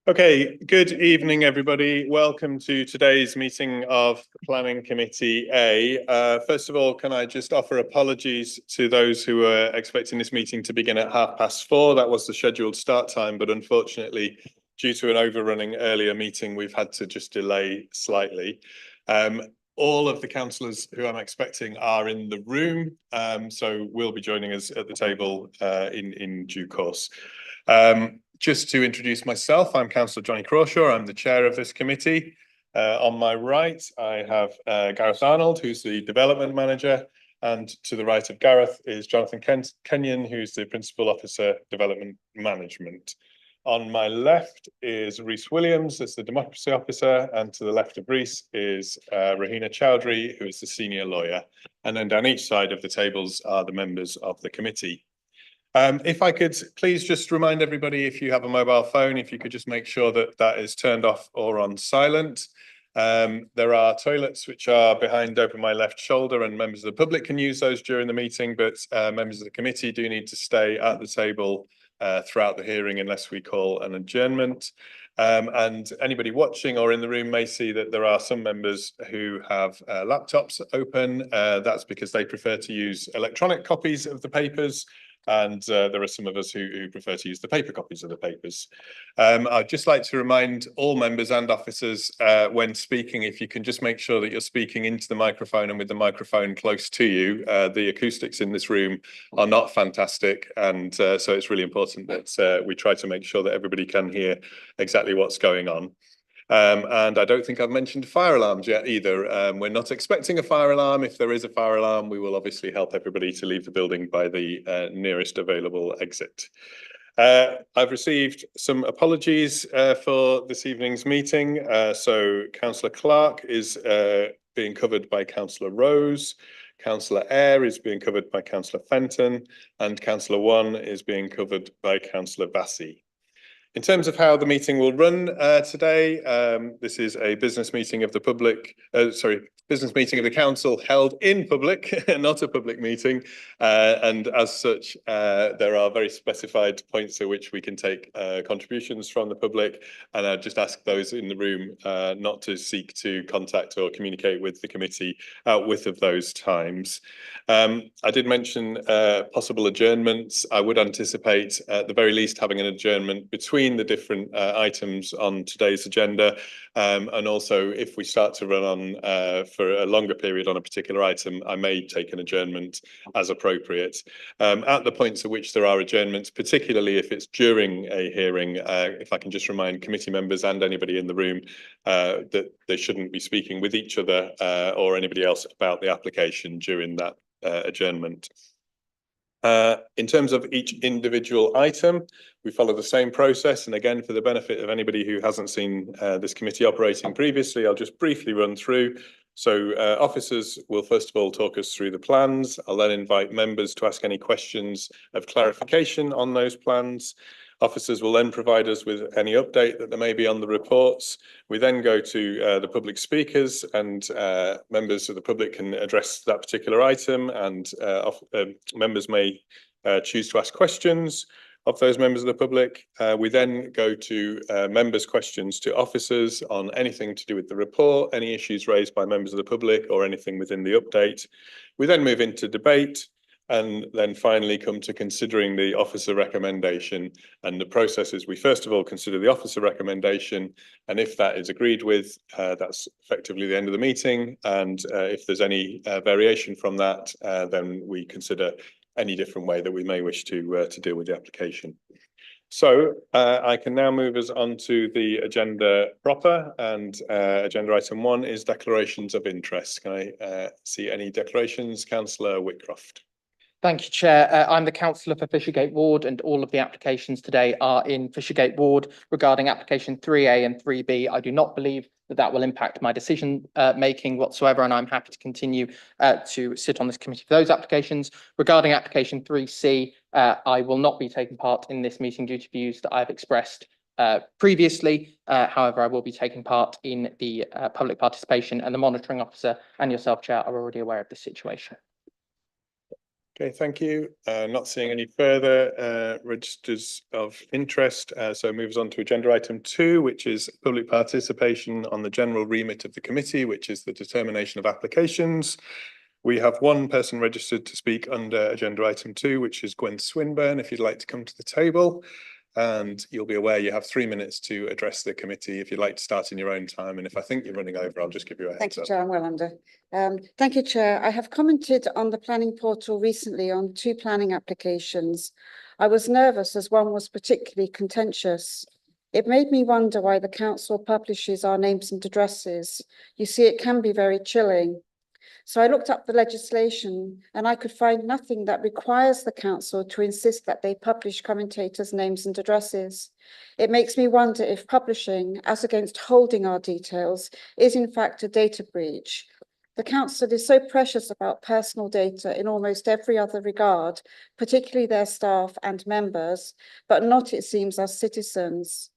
Okay, good evening, everybody. Welcome to today's meeting of the Planning Committee A. First of all, can I just offer apologies to those who were expecting this meeting to begin at 4:30. That was the scheduled start time, but unfortunately, due to an overrunning earlier meeting, we've had to just delay slightly. All of the councillors who I'm expecting are in the room, so will be joining us at the table in due course. Just to introduce myself, I'm Councillor Johnny Crawshaw. I'm the chair of this committee. On my right, I have Gareth Arnold, who's the development manager. And to the right of Gareth is Jonathan Kenyon, who's the principal officer, development management. On my left is Rhys Williams, as the democracy officer. And to the left of Rhys is Rahina Chowdhury, who is the senior lawyer. And then down each side of the tables are the members of the committee. If I could please just remind everybody, if you have a mobile phone, if you could just make sure that that is turned off or on silent. There are toilets which are behind over my left shoulder, and members of the public can use those during the meeting, but members of the committee do need to stay at the table throughout the hearing unless we call an adjournment. And anybody watching or in the room may see that there are some members who have laptops open. That's because they prefer to use electronic copies of the papers. And there are some of us who prefer to use the paper copies of the papers. I'd just like to remind all members and officers when speaking, if you can just make sure that you're speaking into the microphone and with the microphone close to you. The acoustics in this room are not fantastic, and so it's really important that we try to make sure that everybody can hear exactly what's going on. And I don't think I've mentioned fire alarms yet either. We're not expecting a fire alarm. If there is a fire alarm, we will obviously help everybody to leave the building by the nearest available exit. I've received some apologies for this evening's meeting. So Councillor Clark is being covered by Councillor Rose. Councillor Eyre is being covered by Councillor Fenton, and Councillor One is being covered by Councillor Vassy. In terms of how the meeting will run today, this is a business meeting of the public, business meeting of the council held in public, not a public meeting. And as such, there are very specified points at which we can take contributions from the public. And I just ask those in the room not to seek to contact or communicate with the committee outwith of those times. I did mention possible adjournments. I would anticipate at the very least having an adjournment between the different items on today's agenda, and also if we start to run on for a longer period on a particular item, I may take an adjournment as appropriate. At the points at which there are adjournments, particularly if it's during a hearing, if I can just remind committee members and anybody in the room that they shouldn't be speaking with each other or anybody else about the application during that adjournment. In terms of each individual item, we follow the same process. And again, for the benefit of anybody who hasn't seen this committee operating previously, I'll just briefly run through. So officers will first of all talk us through the plans. I'll then invite members to ask any questions of clarification on those plans. Officers will then provide us with any update that there may be on the reports. We then go to the public speakers, and members of the public can address that particular item, and members may choose to ask questions of those members of the public. We then go to members' questions to officers on anything to do with the report, any issues raised by members of the public, or anything within the update. We then move into debate, and then finally come to considering the officer recommendation. And the process is we first of all consider the officer recommendation, and if that is agreed with, that's effectively the end of the meeting. And if there's any variation from that, then we consider any different way that we may wish to deal with the application. So I can now move us on to the agenda proper, and agenda item 1 is declarations of interest. Can I see any declarations? Councillor Whitcroft. Thank you, Chair. I'm the councillor for Fishergate Ward, and all of the applications today are in Fishergate Ward. Regarding application 3A and 3B, I do not believe that will impact my decision making whatsoever, and I'm happy to continue to sit on this committee for those applications. Regarding application 3C, I will not be taking part in this meeting due to views that I've expressed previously. However, I will be taking part in the public participation, and the monitoring officer and yourself, Chair, are already aware of the situation. Okay, thank you. Not seeing any further registers of interest, so moves on to agenda item 2, which is public participation on the general remit of the committee, which is the determination of applications. We have one person registered to speak under agenda item 2, which is Gwen Swinburne, if you'd like to come to the table. And you'll be aware you have 3 minutes to address the committee if you'd like to start in your own time. And if I think you're running over, I'll just give you a heads Thank you, up. Chair. I'm well under. Thank you, Chair. I have commented on the planning portal recently on 2 planning applications. I was nervous as one was particularly contentious. It made me wonder why the council publishes our names and addresses. You see, it can be very chilling. So I looked up the legislation and I could find nothing that requires the council to insist that they publish commentators' names and addresses. It makes me wonder if publishing, as against holding our details, is in fact a data breach. The council is so precious about personal data in almost every other regard, particularly their staff and members, but not, it seems, as citizens.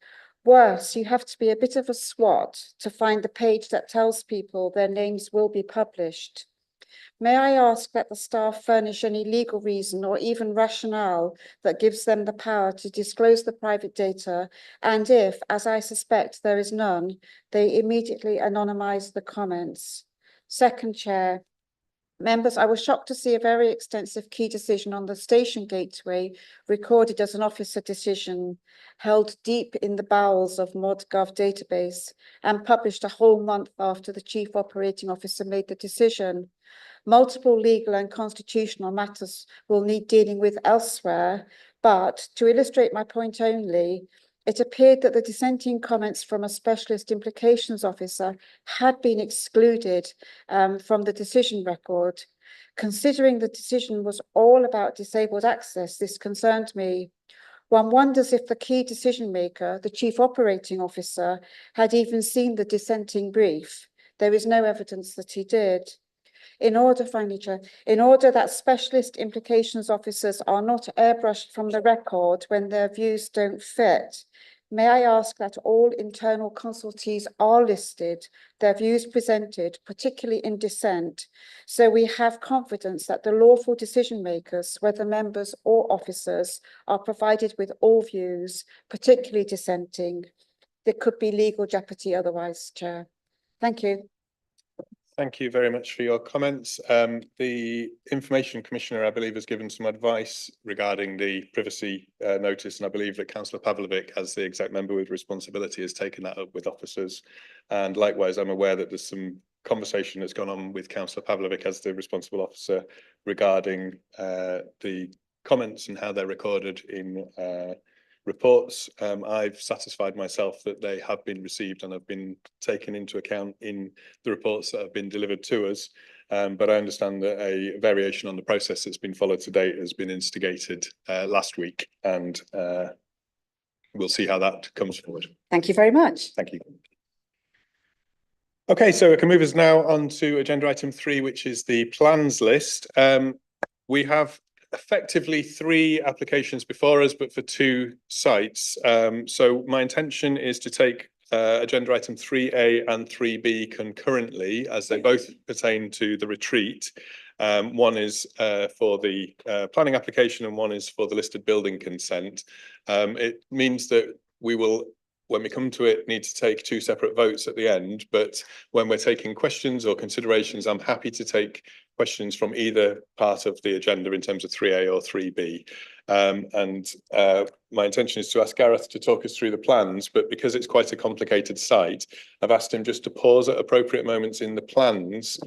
Worse, you have to be a bit of a swot to find the page that tells people their names will be published. May I ask that the staff furnish any legal reason or even rationale that gives them the power to disclose the private data, and if, as I suspect, there is none, they immediately anonymise the comments. Second, Chair, members, I was shocked to see a very extensive key decision on the station gateway recorded as an officer decision held deep in the bowels of ModGov database and published a whole month after the Chief Operating Officer made the decision. Multiple legal and constitutional matters will need dealing with elsewhere, but to illustrate my point only, it appeared that the dissenting comments from a specialist implications officer had been excluded from the decision record. Considering the decision was all about disabled access, this concerned me. One wonders if the key decision maker, the chief operating officer, had even seen the dissenting brief. There is no evidence that he did. In order that specialist implications officers are not airbrushed from the record when their views don't fit, may I ask that all internal consultees are listed, their views presented, particularly in dissent, so we have confidence that the lawful decision makers, whether members or officers, are provided with all views, particularly dissenting. There could be legal jeopardy otherwise, Chair. Thank you. Thank you very much for your comments. The Information Commissioner, I believe, has given some advice regarding the privacy notice, and I believe that Councillor Pavlovic, as the exec member with responsibility, has taken that up with officers. And likewise, I'm aware that there's some conversation that's gone on with Councillor Pavlovic as the responsible officer regarding the comments and how they're recorded in reports. I've satisfied myself that they have been received and have been taken into account in the reports that have been delivered to us. But I understand that a variation on the process that's been followed to date has been instigated last week, and we'll see how that comes forward. Thank you very much. Thank you. Okay, so we can move us now on to agenda item 3, which is the plans list. We have effectively 3 applications before us, but for 2 sites. So my intention is to take agenda item 3A and 3B concurrently, as they both pertain to the retreat. One is for the planning application and one is for the listed building consent. It means that we will, when we come to it, need to take 2 separate votes at the end, but when we're taking questions or considerations, I'm happy to take questions from either part of the agenda in terms of 3A or 3B. My intention is to ask Gareth to talk us through the plans, but because it's quite a complicated site, I've asked him just to pause at appropriate moments in the plans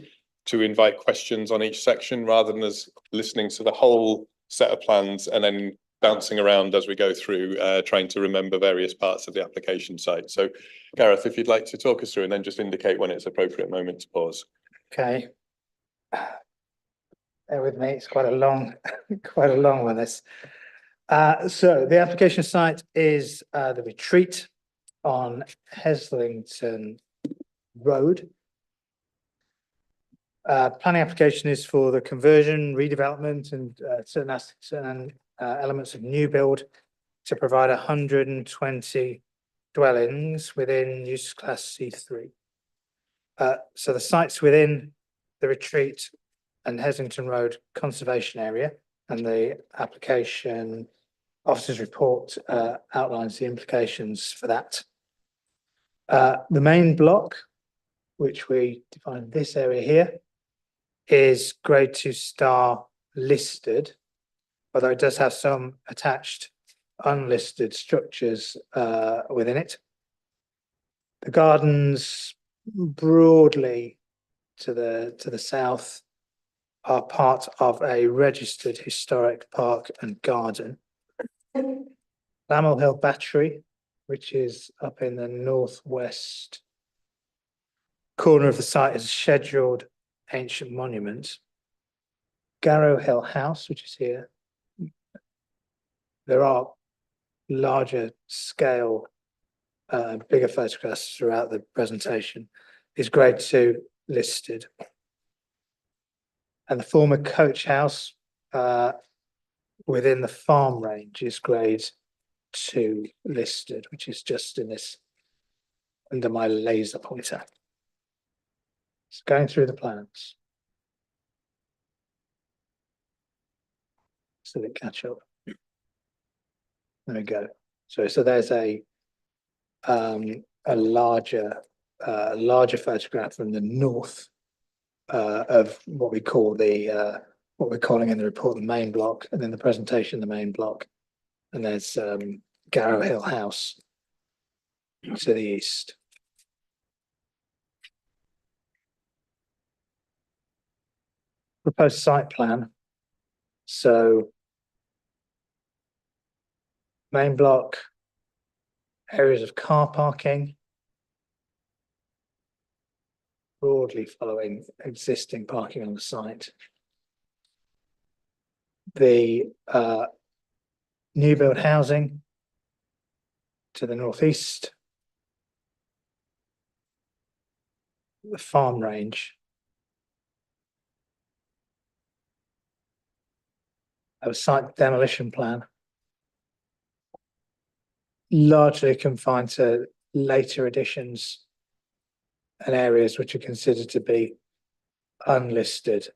to invite questions on each section, rather than us listening to the whole set of plans and then bouncing around as we go through, trying to remember various parts of the application site. So Gareth, if you'd like to talk us through and then just indicate when it's appropriate moment to pause. Okay. Bear with me, it's quite a long one, this. So the application site is the retreat on Heslington Road. Planning application is for the conversion, redevelopment and certain elements of new build to provide 120 dwellings within use class C3. So the sites within the retreat and Heslington Road Conservation Area, and the application officer's report outlines the implications for that. The main block, which we define this area here, is grade 2 star listed, although it does have some attached unlisted structures within it. The gardens broadly to the south are part of a registered historic park and garden. Lamel Hill Battery, which is up in the northwest corner of the site, is a scheduled ancient monument. Garrow Hill House, which is here. There are larger scale, bigger photographs throughout the presentation, is grade 2 listed. And the former coach house within the farm range is grade 2 listed, which is just in this, under my laser pointer. It's going through the plans. So they catch up. There we go. So there's a larger photograph from the north of what we call the what we're calling in the report the main block, and then the presentation the main block. And there's Garrow Hill House to the east. Proposed site plan. So main block, areas of car parking, broadly following existing parking on the site. The new build housing to the northeast. The farm range. A site demolition plan. Largely confined to later additions and areas which are considered to be unlisted,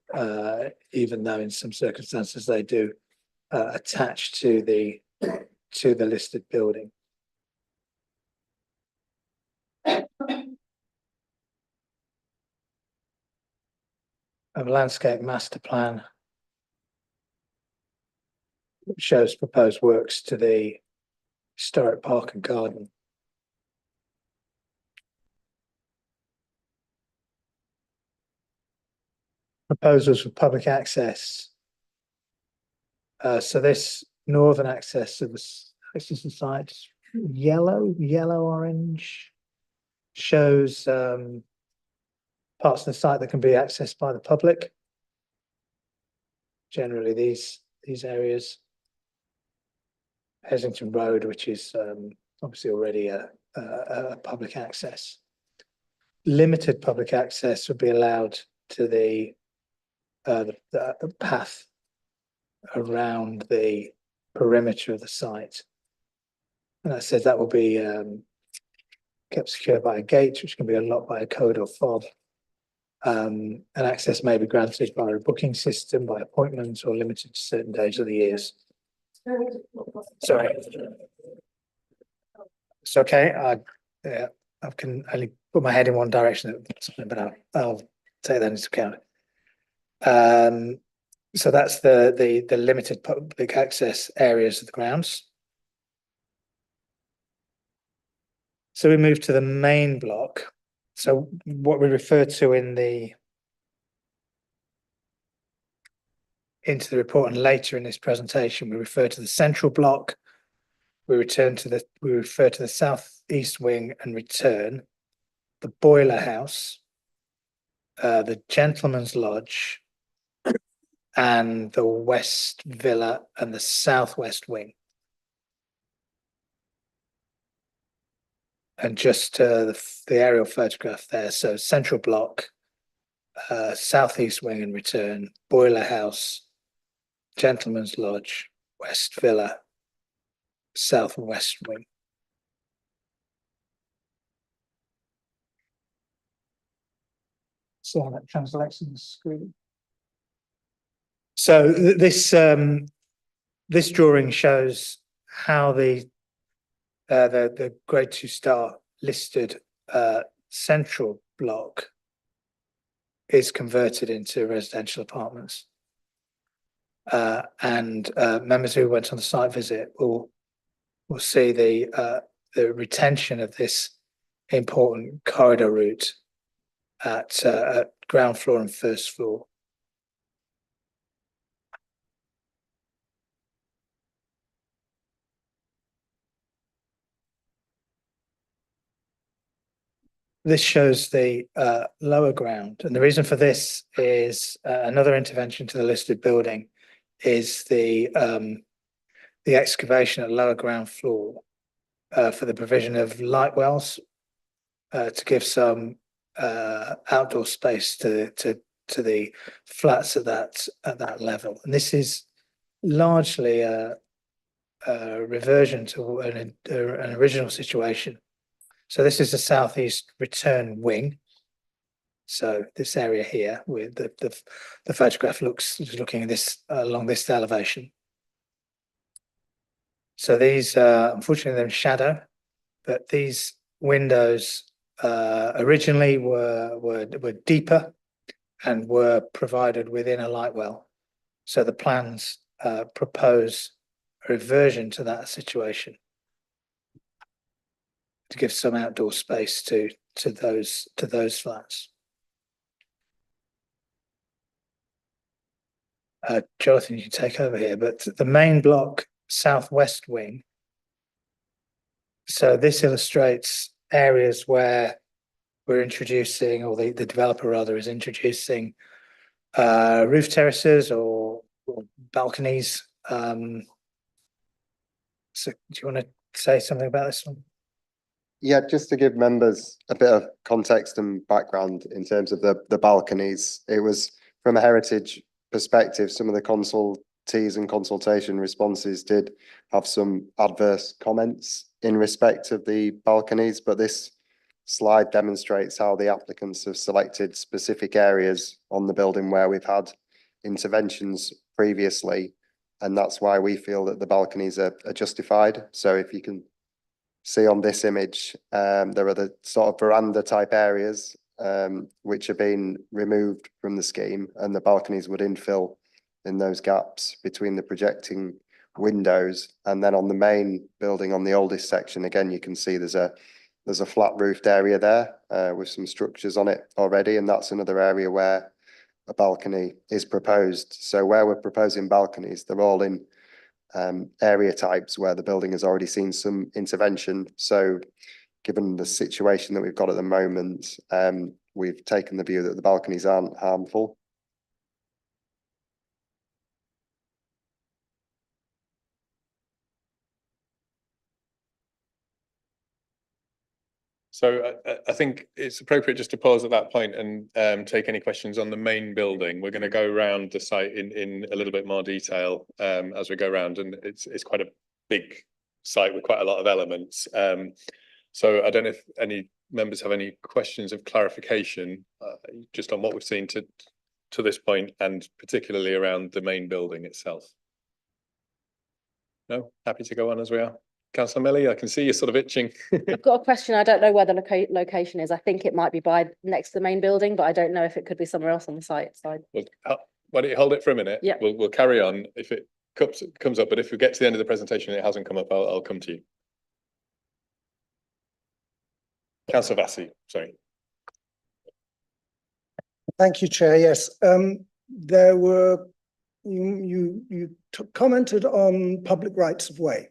even though in some circumstances they do attach to the listed building. A landscape master plan which shows proposed works to the historic park and garden. Proposals for public access. So this northern access of the site, yellow orange, shows parts of the site that can be accessed by the public. Generally these areas. Heslington Road, which is obviously already a public access. Limited public access would be allowed to the path around the perimeter of the site. And that says that will be kept secure by a gate, which can be unlocked by a code or fob. And access may be granted by a booking system, by appointment, or limited to certain days of the years. Sorry. It's okay. I can only put my head in one direction, but I'll take that into account. So that's the limited public access areas of the grounds. So we move to the main block. So what we refer to into the report and later in this presentation, we refer to the central block. We refer to the southeast wing and return, the boiler house, the gentleman's lodge, and the west villa and the southwest wing. And just the aerial photograph there. So central block, southeast wing and return, boiler house, gentleman's lodge, west villa, south and west wing. So that translates on the screen. So this drawing shows how the grade 2 star listed central block is converted into residential apartments. And members who went on the site visit will see the retention of this important corridor route at ground floor and first floor. This shows the lower ground, and the reason for this is another intervention to the listed building is the excavation at lower ground floor for the provision of light wells to give some outdoor space to the flats at that level. And this is largely a reversion to an original situation. So this is the southeast return wing. So this area here, with the photograph is looking at this along this elevation. So these, unfortunately, they're in shadow, but these windows originally were deeper and were provided within a light well. So the plans propose a reversion to that situation, to give some outdoor space to those flats. Jonathan, you can take over here, but the main block southwest wing. So this illustrates areas where we're introducing, or the developer rather is introducing roof terraces or balconies. So do you want to say something about this one? Yeah, just to give members a bit of context and background in terms of the balconies, it was from a heritage perspective, some of the consultees and consultation responses did have some adverse comments in respect of the balconies, but this slide demonstrates how the applicants have selected specific areas on the building where we've had interventions previously, and that's why we feel that the balconies are justified. So if you can see on this image, there are the sort of veranda type areas which are being removed from the scheme, and the balconies would infill in those gaps between the projecting windows. And then on the main building, on the oldest section, again, you can see there's a flat roofed area there with some structures on it already, and that's another area where a balcony is proposed. So where we're proposing balconies, they're all in area types where the building has already seen some intervention. So given the situation that we've got at the moment, we've taken the view that the balconies aren't harmful. So I think it's appropriate just to pause at that point and take any questions on the main building. We're going to go around the site in a little bit more detail as we go around, and it's quite a big site with quite a lot of elements. So I don't know if any members have any questions of clarification just on what we've seen to this point, and particularly around the main building itself. No, happy to go on as we are. Councillor Millie, I can see you're sort of itching. I've got a question. I don't know where the location is. I think it might be next to the main building, but I don't know if it could be somewhere else on the site. So Well, why don't you hold it for a minute? Yeah. We'll carry on if it comes up, but if we get to the end of the presentation and it hasn't come up, I'll come to you. Councillor Vassie, sorry. Thank you, Chair. Yes, there were, you commented on public rights of way.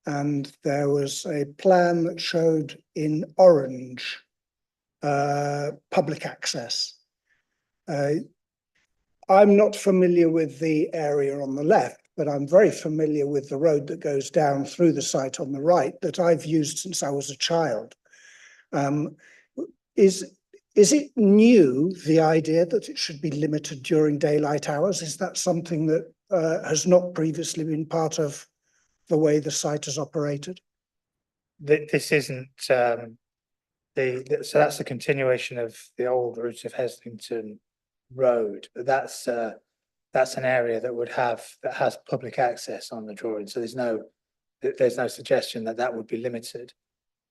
And there was a plan that showed in orange public access. I'm not familiar with the area on the left, but I'm very familiar with the road that goes down through the site on the right that I've used since I was a child. Is it new, the idea that it should be limited during daylight hours? Is that something that has not previously been part of the way the site has operated? This isn't so that's a continuation of the old route of Heslington Road. That's that's an area that has public access on the drawing, so there's no suggestion that that would be limited.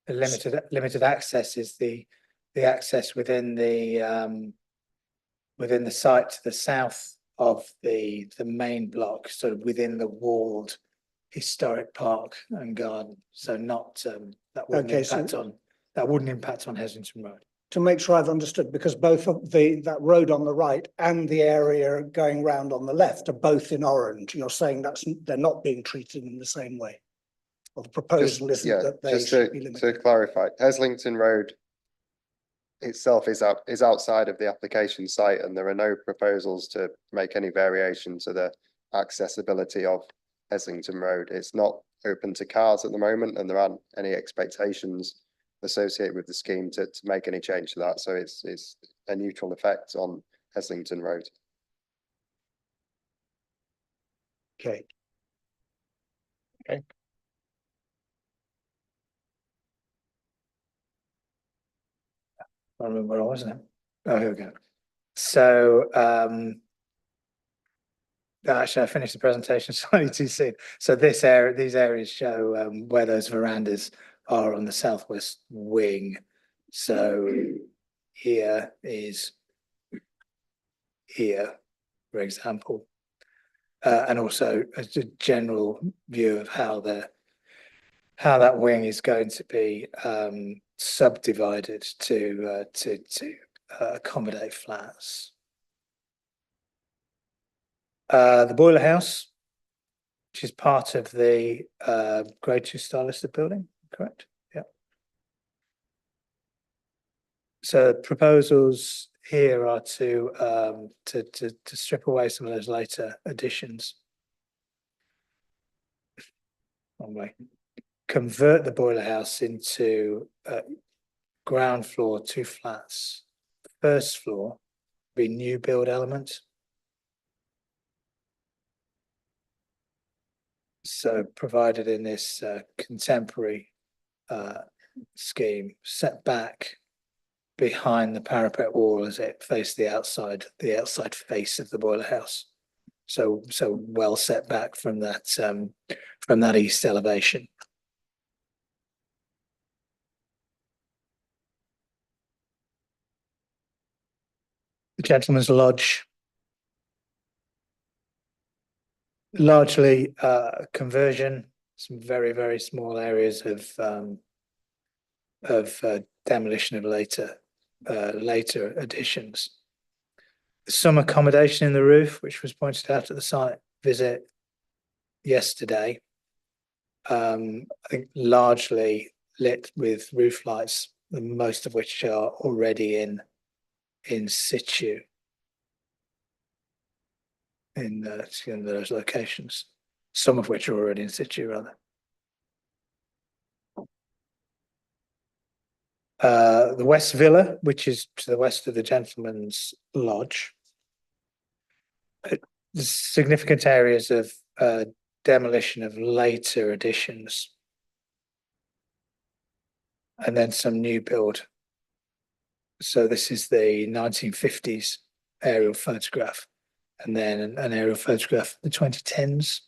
The limited access is the access within the site to the south of the main block, sort of within the walled historic park and garden. So not that wouldn't Okay, so- impact on Heslington Road. To make sure I've understood, because both of that road on the right and the area going round on the left are both in orange. You're saying they're not being treated in the same way? Or the proposal isn't that they should be To limited? clarify, Heslington Road itself is outside of the application site, and there are no proposals to make any variation to the accessibility of Heslington Road. It's not open to cars at the moment, and there aren't any expectations associated with the scheme to make any change to that. So it's a neutral effect on Heslington Road. Okay. I remember where I was now. Oh, here we go. So, actually, I finished the presentation slightly too soon. So these areas show where those verandas are on the southwest wing. So here, for example, and also a general view of how that wing is going to be subdivided to accommodate flats. The boiler house, which is part of the Grade 2 style listed building, correct? Yeah. So proposals here are to strip away some of those later additions. Convert the boiler house into ground floor 2 flats. First floor be new build element. So provided in this contemporary scheme, set back behind the parapet wall as it faced the outside face of the boiler house. So well set back from that east elevation. The Gentleman's Lodge, largely conversion, some very, very small areas of demolition of later additions. Some accommodation in the roof, which was pointed out at the site visit yesterday. I think largely lit with roof lights, most of which are already in situ in those locations, some of which are already in situ rather. The West Villa, which is to the west of the Gentleman's Lodge, significant areas of demolition of later additions, and then some new build. So this is the 1950s aerial photograph, and then an aerial photograph of the 2010s.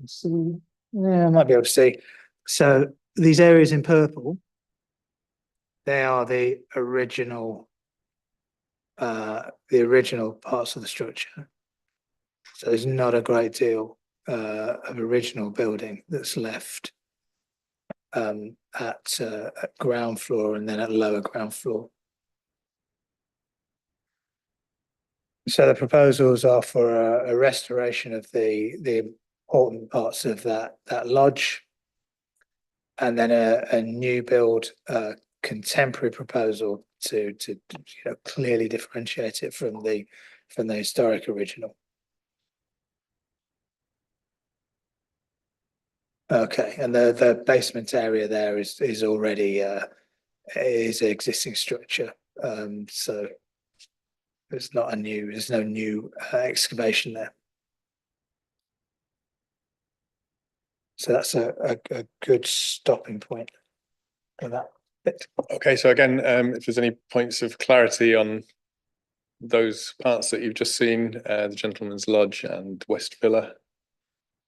So, yeah, I might be able to see. So these areas in purple, they are the original parts of the structure. So there's not a great deal of original building that's left at ground floor and then at lower ground floor. So the proposals are for a restoration of the important parts of that lodge, and then a new build contemporary proposal to clearly differentiate it from the historic original. Okay, and the basement area there is already is an existing structure, so there's no new excavation there. So that's a good stopping point for that Okay, so again, if there's any points of clarity on those parts that you've just seen, the Gentleman's Lodge and West Villa,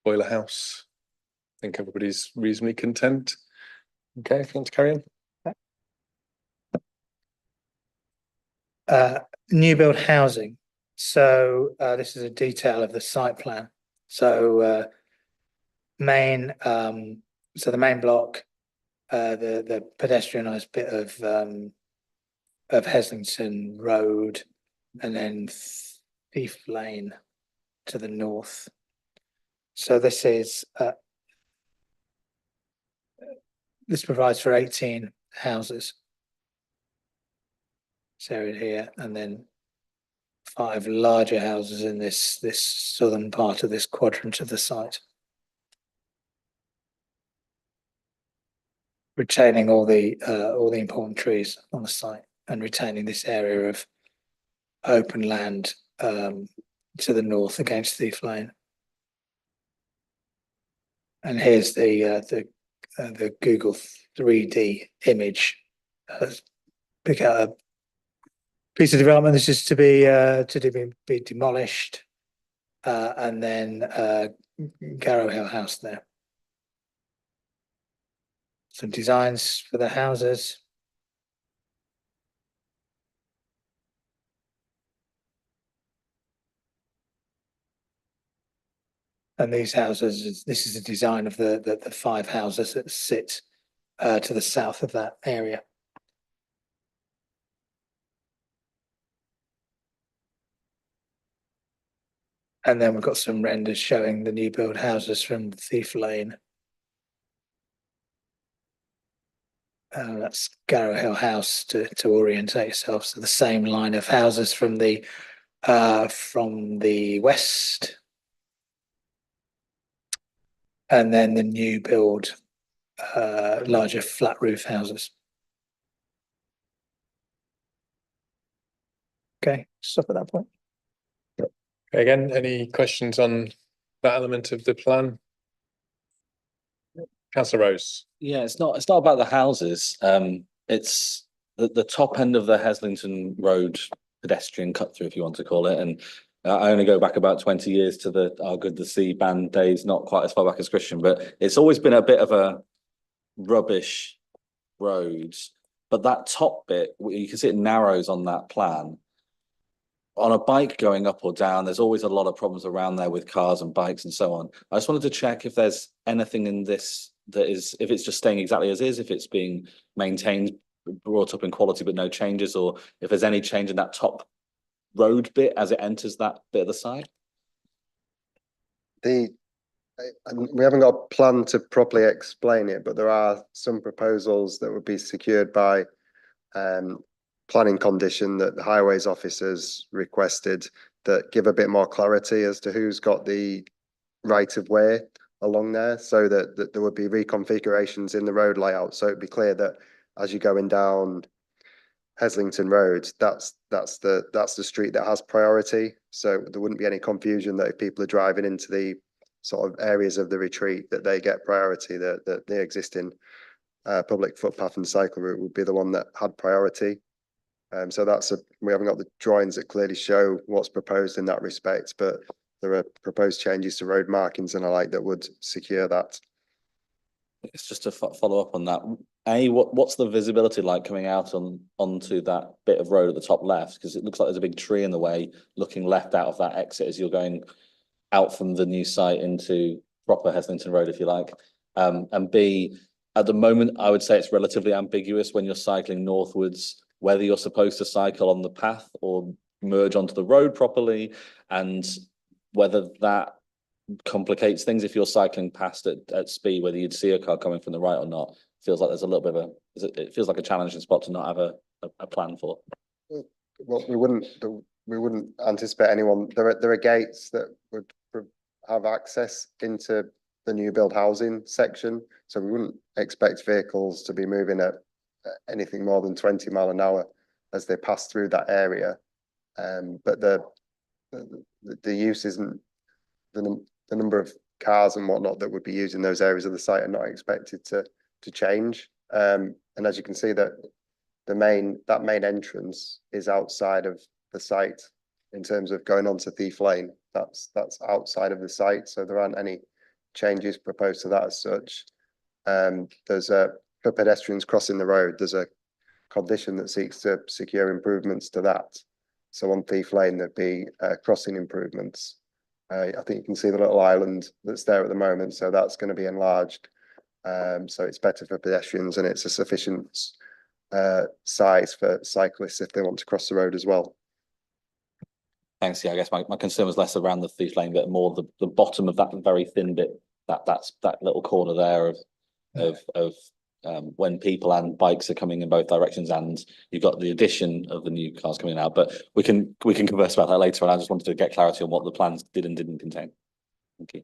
Boiler House, I think everybody's reasonably content. Okay, if you want to carry on. New build housing. So this is a detail of the site plan. So the main block, the pedestrianised bit of Heslington Road, and then Thief Lane to the north. So this is this provides for 18 houses. This area here, and then 5 larger houses in this southern part of this quadrant of the site. Retaining all the important trees on the site and retaining this area of open land to the north against Thief Lane. And here's the Google 3D image. Pick out a piece of development. This is to be demolished, and then Garrow Hill House there. Some designs for the houses. And these houses, this is a design of the 5 houses that sit to the south of that area. And then we've got some renders showing the new build houses from Thief Lane. That's Garrow Hill House to orientate yourself. So the same line of houses from the west. And then the new build larger flat roof houses. Okay, stop at that point. Again, any questions on that element of the plan? Councillor Rose. Yeah, it's not about the houses. It's the top end of the Heslington Road pedestrian cut through, if you want to call it. And I only go back about 20 years to the Our Good the Sea band days, not quite as far back as Christian, but it's always been a bit of a rubbish road. But that top bit, you can see it narrows on that plan. On a bike going up or down, there's always a lot of problems around there with cars and bikes and so on. I just wanted to check if there's anything in this that is, if it's just staying exactly as is, if it's being maintained, brought up in quality but no changes, or if there's any change in that top road bit as it enters that bit of the site. We haven't got a plan to properly explain it, but there are some proposals that would be secured by planning condition that the highways officers requested that give a bit more clarity as to who's got the right of way along there, so that there would be reconfigurations in the road layout, so it'd be clear that as you're going down Heslington Road, that's the street that has priority, so there wouldn't be any confusion that if people are driving into the sort of areas of the retreat that they get priority, that the existing public footpath and cycle route would be the one that had priority. So we haven't got the drawings that clearly show what's proposed in that respect, but there are proposed changes to road markings and the like that would secure that. It's just to follow up on that. What's the visibility like coming out onto that bit of road at the top left? Because it looks like there's a big tree in the way, looking left out of that exit as you're going out from the new site into proper Heslington Road, if you like. And B, at the moment, I would say it's relatively ambiguous when you're cycling northwards, whether you're supposed to cycle on the path or merge onto the road properly, and whether that complicates things if you're cycling past at speed, whether you'd see a car coming from the right or not. Feels like there's a little bit of it feels like a challenging spot to not have a plan for. Well, we wouldn't anticipate anyone. There are gates that would have access into the new build housing section, so we wouldn't expect vehicles to be moving at anything more than 20 miles an hour as they pass through that area. But the use isn't the number of cars and whatnot that would be using those areas of the site are not expected to change. And as you can see that that main entrance is outside of the site in terms of going onto Thief Lane. That's outside of the site, so there aren't any changes proposed to that as such. There's for pedestrians crossing the road, there's a condition that seeks to secure improvements to that. So on Thief Lane, there'd be crossing improvements. I think you can see the little island that's there at the moment, so that's going to be enlarged. So it's better for pedestrians and it's a sufficient size for cyclists if they want to cross the road as well. Thanks. Yeah, I guess my concern was less around the Thief Lane, but more the bottom of that very thin bit, that's that little corner there of when people and bikes are coming in both directions, and you've got the addition of the new cars coming out. But we can converse about that later. And I just wanted to get clarity on what the plans did and didn't contain. Thank you.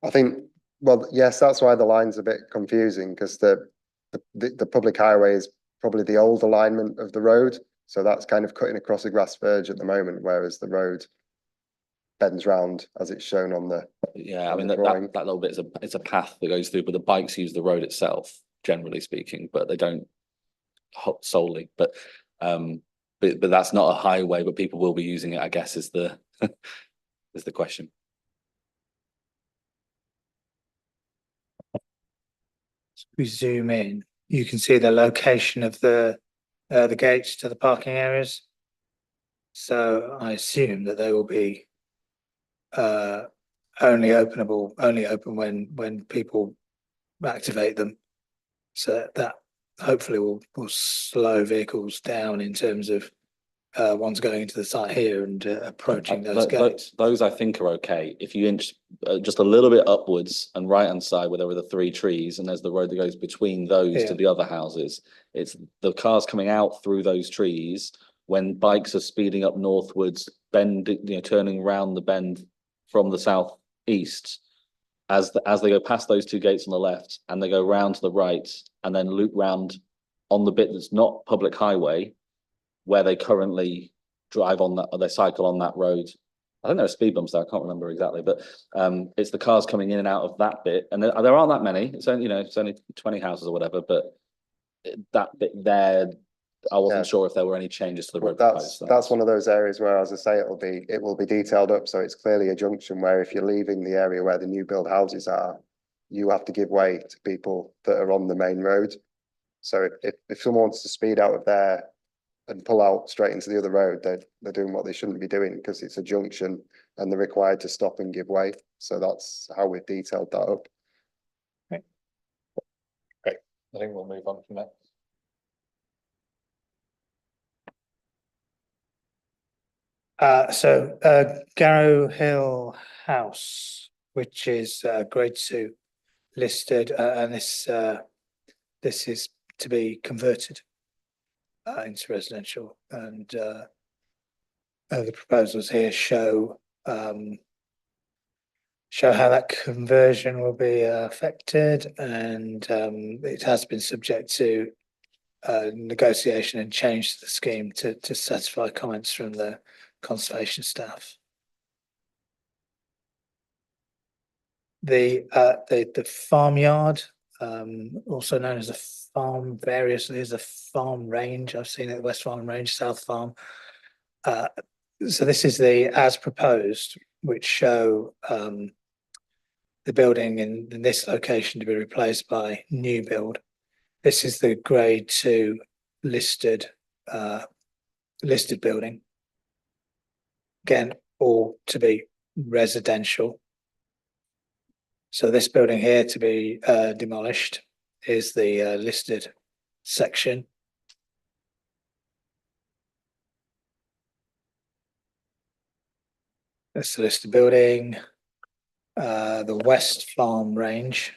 I think, well, yes, that's why the line's a bit confusing, because the public highway is probably the old alignment of the road. So that's kind of cutting across a grass verge at the moment, whereas the road bends round as it's shown on the. Yeah, I mean that little bit is a path that goes through, but the bikes use the road itself, generally speaking, but they don't solely. But that's not a highway, but people will be using it, I guess, is the is the question. We zoom in, you can see the location of the gates to the parking areas. So I assume that they will be only open when people activate them. So that hopefully will slow vehicles down in terms of ones going into the site here and approaching those gates. Those I think are okay. If you inch just a little bit upwards and right hand side where there are the 3 trees and there's the road that goes between those to the other houses, it's the cars coming out through those trees when bikes are speeding up northwards, turning round the bend from the southeast as they go past those 2 gates on the left and they go round to the right and then loop round on the bit that's not public highway, where they currently drive on that, or they cycle on that road. I think there are speed bumps there, I can't remember exactly, but it's the cars coming in and out of that bit. And there aren't that many, it's only, it's only 20 houses or whatever, but that bit there, I wasn't sure if there were any changes to the road. That's one of those areas where, as I say, it will be detailed up. So it's clearly a junction where if you're leaving the area where the new build houses are, you have to give way to people that are on the main road. So if someone wants to speed out of there and pull out straight into the other road, they're doing what they shouldn't be doing, because it's a junction and they're required to stop and give way. So that's how we've detailed that up. Great. I think we'll move on from that. Garrow Hill House, which is grade 2 listed, and this is to be converted into residential, and the proposals here show how that conversion will be affected, and it has been subject to negotiation and change to the scheme to satisfy comments from the conservation staff. The farmyard, also known as a farm variously as a farm range. I've seen it, West Farm Range, South Farm. So this is the as proposed, which show the building in this location to be replaced by new build. This is the grade 2 listed building. Again, all to be residential. So this building here to be demolished is the listed section. That's the listed building. The West Farm Range.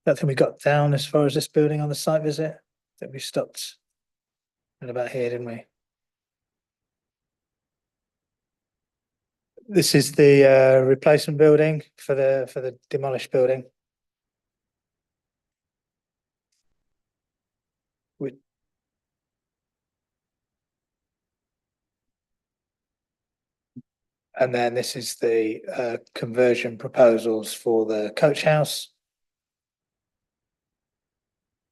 I think we got down as far as this building on the site visit. I think we stopped at about here, didn't we? This is the replacement building for the demolished building. And then this is the conversion proposals for the coach house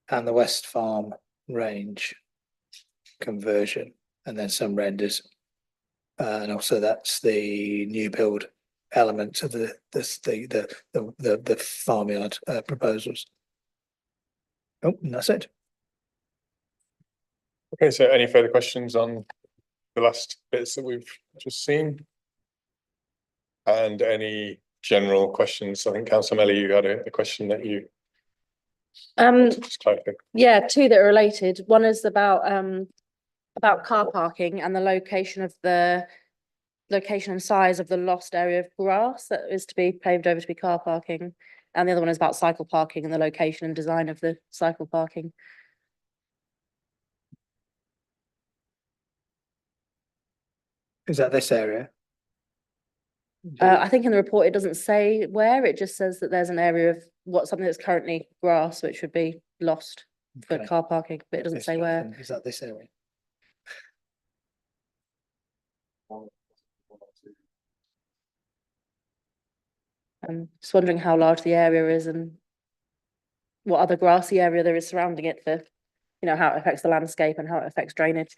and the West Farm range conversion, and then some renders. And also that's the new build element of the farmyard proposals. Oh, and that's it. Okay, so any further questions on the last bits that we've just seen? And any general questions? I think Councillor Melly, you had a question that you just typed in. Yeah, two that are related. One is about car parking and the location and size of the lost area of grass that is to be paved over to be car parking. And the other one is about cycle parking and the location and design of the cycle parking. Is that this area? I think in the report, it doesn't say where, it just says that there's an area of something that's currently grass, which would be lost for Okay. car parking, but it doesn't say where. Is that this area? I'm just wondering how large the area is and what other grassy area there is surrounding it for, you know, how it affects the landscape and how it affects drainage.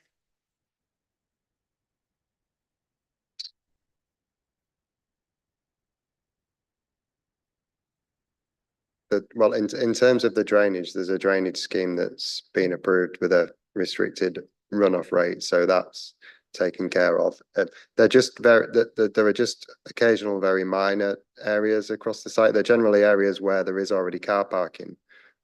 Well, in terms of the drainage, there's a drainage scheme that's been approved with a restricted runoff rate, so that's taken care of. They're just there are just occasional very minor areas across the site. They're generally areas where there is already car parking,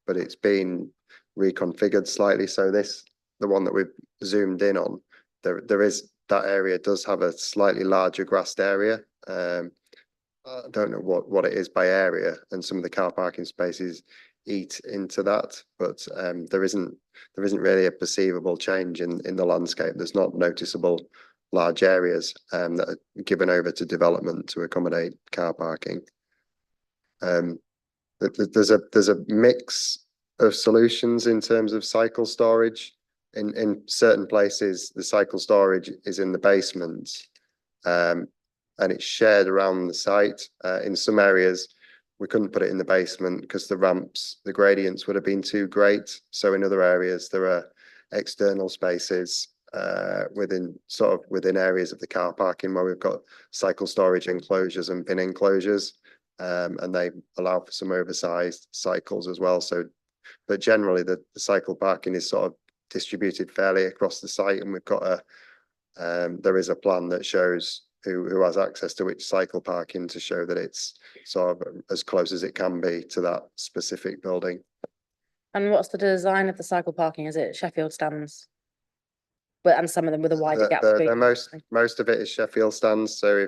but it's been reconfigured slightly. So the one that we've zoomed in on, there is, that area does have a slightly larger grassed area. I don't know what it is by area, and some of the car parking spaces eat into that, but there isn't really a perceivable change in the landscape. There's not noticeable large areas that are given over to development to accommodate car parking. There's a mix of solutions in terms of cycle storage. In certain places, the cycle storage is in the basement. And it's shared around the site. In some areas, we couldn't put it in the basement because the gradients would have been too great. So in other areas, there are external spaces within areas of the car parking where we've got cycle storage enclosures and bin enclosures, and they allow for some oversized cycles as well. So, but generally, the cycle parking is sort of distributed fairly across the site, and we've got there is a plan that shows who has access to which cycle parking to show that it's sort of as close as it can be to that specific building. And what's the design of the cycle parking? Is it Sheffield stands? But and some of them with a wider gap between. Most of it is Sheffield stands. So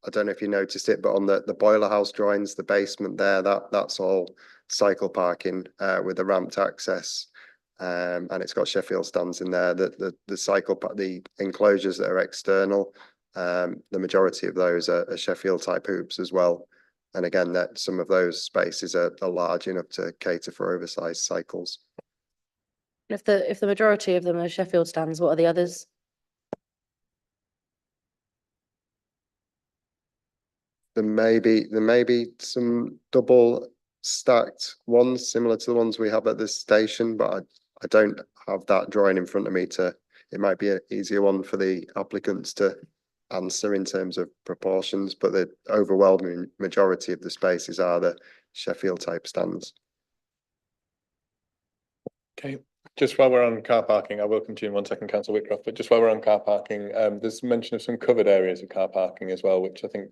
I don't know if you noticed it, but on the boiler house drawings, the basement there, that's all cycle parking with the ramped access. And it's got Sheffield stands in there. The enclosures that are external, the majority of those are Sheffield type hoops as well. And again, that some of those spaces are large enough to cater for oversized cycles. If the majority of them are Sheffield stands, what are the others? There may be some double stacked ones similar to the ones we have at this station, but I don't have that drawing in front of me it might be an easier one for the applicants to answer in terms of proportions, but the overwhelming majority of the spaces are the Sheffield type stands. Okay, just while we're on car parking, I will come to you in 1 second, Councillor Whitcroft, but just while we're on car parking, there's mention of some covered areas of car parking as well, which I think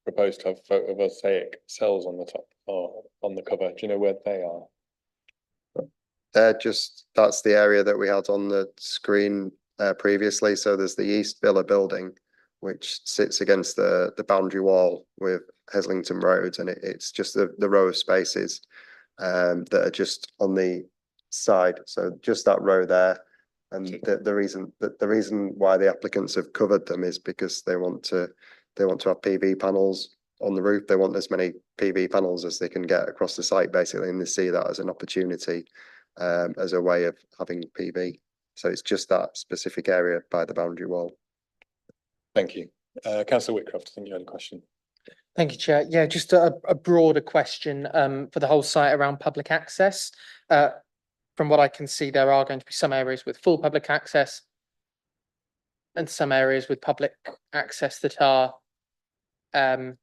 proposed to have photovoltaic cells on the top or on the cover. Do you know where they are? That's the area that we had on the screen previously. So there's the East Villa building, which sits against the boundary wall with Heslington Road, and it's just the row of spaces that are just on the side. So just that row there. And the reason why the applicants have covered them is because they want to have PV panels on the roof. They want as many PV panels as they can get across the site, basically, and they see that as an opportunity as a way of having PV. So it's just that specific area by the boundary wall. Thank you. Councillor Whitcroft, I think you had a question. Thank you, Chair. Yeah, just a broader question for the whole site around public access. From what I can see, there are going to be some areas with full public access and some areas with public access that are some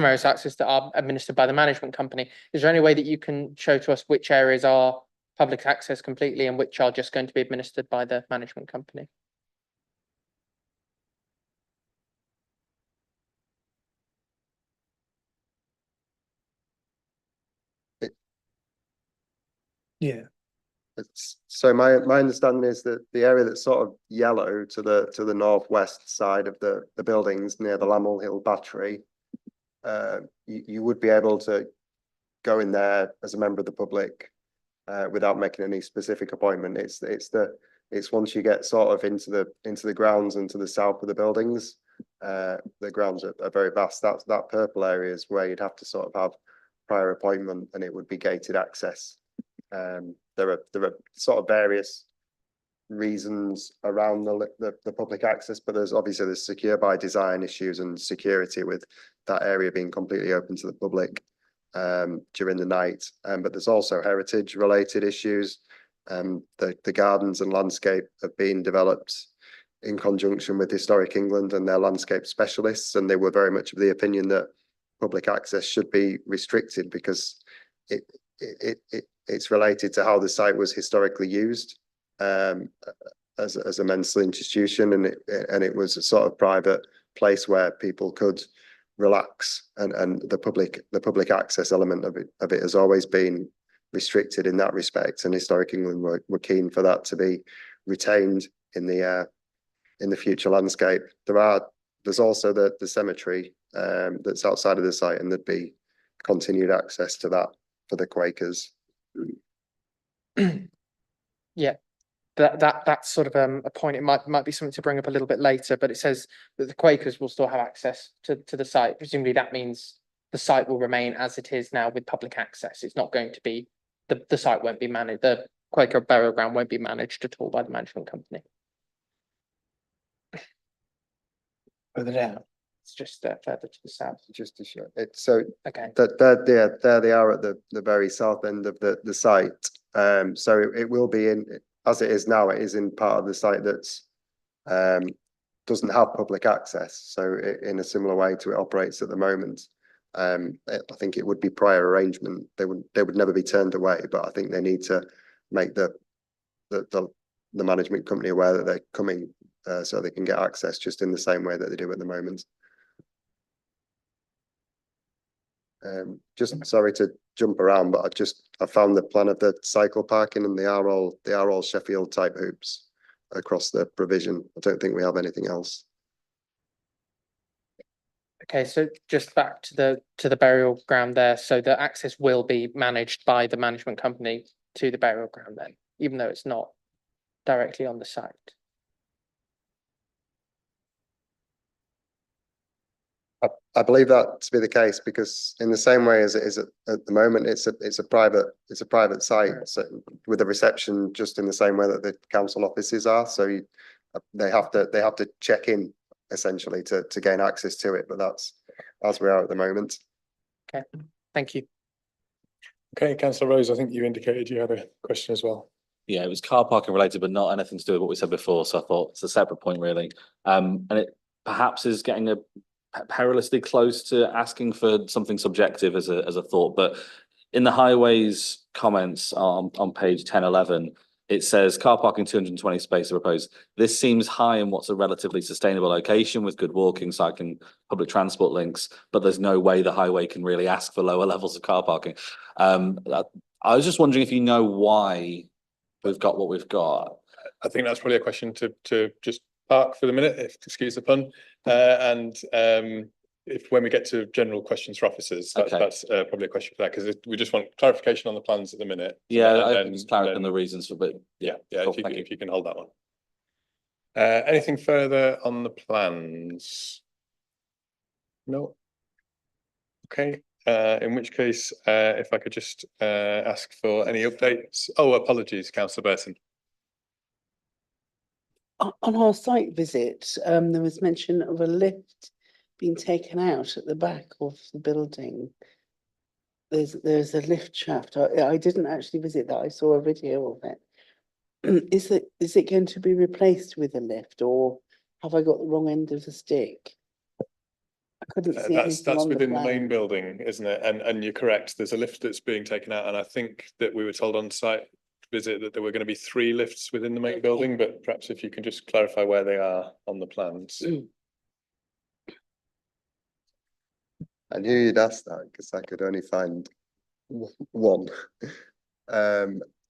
areas of access that are administered by the management company. Is there any way that you can show to us which areas are public access completely and which are just going to be administered by the management company? Yeah. So my understanding is that the area that's sort of yellow to the northwest side of the buildings near the Lamel Hill Battery, you would be able to go in there as a member of the public without making any specific appointment. It's once you get sort of into the grounds and to the south of the buildings, the grounds are very vast. That purple area is where you'd have to sort of have prior appointment, and it would be gated access. There are sort of various reasons around the public access, but there's secure by design issues and security with that area being completely open to the public during the night. But there's also heritage related issues. The gardens and landscape have been developed in conjunction with Historic England and their landscape specialists, and they were very much of the opinion that public access should be restricted because it's related to how the site was historically used as a mental institution, and it was a sort of private place where people could relax, and the public access element of it has always been restricted in that respect, and Historic England were keen for that to be retained in the future landscape. There's also the cemetery that's outside of the site, and there'd be continued access to that for the Quakers. Yeah, that's sort of a point. It might be something to bring up a little bit later, but it says that the Quakers will still have access to the site. Presumably that means the site will remain as it is now with public access. It's not going to be, the site won't be managed, the Quaker burial ground won't be managed at all by the management company. Further down. It's just further to the south. Just to show it, so Okay. there they are at the very south end of the site. So it will be in, as it is now, it is in part of the site that's doesn't have public access. So in a similar way to it operates at the moment. I think it would be prior arrangement. They would never be turned away, but I think they need to make the management company aware that they're coming so they can get access just in the same way that they do at the moment. Just sorry to jump around, but I found the plan of the cycle parking, and they are all Sheffield type hoops across the provision. I don't think we have anything else. Okay, so just back to the burial ground there. So the access will be managed by the management company to the burial ground then, even though it's not directly on the site. I believe that to be the case, because in the same way as it is at the moment, it's a private site, so with a reception just in the same way that the council offices are. So they have to check in essentially to gain access to it, but that's as we are at the moment. Okay, thank you. Okay, Councillor Rose, I think you indicated you had a question as well. Yeah, it was car parking related, but not anything to do with what we said before. So I thought it's a separate point really. And it perhaps is getting a perilously close to asking for something subjective as a thought, but in the highways comments on page 1011, it says car parking 220 spaces proposed. This seems high in what's a relatively sustainable location with good walking, cycling, public transport links, but there's no way the highway can really ask for lower levels of car parking. I was just wondering if you know why we've got what we've got. I think that's probably a question to just park for the minute, if excuse the pun, and if when we get to general questions for officers, that's probably a question for that, because we just want clarification on the plans at the minute. Yeah, I think just clarifying the reasons for it. Yeah, Cool, if you can hold that one. Anything further on the plans? No. Okay. In which case, if I could just ask for any updates. Oh, apologies, Councillor Burton. On our site visit, there was mention of a lift being taken out at the back of the building. There's a lift shaft. I didn't actually visit that. I saw a video of it. Is it going to be replaced with a lift, or have I got the wrong end of the stick? I couldn't see That's anything on the within the main plan. building, isn't it? And you're correct, there's a lift that's being taken out, and I think that we were told on site visit that there were going to be 3 lifts within the main Okay. building, but perhaps if you can just clarify where they are on the plans. I knew you'd ask that because I could only find one.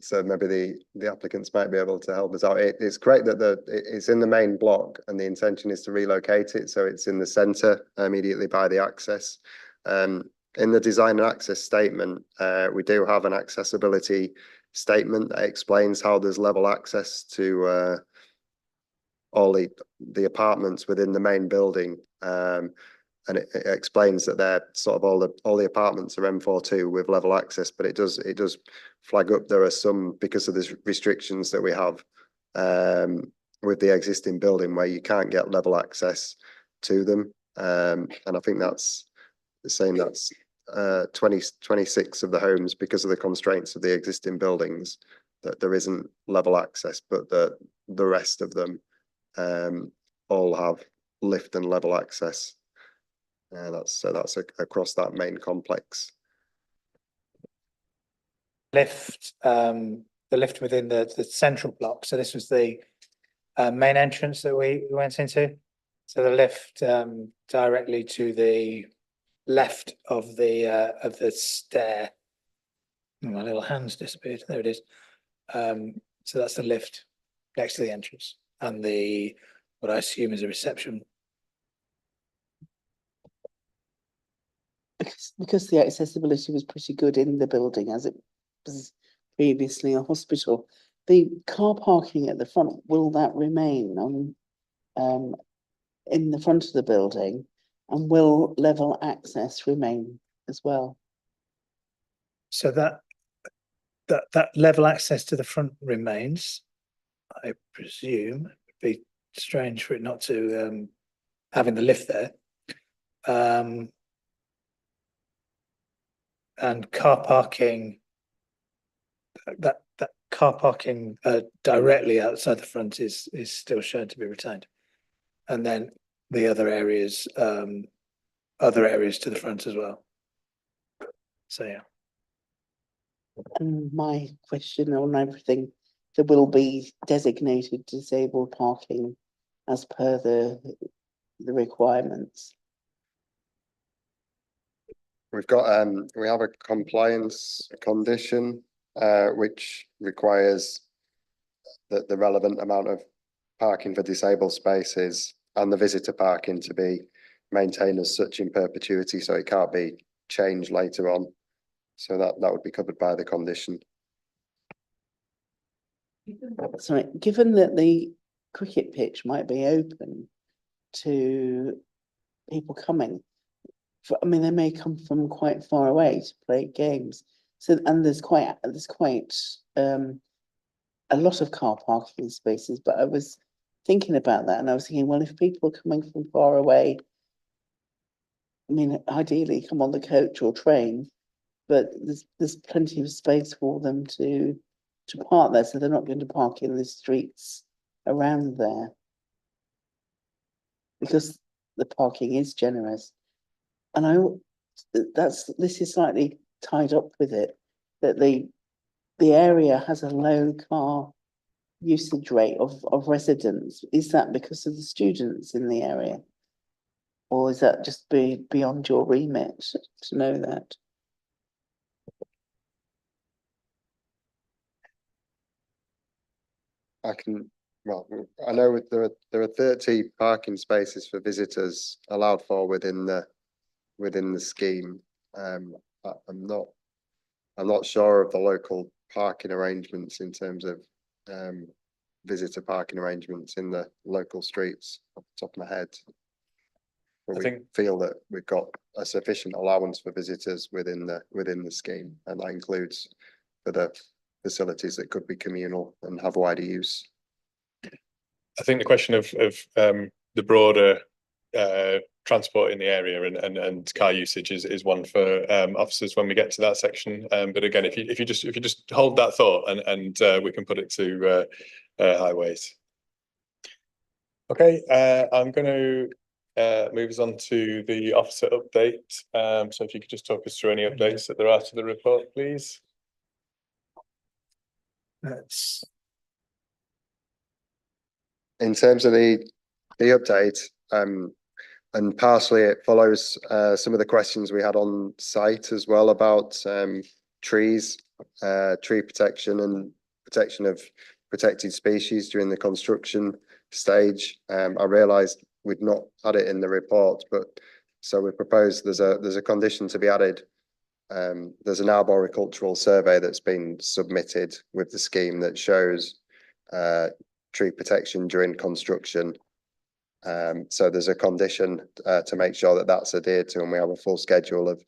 So maybe the applicants might be able to help us out. It's correct that it's in the main block and the intention is to relocate it. So it's in the centre immediately by the access. In the design and access statement, we do have an accessibility statement that explains how there's level access to all the apartments within the main building. And it explains that they're sort of all the apartments are M42 with level access, but it does flag up there are some, because of the restrictions that we have with the existing building, where you can't get level access to them. And I think that's saying that's 26 of the homes, because of the constraints of the existing buildings, that there isn't level access, but the rest of them all have lift and level access. That's across that main complex. Lift, the lift within the central block. So this was the main entrance that we went into. So the lift directly to the left of the stair. Oh, my little hand's disappeared. There it is. So that's the lift next to the entrance, and what I assume is a reception. Because the accessibility was pretty good in the building, as it was previously a hospital. The car parking at the front, will that remain on in the front of the building, and will level access remain as well? So that level access to the front remains. I presume it'd be strange for it not to having the lift there. And car parking, that car parking directly outside the front is still shown to be retained. And then the other areas to the front as well. So yeah. And my question on everything, there will be designated disabled parking as per the requirements. We've got we have a compliance condition which requires that the relevant amount of parking for disabled spaces and the visitor parking to be maintained as such in perpetuity, so it can't be changed later on. So that would be covered by the condition. Sorry, given that the cricket pitch might be open to people coming, I mean, they may come from quite far away to play games. So, and there's quite a lot of car parking spaces, but I was thinking about that, and I was thinking, well, if people are coming from far away, I mean, ideally come on the coach or train, but there's plenty of space for them to park there, so they're not going to park in the streets around there, because the parking is generous. And this is slightly tied up with it, that the area has a low car usage rate of residents. Is that because of the students in the area? Or is that just beyond your remit to know that? I know there are 30 parking spaces for visitors allowed for within the scheme. I'm not sure of the local parking arrangements in terms of visitor parking arrangements in the local streets off the top of my head. But we feel that we've got a sufficient allowance for visitors within the scheme, and that includes for the facilities that could be communal and have wider use. I think the question of the broader transport in the area and car usage is one for officers when we get to that section. But again, if you just hold that thought and we can put it to highways. Okay, I'm going to move us on to the officer update. So if you could just talk us through any updates that there are to the report, please. That's In terms of the update, and partially it follows some of the questions we had on site as well about trees, tree protection and protection of protected species during the construction stage. I realised we'd not had it in the report, but so we proposed there's a condition to be added. There's an arboricultural survey that's been submitted with the scheme that shows tree protection during construction. So there's a condition to make sure that that's adhered to, and we have a full schedule of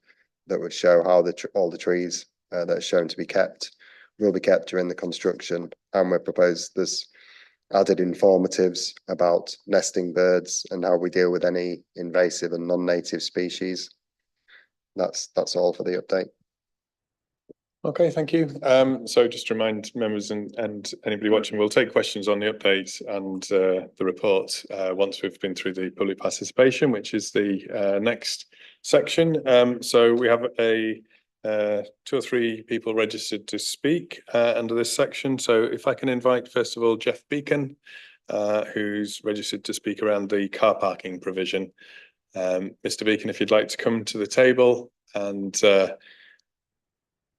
that would show how all the trees that are shown to be kept will be kept during the construction. And we propose there's added informatives about nesting birds and how we deal with any invasive and non-native species. That's all for the update. Okay, thank you. So just to remind members and anybody watching, we'll take questions on the update and the report once we've been through the public participation, which is the next section. So we have a 2 or 3 people registered to speak under this section. So if I can invite, first of all, Jeff Beacon, who's registered to speak around the car parking provision. Mr. Beacon, if you'd like to come to the table and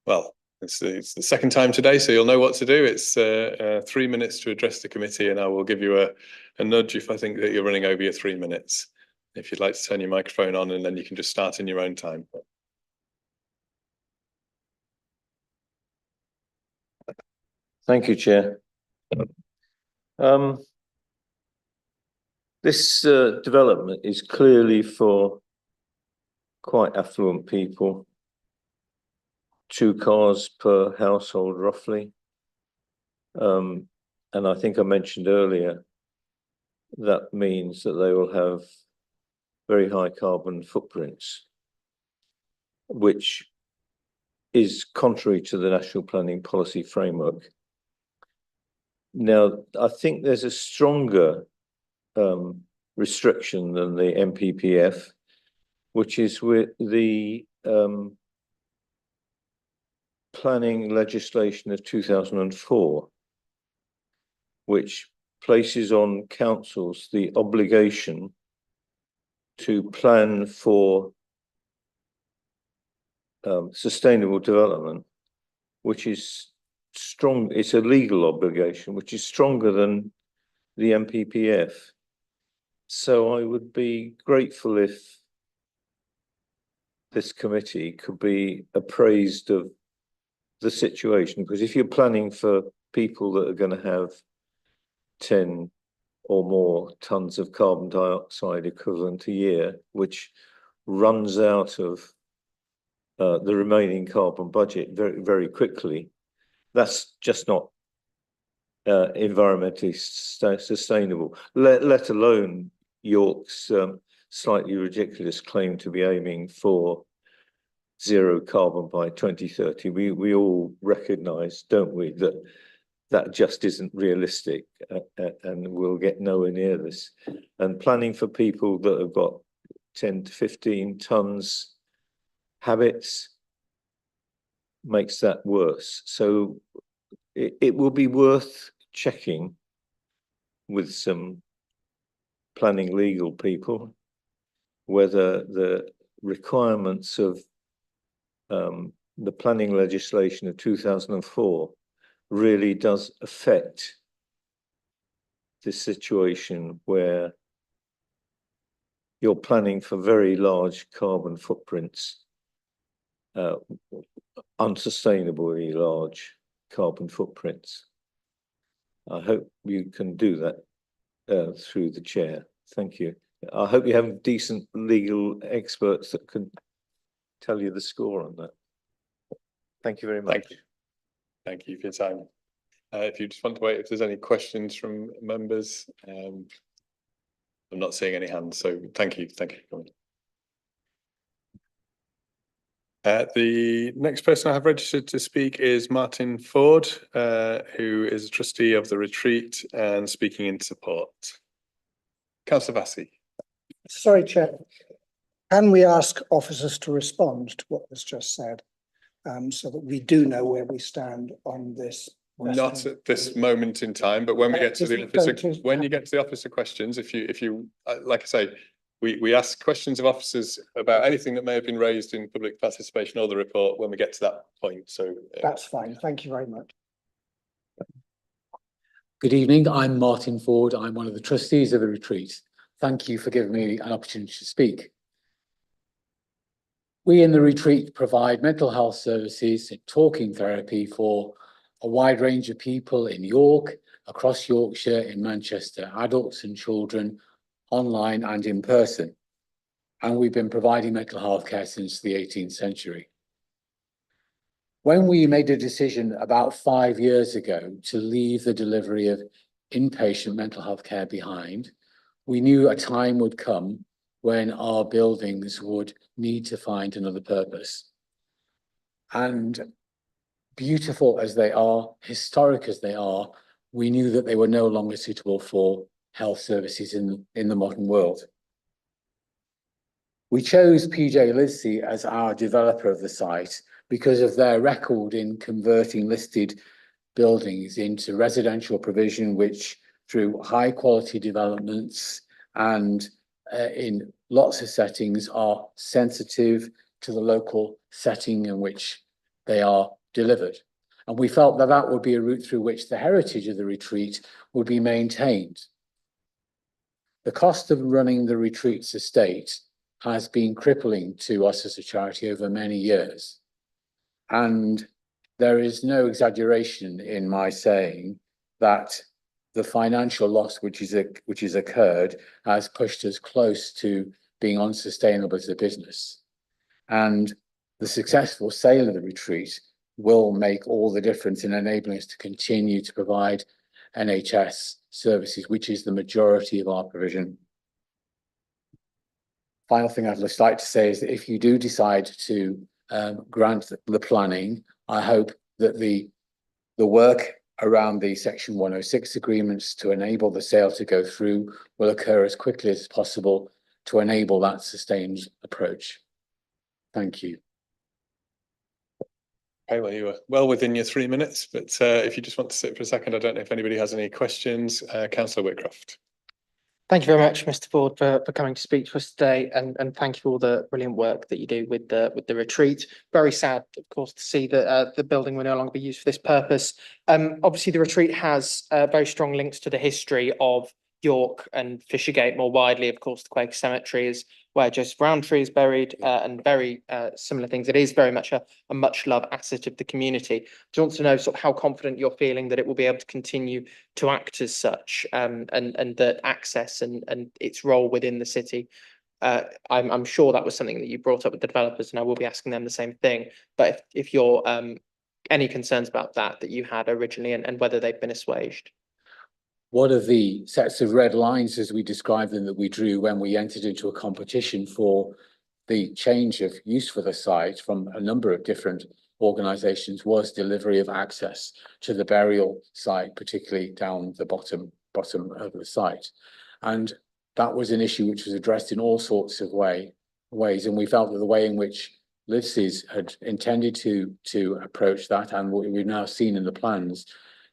well, it's the second time today, so you'll know what to do. It's 3 minutes to address the committee, and I will give you a nudge if I think that you're running over your 3 minutes. If you'd like to turn your microphone on, and then you can just start in your own time. Thank you, Chair. This development is clearly for quite affluent people. 2 cars per household, roughly. And I think I mentioned earlier, that means that they will have very high carbon footprints, which is contrary to the National Planning Policy Framework. Now, I think there's a stronger restriction than the NPPF, which is with the planning legislation of 2004, which places on councils the obligation to plan for sustainable development, which is strong. It's a legal obligation, which is stronger than the NPPF. So I would be grateful if this committee could be appraised of the situation, because if you're planning for people that are going to have 10 or more tons of carbon dioxide equivalent a year, which runs out of the remaining carbon budget very, very quickly, that's just not environmentally sustainable, let alone York's slightly ridiculous claim to be aiming for zero carbon by 2030. We all recognise, don't we, that that just isn't realistic, and we'll get nowhere near this. And planning for people that have got 10 to 15 tons habits makes that worse. So it will be worth checking with some planning legal people whether the requirements of the planning legislation of 2004 really does affect this situation where you're planning for very large carbon footprints, unsustainably large carbon footprints. I hope you can do that through the chair. Thank you. I hope you have decent legal experts that can tell you the score on that. Thank you very much. Thank you for your time. If you just want to wait, if there's any questions from members, I'm not seeing any hands, so thank you for coming. The next person I have registered to speak is Martin Ford, who is a trustee of the retreat and speaking in support. Councillor Vassie. Sorry, Chair. Can we ask officers to respond to what was just said? So that we do know where we stand on this. Not at this moment in time, but when we get to the officer, when you get to the officer questions, if you like I say, we ask questions of officers about anything that may have been raised in public participation or the report when we get to that point. So that's fine. Thank you very much. Good evening. I'm Martin Ford. I'm one of the trustees of the retreat. Thank you for giving me an opportunity to speak. We in the retreat provide mental health services and talking therapy for a wide range of people in York, across Yorkshire, in Manchester, adults and children, online and in person. And we've been providing mental health care since the 18th century. When we made a decision about 5 years ago to leave the delivery of inpatient mental health care behind, we knew a time would come when our buildings would need to find another purpose. And beautiful as they are, historic as they are, we knew that they were no longer suitable for health services in the modern world. We chose PJ Lidsey as our developer of the site because of their record in converting listed buildings into residential provision, which through high quality developments and in lots of settings are sensitive to the local setting in which they are delivered. And we felt that that would be a route through which the heritage of the retreat would be maintained. The cost of running the retreat's estate has been crippling to us as a charity over many years. And there is no exaggeration in my saying that the financial loss which has occurred has pushed us close to being unsustainable as a business. And the successful sale of the retreat will make all the difference in enabling us to continue to provide NHS services, which is the majority of our provision. Final thing I'd just like to say is that if you do decide to grant the planning, I hope that the work around the Section 106 agreements to enable the sale to go through will occur as quickly as possible to enable that sustained approach. Thank you. Okay, well, you were well within your 3 minutes, but if you just want to sit for a second, I don't know if anybody has any questions. Councillor Whitcroft. Thank you very much, Mr. Ford, for coming to speak to us today, and thank you for all the brilliant work that you do with the retreat. Very sad, of course, to see that the building will no longer be used for this purpose. Obviously, the retreat has very strong links to the history of York and Fishergate more widely. Of course, the Quaker Cemetery is where Joseph Rowntree is buried, and very similar things. It is very much a much loved asset of the community. Do you want to know sort of how confident you're feeling that it will be able to continue to act as such, and that access and its role within the city? I'm sure that was something that you brought up with the developers, and I will be asking them the same thing. But if you're any concerns about that you had originally, and whether they've been assuaged. One of the sets of red lines, as we described them, that we drew when we entered into a competition for the change of use for the site from a number of different organisations was delivery of access to the burial site, particularly down the bottom of the site. And that was an issue which was addressed in all sorts of ways. And we felt that the way in which Lidsey's had intended to approach that, and what we've now seen in the plans,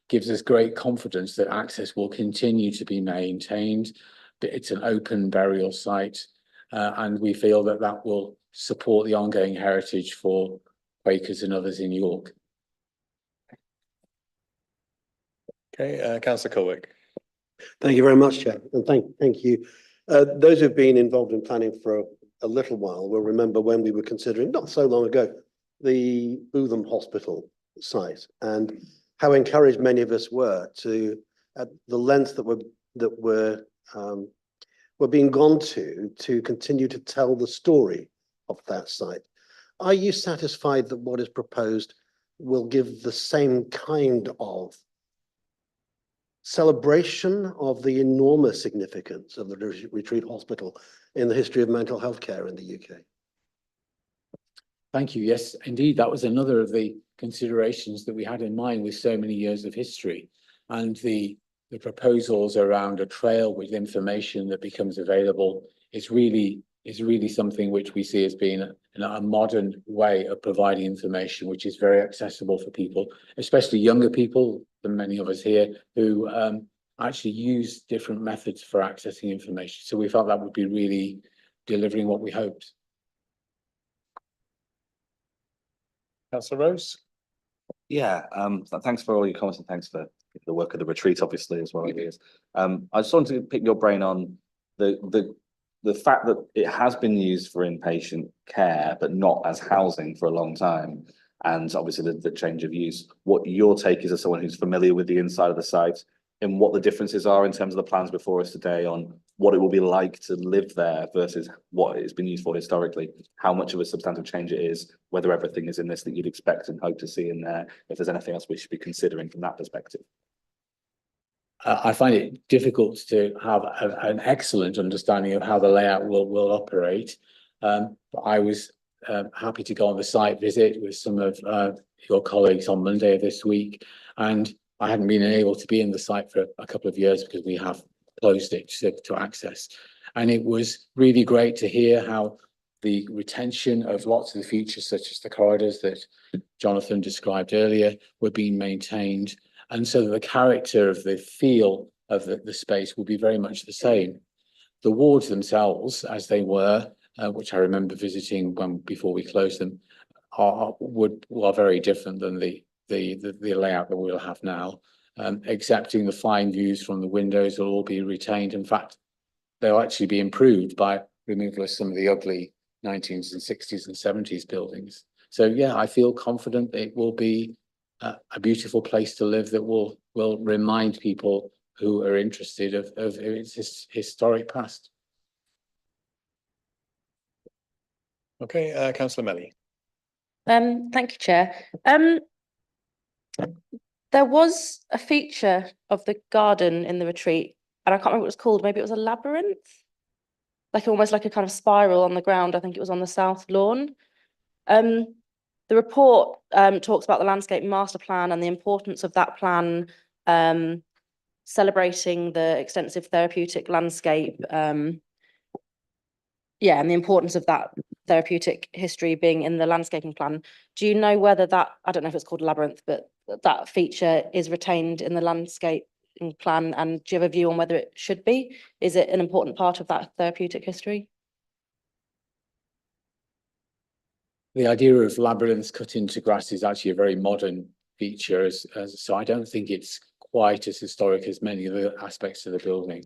gives us great confidence that access will continue to be maintained. It's an open burial site, and we feel that that will support the ongoing heritage for Quakers and others in York. Okay, Councillor Colwick. Thank you very much, Chair, and thank you. Those who've been involved in planning for a little while will remember when we were considering, not so long ago, the Bootham Hospital site, and how encouraged many of us were to, at the lengths that were being gone to continue to tell the story of that site. Are you satisfied that what is proposed will give the same kind of celebration of the enormous significance of the retreat hospital in the history of mental health care in the UK. Thank you. Yes, indeed. That was another of the considerations that we had in mind with so many years of history, and the proposals around a trail with information that becomes available is really something which we see as being a modern way of providing information, which is very accessible for people, especially younger people than many of us here, who actually use different methods for accessing information. So we felt that would be really delivering what we hoped. Councillor Rose? Yeah, thanks for all your comments and thanks for the work of the retreat, obviously, as well. I just wanted to pick your brain on the fact that it has been used for inpatient care, but not as housing for a long time. And obviously the change of use. What your take is as someone who's familiar with the inside of the site and what the differences are in terms of the plans before us today on what it will be like to live there versus what it's been used for historically, how much of a substantive change it is, whether everything is in this that you'd expect and hope to see in there, if there's anything else we should be considering from that perspective. I find it difficult to have an excellent understanding of how the layout will operate. But I was happy to go on the site visit with some of your colleagues on Monday of this week, and I hadn't been able to be in the site for a couple of years because we have closed it to access. And it was really great to hear how the retention of lots of the features, such as the corridors that Jonathan described earlier, were being maintained. And so the character of the feel of the space will be very much the same. The wards themselves, as they were, which I remember visiting before we closed them, are very different than the layout that we'll have now. Excepting the fine views from the windows will all be retained. In fact, they'll actually be improved by removal of some of the ugly 19s and 60s and 70s buildings. So yeah, I feel confident it will be a beautiful place to live that will remind people who are interested of its historic past. Okay, Councillor Melly. Thank you, Chair. There was a feature of the garden in the retreat, and I can't remember what it was called. Maybe it was a labyrinth, like almost like a kind of spiral on the ground. I think it was on the south lawn. The report talks about the landscape master plan and the importance of that plan, celebrating the extensive therapeutic landscape. And the importance of that therapeutic history being in the landscaping plan. Do you know whether that, I don't know if it's called labyrinth, but that feature is retained in the landscaping plan, and do you have a view on whether it should be? Is it an important part of that therapeutic history? The idea of labyrinths cut into grass is actually a very modern feature, so I don't think it's quite as historic as many of the aspects of the building.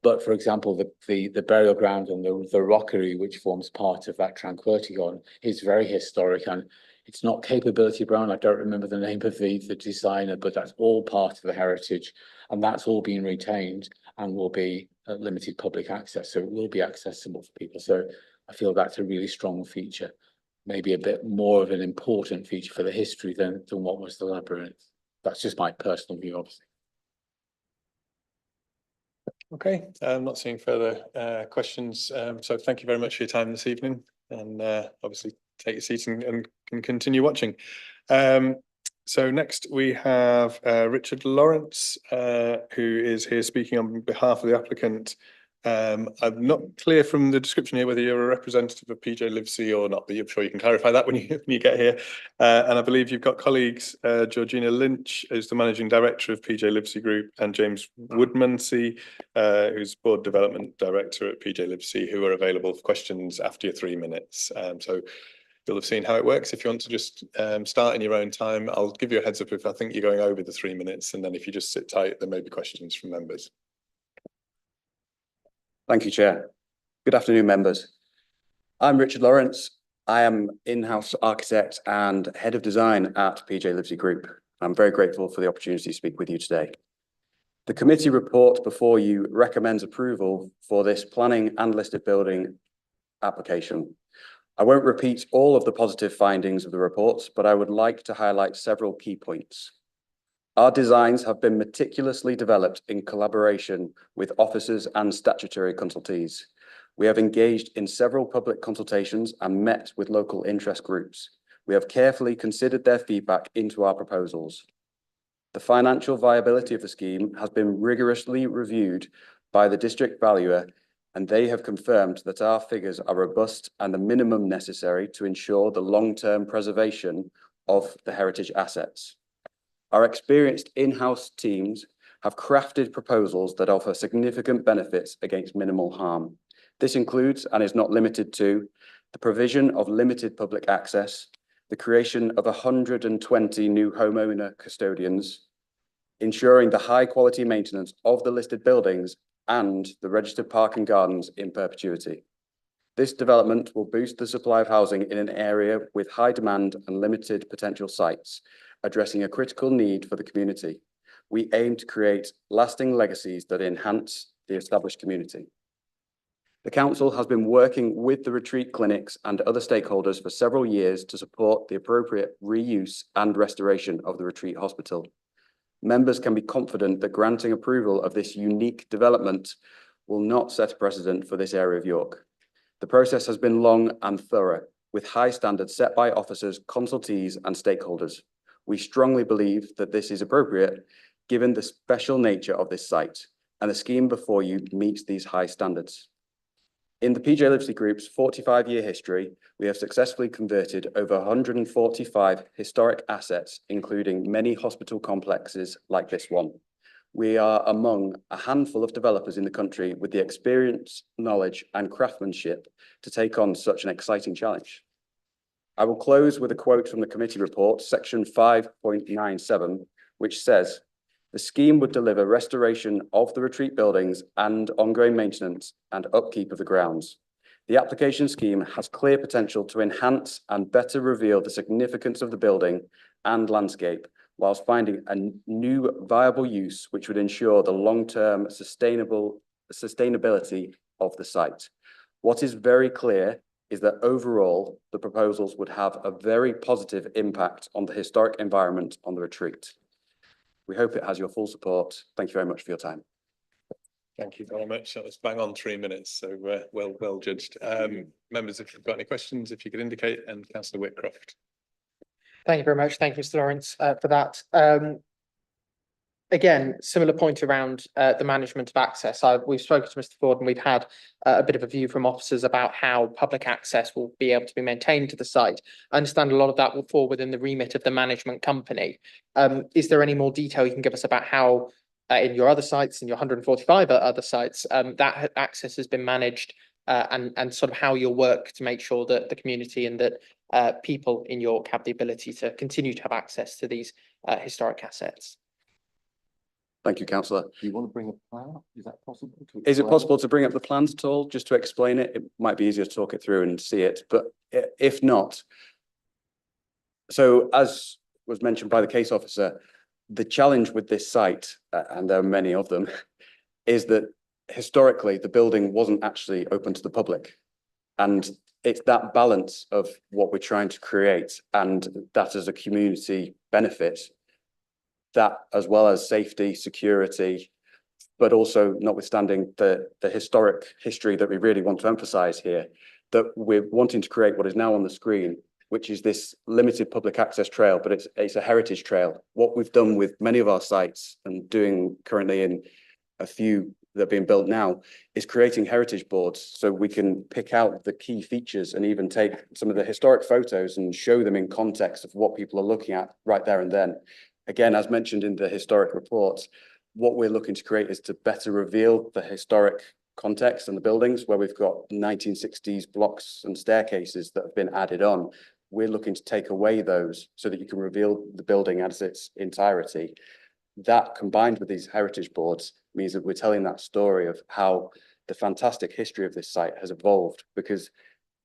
But for example, the burial ground and the rockery, which forms part of that tranquility garden, is very historic, and it's not Capability Brown. I don't remember the name of the designer, but that's all part of the heritage, and that's all being retained and will be limited public access. So it will be accessible for people. So I feel that's a really strong feature, maybe a bit more of an important feature for the history than what was the labyrinth. That's just my personal view, obviously. Okay, I'm not seeing further questions. So thank you very much for your time this evening, and obviously take a seat and can continue watching. So next we have Richard Lawrence, who is here speaking on behalf of the applicant. I'm not clear from the description here whether you're a representative of PJ Livesey or not, but I'm sure you can clarify that when you get here. And I believe you've got colleagues, Georgina Lynch, who's the Managing Director of PJ Livesey Group, and James Woodmansey, who's Board Development Director at PJ Livesey, who are available for questions after your 3 minutes. So you'll have seen how it works. If you want to just start in your own time, I'll give you a heads up if I think you're going over the 3 minutes, and then if you just sit tight, there may be questions from members. Thank you, Chair. Good afternoon, members. I'm Richard Lawrence. I am in-house architect and head of design at PJ Livesey Group. I'm very grateful for the opportunity to speak with you today. The committee report before you recommends approval for this planning and listed building application. I won't repeat all of the positive findings of the reports, but I would like to highlight several key points. Our designs have been meticulously developed in collaboration with officers and statutory consultees. We have engaged in several public consultations and met with local interest groups. We have carefully considered their feedback into our proposals. The financial viability of the scheme has been rigorously reviewed by the district valuer, and they have confirmed that our figures are robust and the minimum necessary to ensure the long-term preservation of the heritage assets. Our experienced in-house teams have crafted proposals that offer significant benefits against minimal harm. This includes, and is not limited to, the provision of limited public access, the creation of 120 new homeowner custodians, ensuring the high quality maintenance of the listed buildings and the registered park and gardens in perpetuity. This development will boost the supply of housing in an area with high demand and limited potential sites, addressing a critical need for the community. We aim to create lasting legacies that enhance the established community. The council has been working with the retreat clinics and other stakeholders for several years to support the appropriate reuse and restoration of the retreat hospital. Members can be confident that granting approval of this unique development will not set a precedent for this area of York. The process has been long and thorough, with high standards set by officers, consultees, and stakeholders. We strongly believe that this is appropriate, given the special nature of this site, and the scheme before you meets these high standards. In the PJ Livesey Group's 45-year history, we have successfully converted over 145 historic assets, including many hospital complexes like this one. We are among a handful of developers in the country with the experience, knowledge, and craftsmanship to take on such an exciting challenge. I will close with a quote from the committee report, section 5.97, which says, "The scheme would deliver restoration of the retreat buildings and ongoing maintenance and upkeep of the grounds. The application scheme has clear potential to enhance and better reveal the significance of the building and landscape, whilst finding a new viable use which would ensure the long-term sustainability of the site. What is very clear is that overall, the proposals would have a very positive impact on the historic environment on the retreat." We hope it has your full support. Thank you very much for your time. Thank you very much. That was bang on 3 minutes, so well judged. Members, if you've got any questions, if you could indicate, and Councillor Whitcroft. Thank you very much. Thank you, Mr. Lawrence, for that. Again, similar point around the management of access. We've spoken to Mr. Ford and we've had a bit of a view from officers about how public access will be able to be maintained to the site. I understand a lot of that will fall within the remit of the management company. Is there any more detail you can give us about how in your other sites, in your 145 other sites, that access has been managed and sort of how you'll work to make sure that the community and that people in York have the ability to continue to have access to these historic assets? Thank you, Councillor. Do you want to bring a plan up? Is that possible? Is it possible to bring up the plans at all, just to explain it? It might be easier to talk it through and see it, but if not. So as was mentioned by the case officer, the challenge with this site, and there are many of them, is that historically the building wasn't actually open to the public. And it's that balance of what we're trying to create and that as a community benefit, that as well as safety, security, but also notwithstanding the historic history that we really want to emphasize here, that we're wanting to create what is now on the screen, which is this limited public access trail, but it's a heritage trail. What we've done with many of our sites and doing currently in a few that are being built now is creating heritage boards so we can pick out the key features and even take some of the historic photos and show them in context of what people are looking at right there and then. Again, as mentioned in the historic reports, what we're looking to create is to better reveal the historic context and the buildings where we've got 1960s blocks and staircases that have been added on. We're looking to take away those so that you can reveal the building as its entirety. That combined with these heritage boards means that we're telling that story of how the fantastic history of this site has evolved, because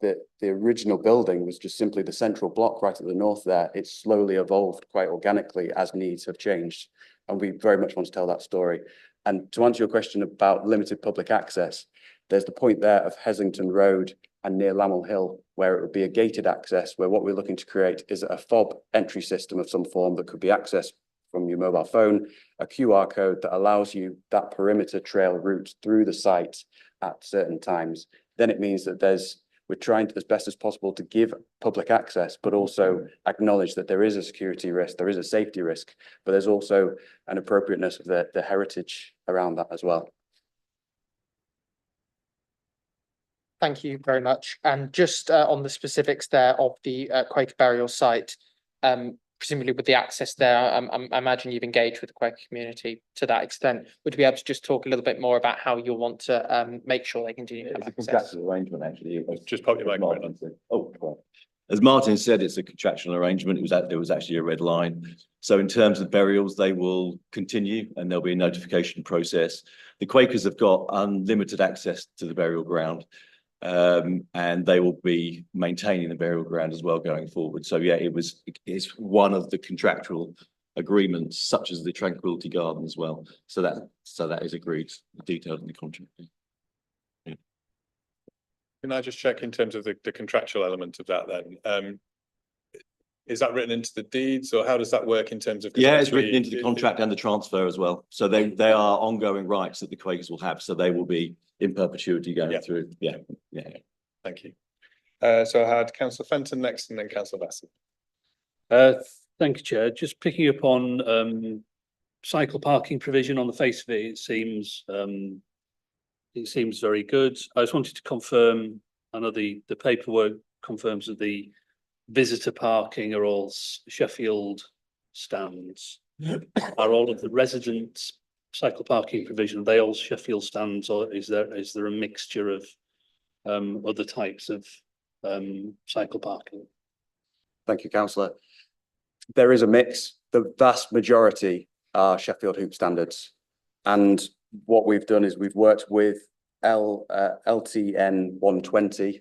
the original building was just simply the central block right at the north there. It's slowly evolved quite organically as needs have changed. And we very much want to tell that story. And to answer your question about limited public access, there's the point there of Heslington Road and near Lamel Hill, where it would be a gated access, where what we're looking to create is a fob entry system of some form that could be accessed from your mobile phone, a QR code that allows you that perimeter trail route through the site at certain times. Then it means that we're trying to, as best as possible, to give public access, but also acknowledge that there is a security risk, there is a safety risk, but there's also an appropriateness of the heritage around that as well. Thank you very much. And just on the specifics there of the Quaker burial site, presumably with the access there, I imagine you've engaged with the Quaker community to that extent. Would you be able to just talk a little bit more about how you'll want to make sure they continue to have access? Contractual arrangement, actually. Just pop your microphone on. Oh, well. As Martin said, it's a contractual arrangement. There was actually a red line. So in terms of burials, they will continue and there'll be a notification process. The Quakers have got unlimited access to the burial ground. And they will be maintaining the burial ground as well going forward. So yeah, it's one of the contractual agreements, such as the Tranquility Garden as well. So that is agreed, detailed in the contract. Yeah. Can I just check in terms of the contractual element of that then? Is that written into the deeds, or how does that work in terms of? Yeah, it's written into the contract and the transfer as well. So they are ongoing rights that the Quakers will have. So they will be in perpetuity going through. Yeah. Thank you. So I had Councillor Fenton next, and then Councillor Vassey. Thank you, Chair. Just picking up on cycle parking provision. On the face of it, it seems very good. I just wanted to confirm. I know the paperwork confirms that the visitor parking are all Sheffield stands. Are all of the residents cycle parking provision, are they all Sheffield stands, or is there a mixture of other types of cycle parking? Thank you, Councillor. There is a mix. The vast majority are Sheffield Hoop standards. And what we've done is we've worked with LTN 120.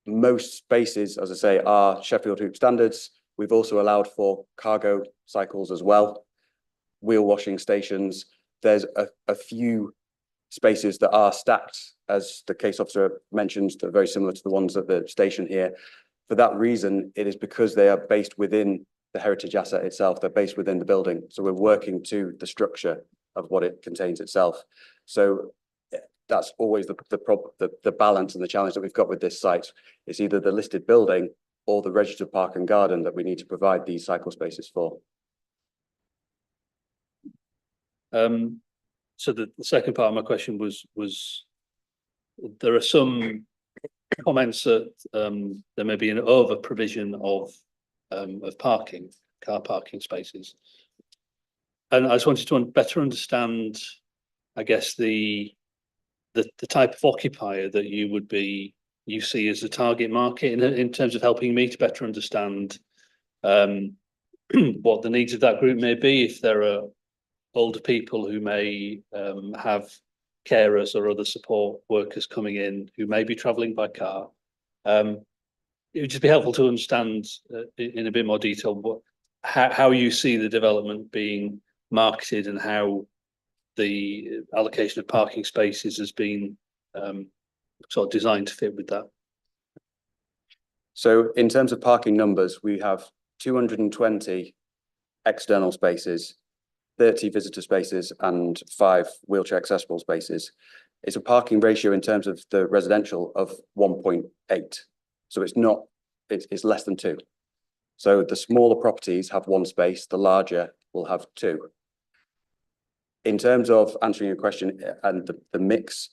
Most spaces, as I say, are Sheffield Hoop standards. We've also allowed for cargo cycles as well. Wheel washing stations. There's a few spaces that are stacked, as the case officer mentioned, that are very similar to the ones at the station here. For that reason, it is because they are based within the heritage asset itself. They're based within the building. So we're working to the structure of what it contains itself. So that's always the balance and the challenge that we've got with this site. It's either the listed building or the registered park and garden that we need to provide these cycle spaces for. So the second part of my question was there are some comments that there may be an over provision of car parking spaces, and I just wanted to better understand, I guess, the type of occupier that you see as a target market in terms of helping me to better understand what the needs of that group may be. If there are older people who may have carers or other support workers coming in who may be travelling by car. It would just be helpful to understand in a bit more detail how you see the development being marketed and how the allocation of parking spaces has been sort of designed to fit with that. So in terms of parking numbers, we have 220 external spaces, 30 visitor spaces and 5 wheelchair accessible spaces. It's a parking ratio in terms of the residential of 1.8. So it's less than 2. So the smaller properties have 1 space, the larger will have 2. In terms of answering your question and the mix,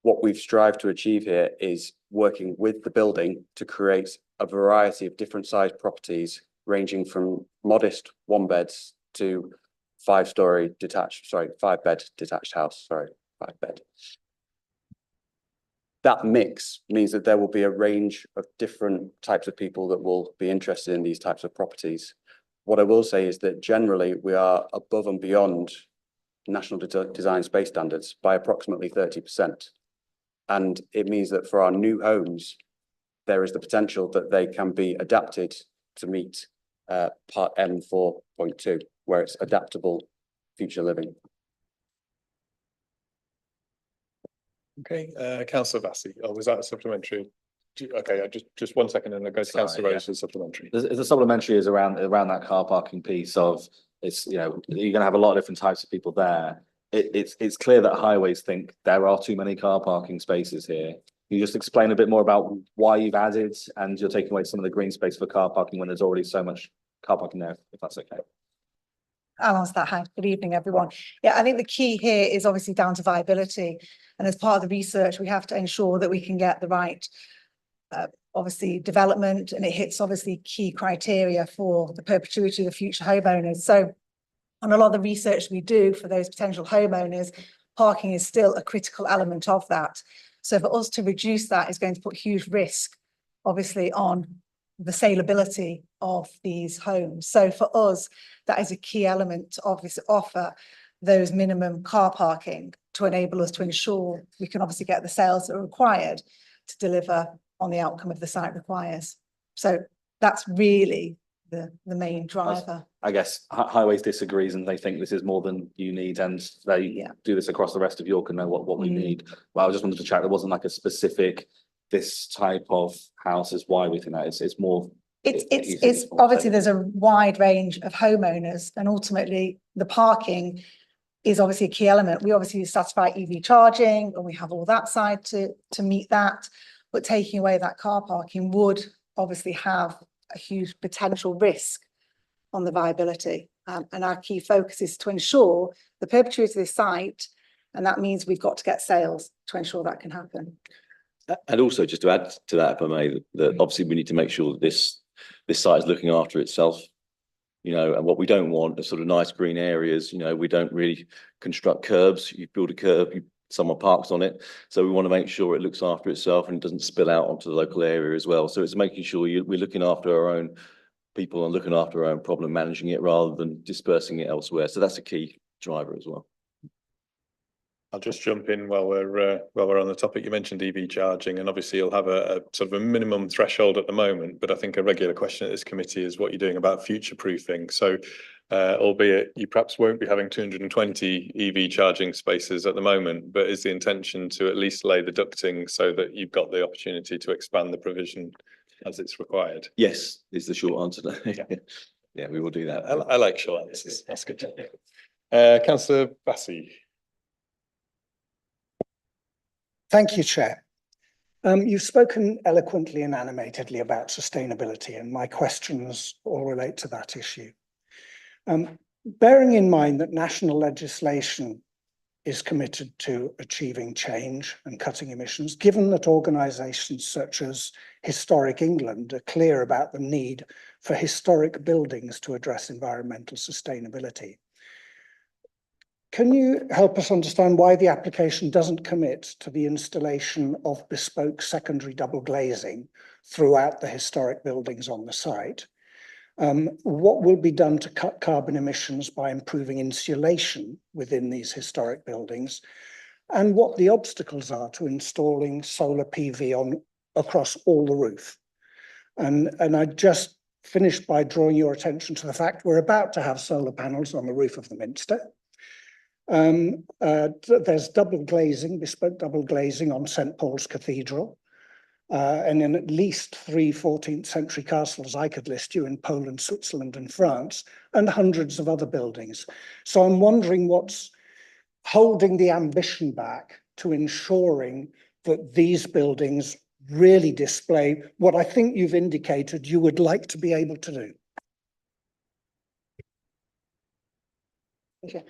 what we've strived to achieve here is working with the building to create a variety of different sized properties, ranging from modest 1-beds to 5-bed detached house, 5-bed. That mix means that there will be a range of different types of people that will be interested in these types of properties. What I will say is that generally we are above and beyond National Design Space Standards by approximately 30%. And it means that for our new homes, there is the potential that they can be adapted to meet Part M 4.2, where it's adaptable future living. Okay, Councillor Vassey, was that a supplementary? Okay, just 1 second and I'll go to Councillor Rose for supplementary. The supplementary is around that car parking piece of It's, you know, you're gonna have a lot of different types of people there. It's clear that highways think there are too many car parking spaces here. Can you just explain a bit more about why you've added and you're taking away some of the green space for car parking when there's already so much car parking there, if that's okay? I'll answer that. Hi, good evening, everyone. Yeah, I think the key here is obviously down to viability. And as part of the research, we have to ensure that we can get the right, obviously, development, and it hits obviously key criteria for the perpetuity of the future homeowners. So on a lot of the research we do for those potential homeowners, parking is still a critical element of that. So for us to reduce that is going to put huge risk, obviously, on the saleability of these homes. So for us, that is a key element to obviously offer those minimum car parking to enable us to ensure we can obviously get the sales that are required to deliver on the outcome of the site requires. So that's really the main driver. I guess highways disagrees and they think this is more than you need, and they do this across the rest of York and know what we need. Well, I just wanted to check there wasn't like a specific this type of house is why we think that it's more. It's obviously there's a wide range of homeowners, and ultimately the parking is obviously a key element. We obviously satisfy EV charging and we have all that side to meet that, but taking away that car parking would obviously have a huge potential risk on the viability. And our key focus is to ensure the perpetuity of this site, and that means we've got to get sales to ensure that can happen. And also, just to add to that, if I may, that obviously we need to make sure that this site is looking after itself, you know, and what we don't want are sort of nice green areas. You know, we don't really construct curbs. You build a curb, someone parks on it. So we want to make sure it looks after itself and it doesn't spill out onto the local area as well. So it's making sure we're looking after our own people and looking after our own problem, managing it rather than dispersing it elsewhere. So that's a key driver as well. I'll just jump in while we're on the topic. You mentioned EV charging, and obviously you'll have a sort of a minimum threshold at the moment, but I think a regular question at this committee is what you're doing about future proofing. So albeit you perhaps won't be having 220 EV charging spaces at the moment, but is the intention to at least lay the ducting so that you've got the opportunity to expand the provision as it's required? Yes, is the short answer. Yeah, we will do that. I like short answers. That's good. Councillor Bassey. Thank you, Chair. You've spoken eloquently and animatedly about sustainability, and my questions all relate to that issue. Bearing in mind that national legislation is committed to achieving change and cutting emissions, given that organisations such as Historic England are clear about the need for historic buildings to address environmental sustainability, can you help us understand why the application doesn't commit to the installation of bespoke secondary double glazing throughout the historic buildings on the site? What will be done to cut carbon emissions by improving insulation within these historic buildings? And what the obstacles are to installing solar PV across all the roof? And I just finished by drawing your attention to the fact we're about to have solar panels on the roof of the Minster. There's double glazing, bespoke double glazing on St. Paul's Cathedral, and in at least 3 14th century castles I could list you in Poland, Switzerland and France, and hundreds of other buildings. So I'm wondering what's holding the ambition back to ensuring that these buildings really display what I think you've indicated you would like to be able to do. Okay.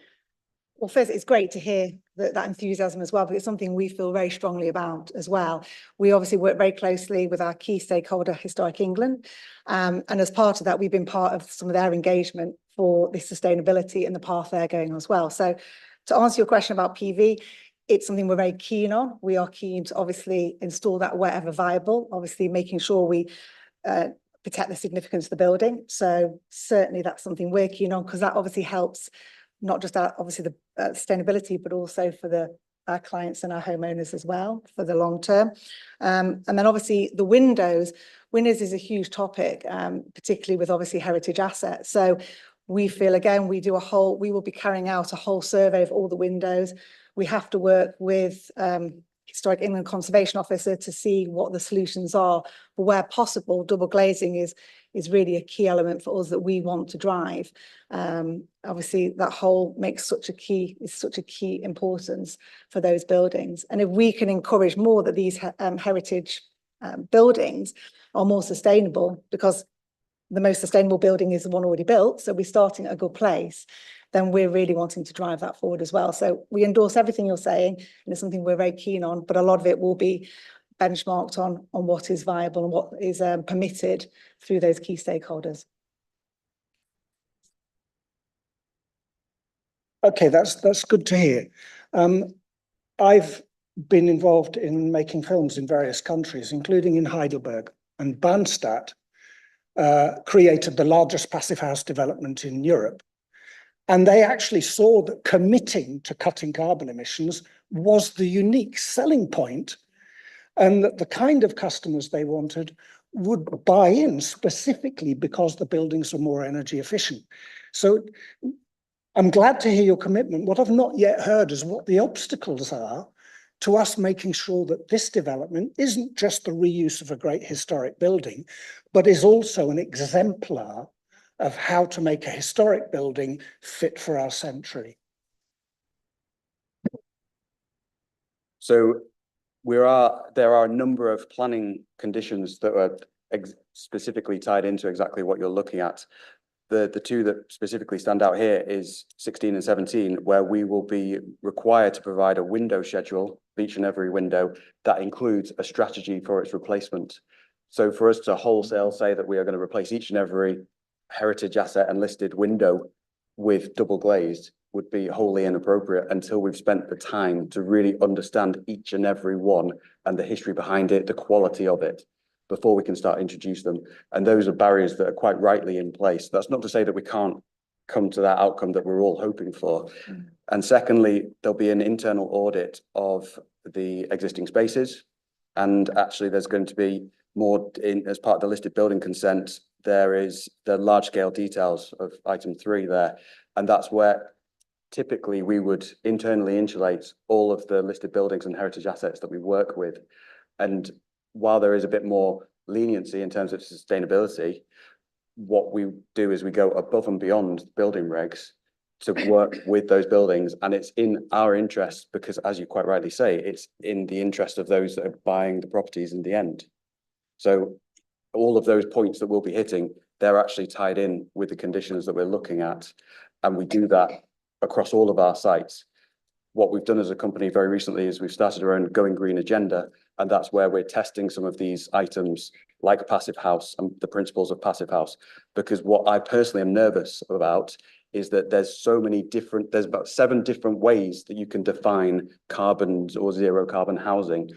Well, first, it's great to hear that enthusiasm as well, but it's something we feel very strongly about as well. We obviously work very closely with our key stakeholder, Historic England, and as part of that, we've been part of some of their engagement for the sustainability and the path they're going on as well. So to answer your question about PV, it's something we're very keen on. We are keen to obviously install that wherever viable, obviously making sure we protect the significance of the building. So certainly that's something we're keen on, because that obviously helps not just obviously the sustainability, but also for our clients and our homeowners as well for the long term. And then obviously the windows is a huge topic, particularly with obviously heritage assets. So we feel, again, we will be carrying out a whole survey of all the windows. We have to work with Historic England Conservation Officer to see what the solutions are. But where possible, double glazing is really a key element for us that we want to drive. Obviously, that whole makes such a key importance for those buildings. And if we can encourage more that these heritage buildings are more sustainable, because the most sustainable building is the one already built, so we're starting at a good place, then we're really wanting to drive that forward as well. So we endorse everything you're saying, and it's something we're very keen on, but a lot of it will be benchmarked on what is viable and what is permitted through those key stakeholders. Okay, that's good to hear. I've been involved in making films in various countries, including in Heidelberg, and Bahnstadt created the largest passive house development in Europe. And they actually saw that committing to cutting carbon emissions was the unique selling point, and that the kind of customers they wanted would buy in specifically because the buildings are more energy efficient. So I'm glad to hear your commitment. What I've not yet heard is what the obstacles are to us making sure that this development isn't just the reuse of a great historic building, but is also an exemplar of how to make a historic building fit for our century. So there are a number of planning conditions that are specifically tied into exactly what you're looking at. The two that specifically stand out here is 16 and 17, where we will be required to provide a window schedule for each and every window that includes a strategy for its replacement. So for us to wholesale say that we are going to replace each and every heritage asset and listed window with double glazed would be wholly inappropriate until we've spent the time to really understand each and every one and the history behind it, the quality of it, before we can start introduce them. And those are barriers that are quite rightly in place. That's not to say that we can't come to that outcome that we're all hoping for. And secondly, there'll be an internal audit of the existing spaces. And actually there's going to be more as part of the listed building consent. There is the large scale details of item 3 there. And that's where typically we would internally insulate all of the listed buildings and heritage assets that we work with. And while there is a bit more leniency in terms of sustainability, what we do is we go above and beyond building regs to work with those buildings. And it's in our interest because, as you quite rightly say, it's in the interest of those that are buying the properties in the end. So all of those points that we'll be hitting, they're actually tied in with the conditions that we're looking at. And we do that across all of our sites. What we've done as a company very recently is we've started our own Going Green agenda, and that's where we're testing some of these items like Passive House and the principles of Passive House. Because what I personally am nervous about is that there's about 7 different ways that you can define carbon or zero carbon housing.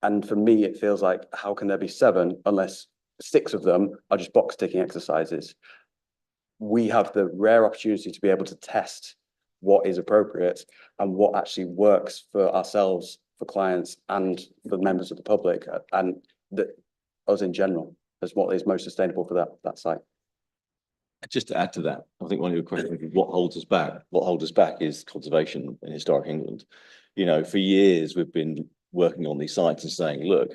And for me, it feels like, how can there be 7 unless 6 of them are just box ticking exercises? We have the rare opportunity to be able to test what is appropriate and what actually works for ourselves, for clients, and for members of the public, and us in general, as what is most sustainable for that site. Just to add to that, I think one of your questions is what holds us back? What holds us back is conservation in historic England. You know, for years we've been working on these sites and saying, look,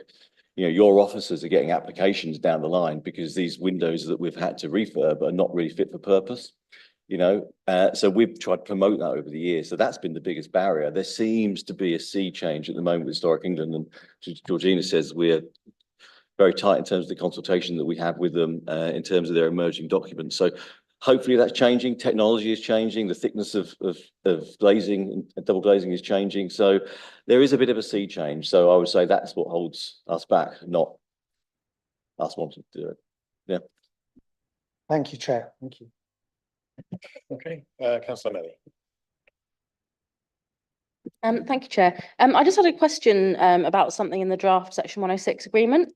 you know, your officers are getting applications down the line because these windows that we've had to refurb are not really fit for purpose. You know, so we've tried to promote that over the years. So that's been the biggest barrier. There seems to be a sea change at the moment with Historic England, and Georgina says we're very tight in terms of the consultation that we have with them in terms of their emerging documents. So hopefully that's changing. Technology is changing. The thickness of glazing and double glazing is changing. So there is a bit of a sea change. So I would say that's what holds us back, not us wanting to do it. Yeah. Thank you, Chair. Thank you. Okay, Councillor Melly. Thank you, Chair. I just had a question about something in the draft Section 106 agreement,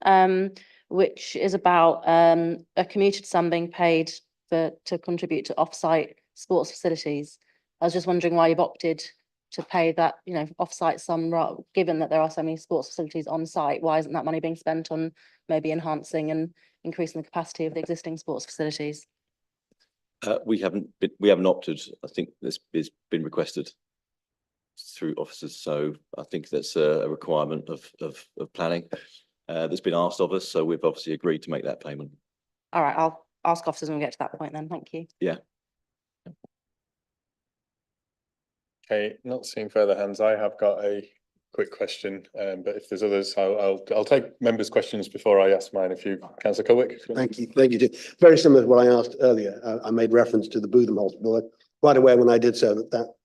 which is about a commuted sum being paid to contribute to off-site sports facilities. I was just wondering why you've opted to pay that, you know, off-site sum, given that there are so many sports facilities on site. Why isn't that money being spent on maybe enhancing and increasing the capacity of the existing sports facilities? We haven't opted. I think this has been requested through officers. So I think that's a requirement of planning that's been asked of us. So we've obviously agreed to make that payment. All right, I'll ask officers when we get to that point then. Thank you. Yeah. Okay, not seeing further hands. I have got a quick question, but if there's others, I'll take members' questions before I ask mine. If you, Councillor Colwick. Thank you, Very similar to what I asked earlier. I made reference to the Bootham Hospital. I'm quite aware when I did so that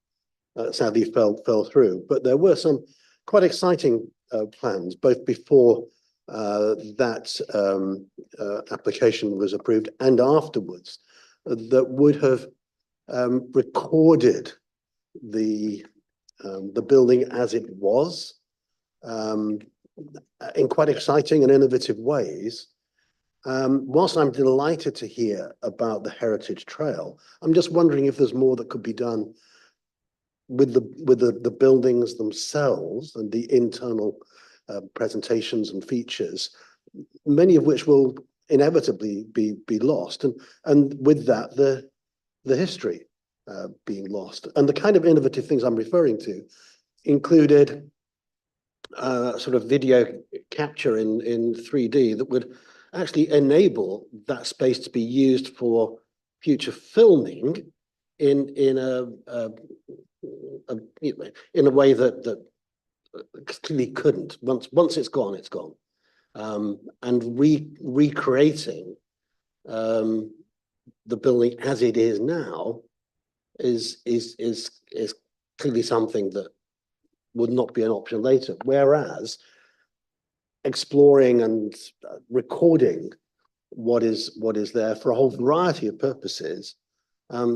sadly fell through. But there were some quite exciting plans, both before that application was approved and afterwards, that would have recorded the building as it was in quite exciting and innovative ways. Whilst I'm delighted to hear about the Heritage Trail, I'm just wondering if there's more that could be done with the buildings themselves and the internal presentations and features, many of which will inevitably be lost, and with that the history being lost. And the kind of innovative things I'm referring to included sort of video capture in 3D that would actually enable that space to be used for future filming in a way that clearly couldn't. Once it's gone, it's gone. And recreating the building as it is now is clearly something that would not be an option later. Whereas exploring and recording what is there for a whole variety of purposes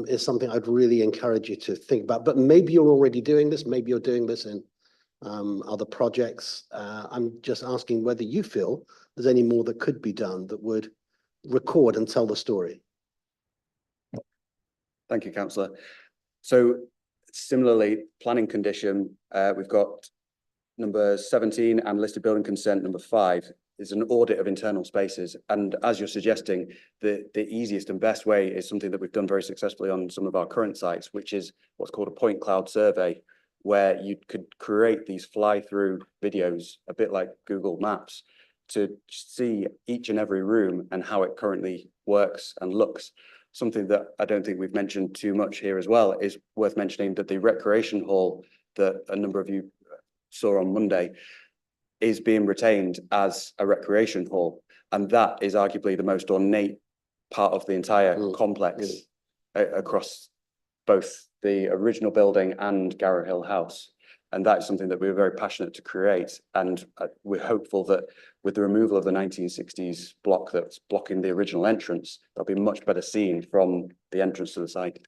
is something I'd really encourage you to think about. But maybe you're already doing this. Maybe you're doing this in other projects. I'm just asking whether you feel there's any more that could be done that would record and tell the story. Thank you, Councillor. So similarly, planning condition, we've got number 17 and listed building consent number 5 is an audit of internal spaces. And as you're suggesting, the easiest and best way is something that we've done very successfully on some of our current sites, which is what's called a point cloud survey, where you could create these fly-through videos, a bit like Google Maps, to see each and every room and how it currently works and looks. Something that I don't think we've mentioned too much here as well is worth mentioning that the recreation hall that a number of you saw on Monday is being retained as a recreation hall. And that is arguably the most ornate part of the entire complex across both the original building and Garrow Hill House. And that is something that we're very passionate to create. And we're hopeful that with the removal of the 1960s block that's blocking the original entrance, there'll be much better seen from the entrance to the site.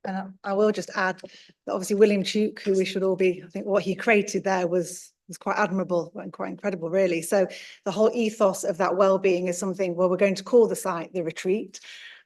And I will just add that obviously William Tuke, who we should all be, I think what he created there was quite admirable and quite incredible, really. So the whole ethos of that well-being is something, well, we're going to call the site the Retreat,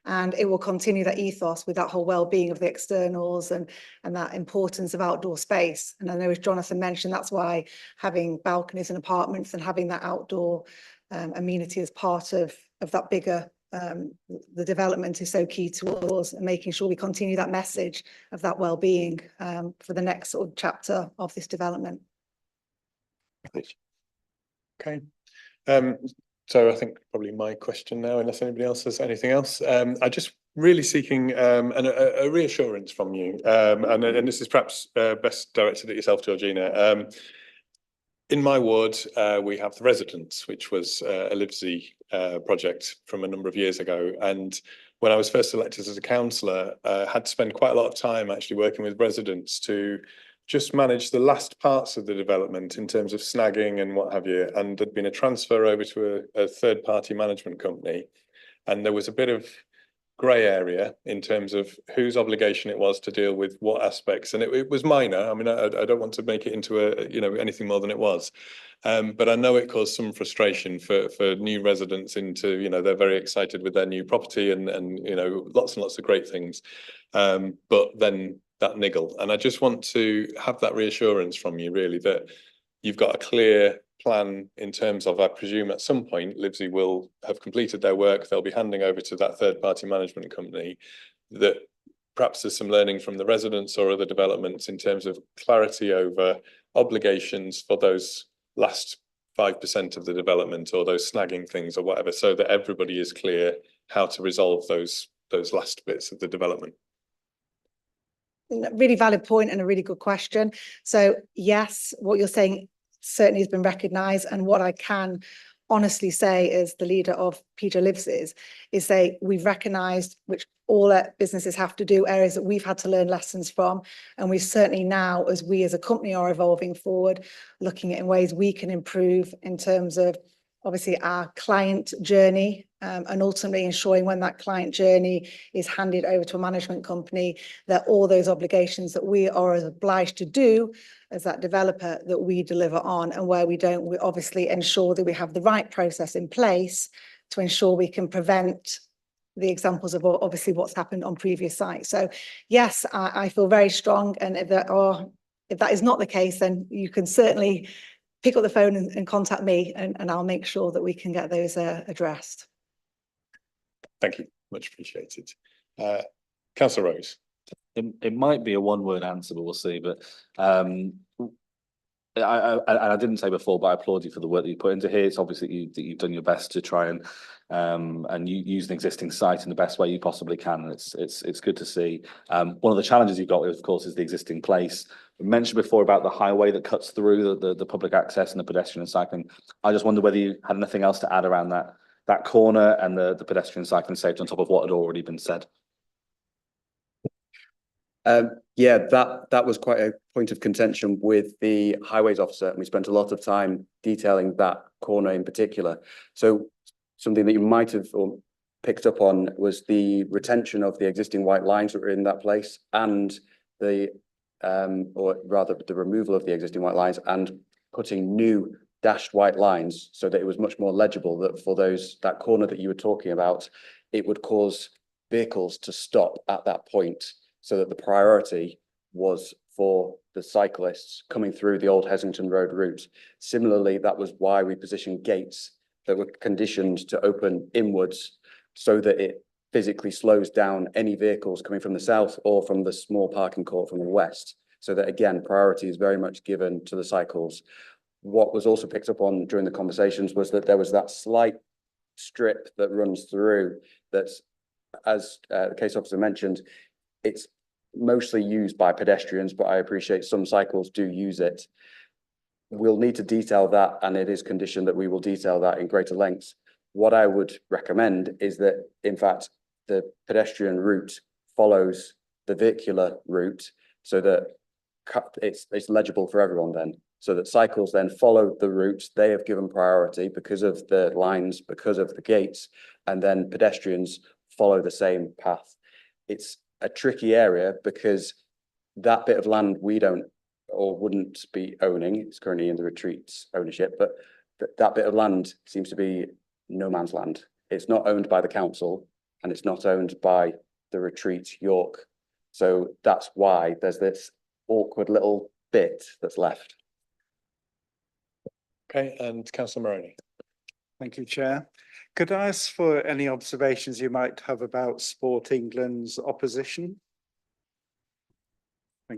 and it will continue that ethos with that whole well-being of the externals and that importance of outdoor space. And I know, as Jonathan mentioned, that's why having balconies in apartments and having that outdoor amenity as part of that bigger the development is so key to us, and making sure we continue that message of that well-being for the next sort of chapter of this development. Okay. So I think probably my question now, unless anybody else has anything else. I just really seeking a reassurance from you, and this is perhaps best directed at yourself, Georgina. In my ward, we have the Residence, which was a LIVSI project from a number of years ago. And when I was first elected as a councillor, I had to spend quite a lot of time actually working with residents to just manage the last parts of the development in terms of snagging and what have you. And there'd been a transfer over to a third-party management company. And there was a bit of grey area in terms of whose obligation it was to deal with what aspects, and it was minor. I mean, I don't want to make it into anything more than it was, but I know it caused some frustration for new residents into, they're very excited with their new property and lots and lots of great things, but then that niggle. And I just want to have that reassurance from you, really, that you've got a clear plan in terms of, I presume at some point LIVSI will have completed their work, they'll be handing over to that third-party management company, that perhaps there's some learning from the residents or other developments in terms of clarity over obligations for those last 5% of the development or those snagging things or whatever, so that everybody is clear how to resolve those last bits of the development. Really valid point and a really good question. So yes, what you're saying certainly has been recognised, and what I can honestly say as the leader of PJ Lives is say we've recognised, which all businesses have to do, areas that we've had to learn lessons from, and we certainly now, as we as a company are evolving forward, looking at in ways we can improve in terms of obviously our client journey, and ultimately ensuring when that client journey is handed over to a management company, that all those obligations that we are obliged to do as that developer, that we deliver on, and where we don't, we obviously ensure that we have the right process in place to ensure we can prevent the examples of obviously what's happened on previous sites. So yes, I feel very strong, and if that is not the case, then you can certainly pick up the phone and contact me, and I'll make sure that we can get those addressed. Thank you, much appreciated. Councillor Rose. It might be a one-word answer, but we'll see. But I didn't say before, but I applaud you for the work that you put into here. It's obviously that you've done your best to try and you use an existing site in the best way you possibly can. And it's good to see. One of the challenges you've got, of course, is the existing place. We mentioned before about the highway that cuts through the public access and the pedestrian and cycling. I just wonder whether you had anything else to add around that corner and the pedestrian cycling safety on top of what had already been said. Yeah, that was quite a point of contention with the highways officer, and we spent a lot of time detailing that corner in particular. So something that you might have picked up on was the retention of the existing white lines that were in that place, and the or rather the removal of the existing white lines and putting new dashed white lines so that it was much more legible, that for that corner that you were talking about, it would cause vehicles to stop at that point, so that the priority was for the cyclists coming through the old Heslington Road route. Similarly, that was why we positioned gates that were conditioned to open inwards, so that it physically slows down any vehicles coming from the south or from the small parking court from the west, so that again, priority is very much given to the cycles. What was also picked up on during the conversations was that there was that slight strip that runs through that's, as the case officer mentioned, it's mostly used by pedestrians, but I appreciate some cycles do use it. We'll need to detail that, and it is conditioned that we will detail that in greater lengths. What I would recommend is that, in fact, the pedestrian route follows the vehicular route, so that it's legible for everyone then, so that cycles then follow the route they have given priority because of the lines, because of the gates, and then pedestrians follow the same path. It's a tricky area because that bit of land we don't or wouldn't be owning. It's currently in the retreat's ownership, but that bit of land seems to be no man's land. It's not owned by the council, and it's not owned by the retreat York. So that's why there's this awkward little bit that's left. Okay, and Councillor Moroney. Thank you, Chair. Could I ask for any observations you might have about Sport England's opposition?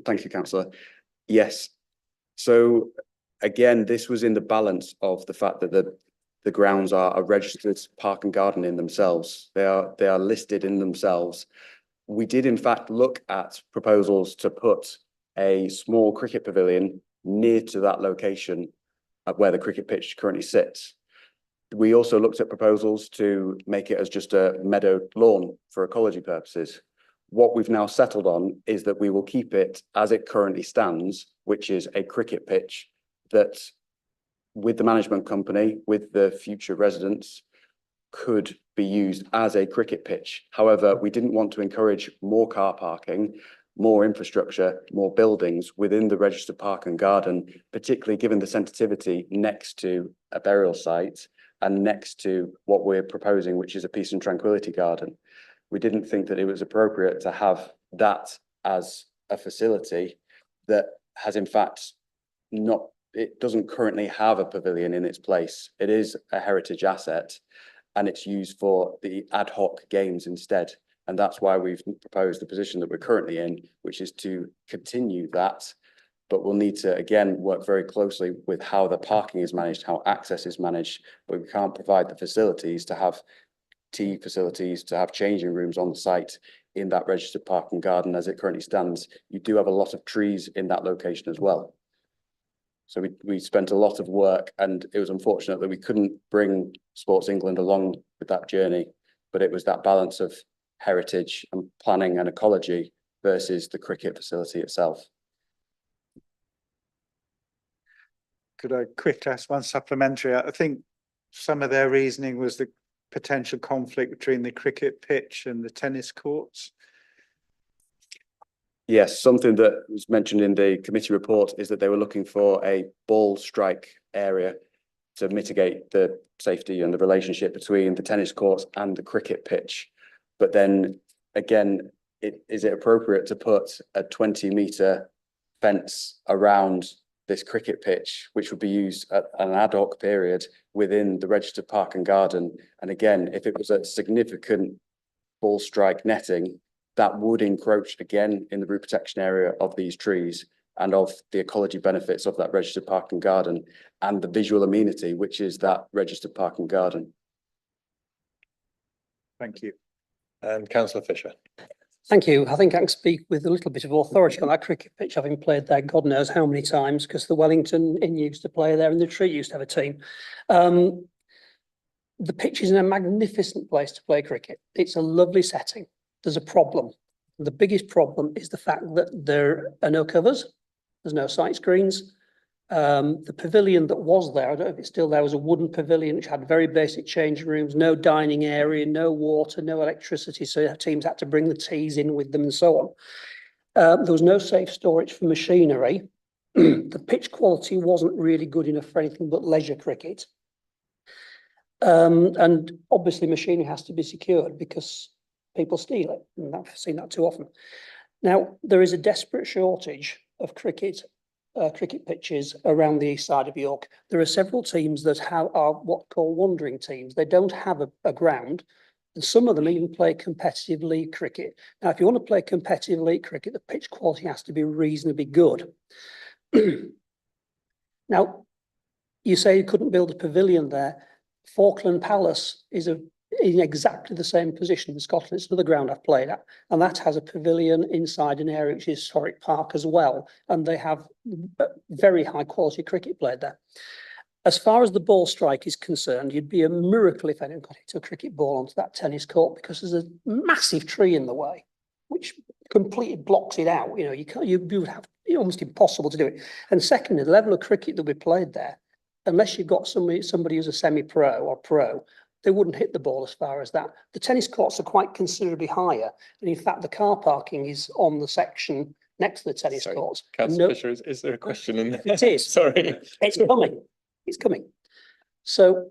Thank you, Councillor. Yes. So again, this was in the balance of the fact that the grounds are a registered park and garden in themselves. They are listed in themselves. We did in fact look at proposals to put a small cricket pavilion near to that location of where the cricket pitch currently sits. We also looked at proposals to make it as just a meadow lawn for ecology purposes. What we've now settled on is that we will keep it as it currently stands, which is a cricket pitch that, with the management company, with the future residents, could be used as a cricket pitch. However, we didn't want to encourage more car parking, more infrastructure, more buildings within the registered park and garden, particularly given the sensitivity next to a burial site and next to what we're proposing, which is a peace and tranquility garden. We didn't think that it was appropriate to have that as a facility that has in fact it doesn't currently have a pavilion in its place. It is a heritage asset, and it's used for the ad hoc games instead. And that's why we've proposed the position that we're currently in, which is to continue that. But we'll need to, again, work very closely with how the parking is managed, how access is managed, but we can't provide the facilities to have tea facilities, to have changing rooms on the site in that registered parking garden as it currently stands. You do have a lot of trees in that location as well. So we spent a lot of work, and it was unfortunate that we couldn't bring Sports England along with that journey, but it was that balance of heritage and planning and ecology versus the cricket facility itself. Could I quickly ask one supplementary? I think some of their reasoning was the potential conflict between the cricket pitch and the tennis courts. Yes, something that was mentioned in the committee report is that they were looking for a ball strike area to mitigate the safety and the relationship between the tennis courts and the cricket pitch. But then again, is it appropriate to put a 20-metre fence around this cricket pitch, which would be used at an ad hoc period within the registered park and garden? And again, if it was a significant ball strike netting, that would encroach again in the root protection area of these trees and of the ecology benefits of that registered park and garden and the visual amenity, which is that registered park and garden. Thank you. And Councillor Fisher. Thank you. I think I can speak with a little bit of authority on that cricket pitch, having played there God knows how many times, because the Wellington Inn used to play there and the Tree used to have a team. The pitch is in a magnificent place to play cricket. It's a lovely setting. There's a problem. The biggest problem is the fact that there are no covers. There's no sight screens. The pavilion that was there, I don't know if it's still there, was a wooden pavilion which had very basic changing rooms, no dining area, no water, no electricity. So teams had to bring the teas in with them and so on. There was no safe storage for machinery. The pitch quality wasn't really good enough for anything but leisure cricket. And obviously machinery has to be secured because people steal it. And I've seen that too often. Now, there is a desperate shortage of cricket pitches around the east side of York. There are several teams that are what called wandering teams. They don't have a ground, and some of them even play competitive league cricket. Now, if you want to play competitive league cricket, the pitch quality has to be reasonably good. Now, you say you couldn't build a pavilion there. Falkland Palace is in exactly the same position in Scotland. It's another ground I've played at, and that has a pavilion inside an area which is historic park as well, and they have very high quality cricket played there. As far as the ball strike is concerned, you'd be a miracle if anyone got hit a cricket ball onto that tennis court, because there's a massive tree in the way which completely blocks it out. You know, you would have almost impossible to do it. And secondly, the level of cricket that we played there, unless you've got somebody who's a semi-pro or pro, they wouldn't hit the ball as far as that. The tennis courts are quite considerably higher. And in fact, the car parking is on the section next to the tennis courts. Councillor Fisher, is there a question in there? It is. Sorry. It's coming. It's coming. So,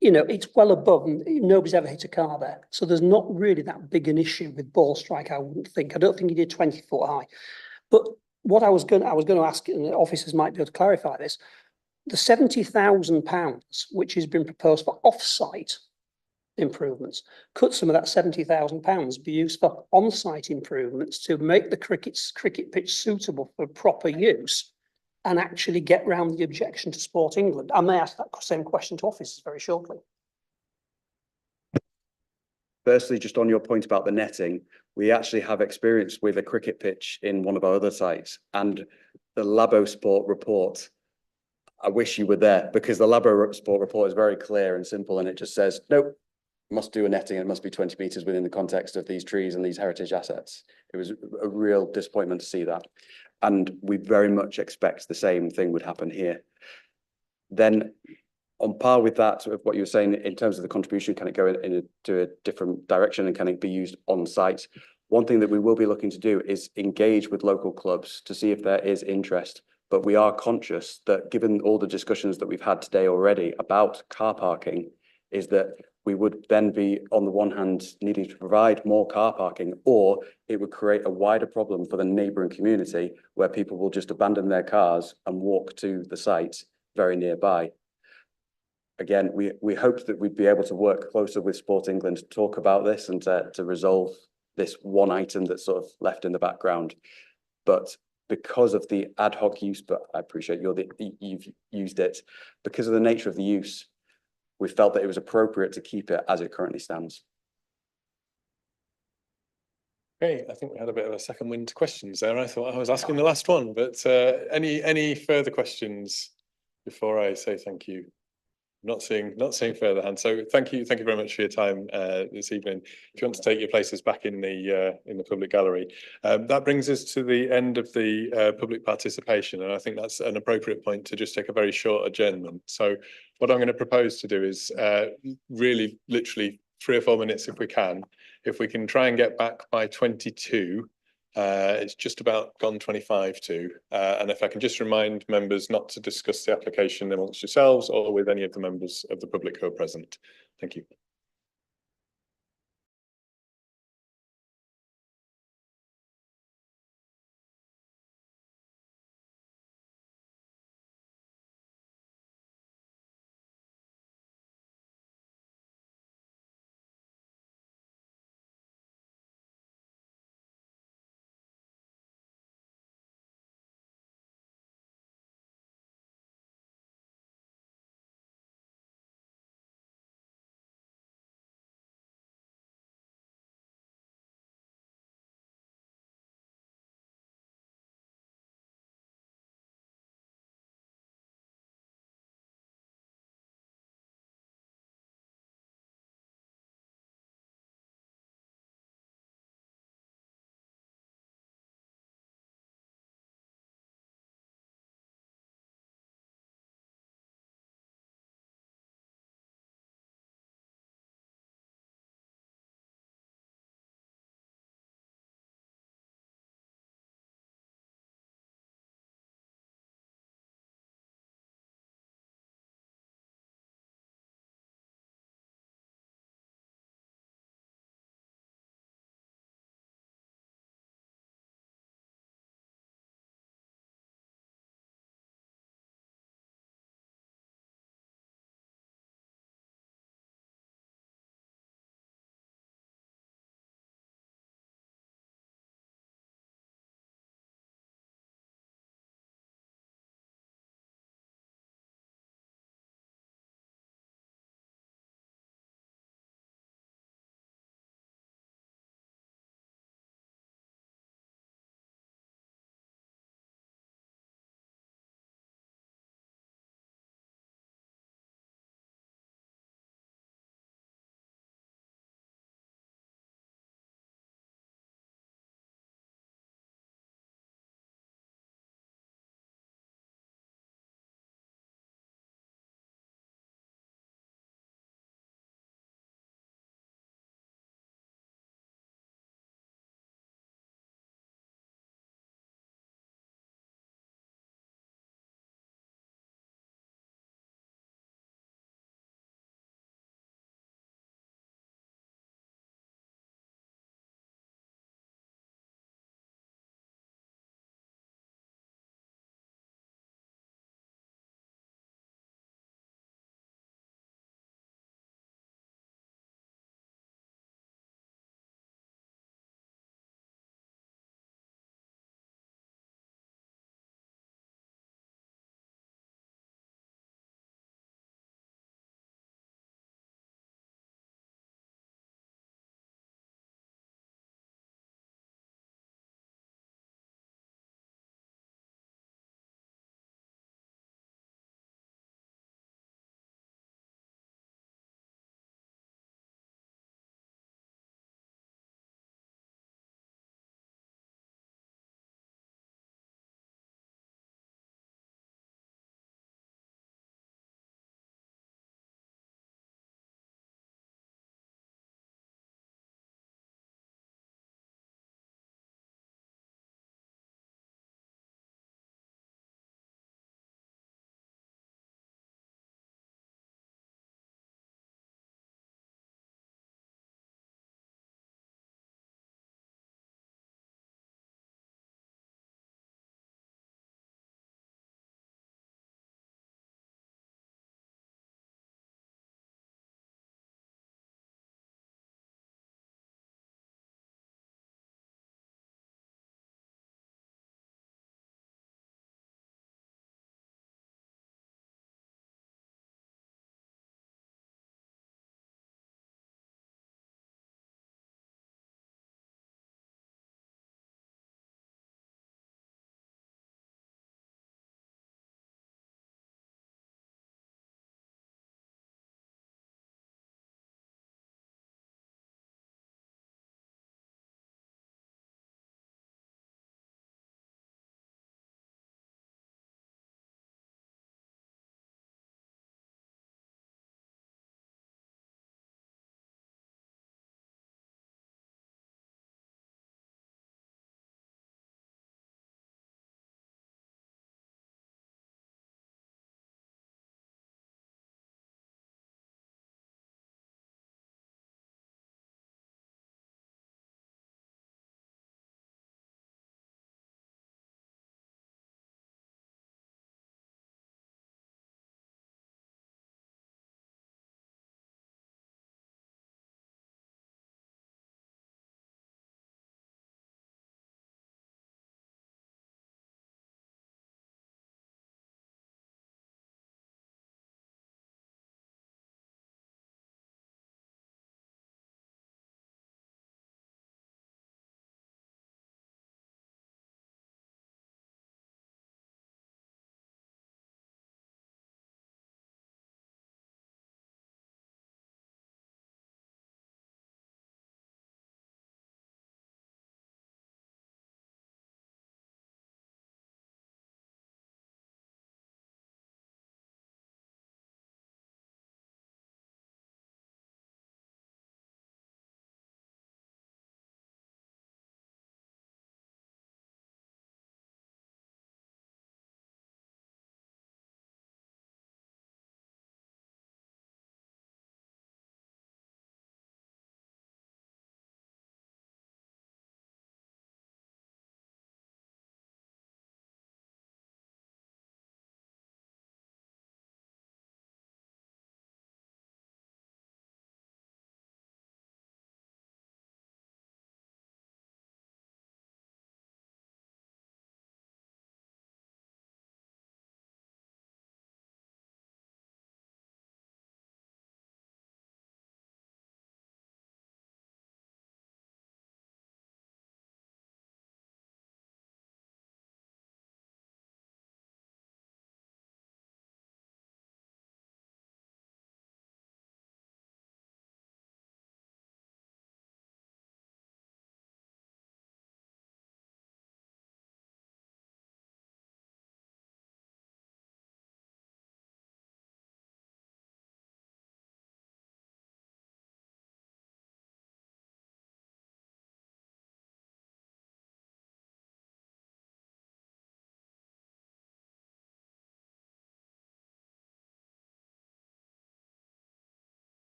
you know, it's well above, and nobody's ever hit a car there. So there's not really that big an issue with ball strike, I wouldn't think. I don't think you did 20 foot high. But what I was going to ask, and the officers might be able to clarify this, the £70,000, which has been proposed for off-site improvements, could some of that £70,000 be used for on-site improvements to make the cricket pitch suitable for proper use and actually get round the objection to Sport England? I may ask that same question to officers very shortly. Firstly, just on your point about the netting, we actually have experience with a cricket pitch in one of our other sites, and the Labo Sport report, I wish you were there, because the Labo Sport report is very clear and simple, and it just says, nope, must do a netting and it must be 20 metres within the context of these trees and these heritage assets. It was a real disappointment to see that. And we very much expect the same thing would happen here. Then on par with that, sort of what you were saying in terms of the contribution, can it go into a different direction and can it be used on site? One thing that we will be looking to do is engage with local clubs to see if there is interest. But we are conscious that given all the discussions that we've had today already about car parking, is that we would then be, on the one hand, needing to provide more car parking, or it would create a wider problem for the neighbouring community where people will just abandon their cars and walk to the site very nearby. again, we hoped that we'd be able to work closer with Sport England to talk about this and to resolve this one item that's sort of left in the background. But because of the ad hoc use, but I appreciate you've used it, because of the nature of the use, we felt that it was appropriate to keep it as it currently stands. Okay, I think we had a bit of a second wind to questions there. I thought I was asking the last one, but any further questions before I say thank you? Not seeing further hands. So thank you very much for your time this evening. If you want to take your places back in the public gallery, that brings us to the end of the public participation, and I think that's an appropriate point to just take a very short adjournment. So what I'm going to propose to do is really literally 3 or 4 minutes if we can. If we can try and get back by 22. It's just about gone 25 to, and if I can just remind members not to discuss the application amongst yourselves or with any of the members of the public who are present. Thank you.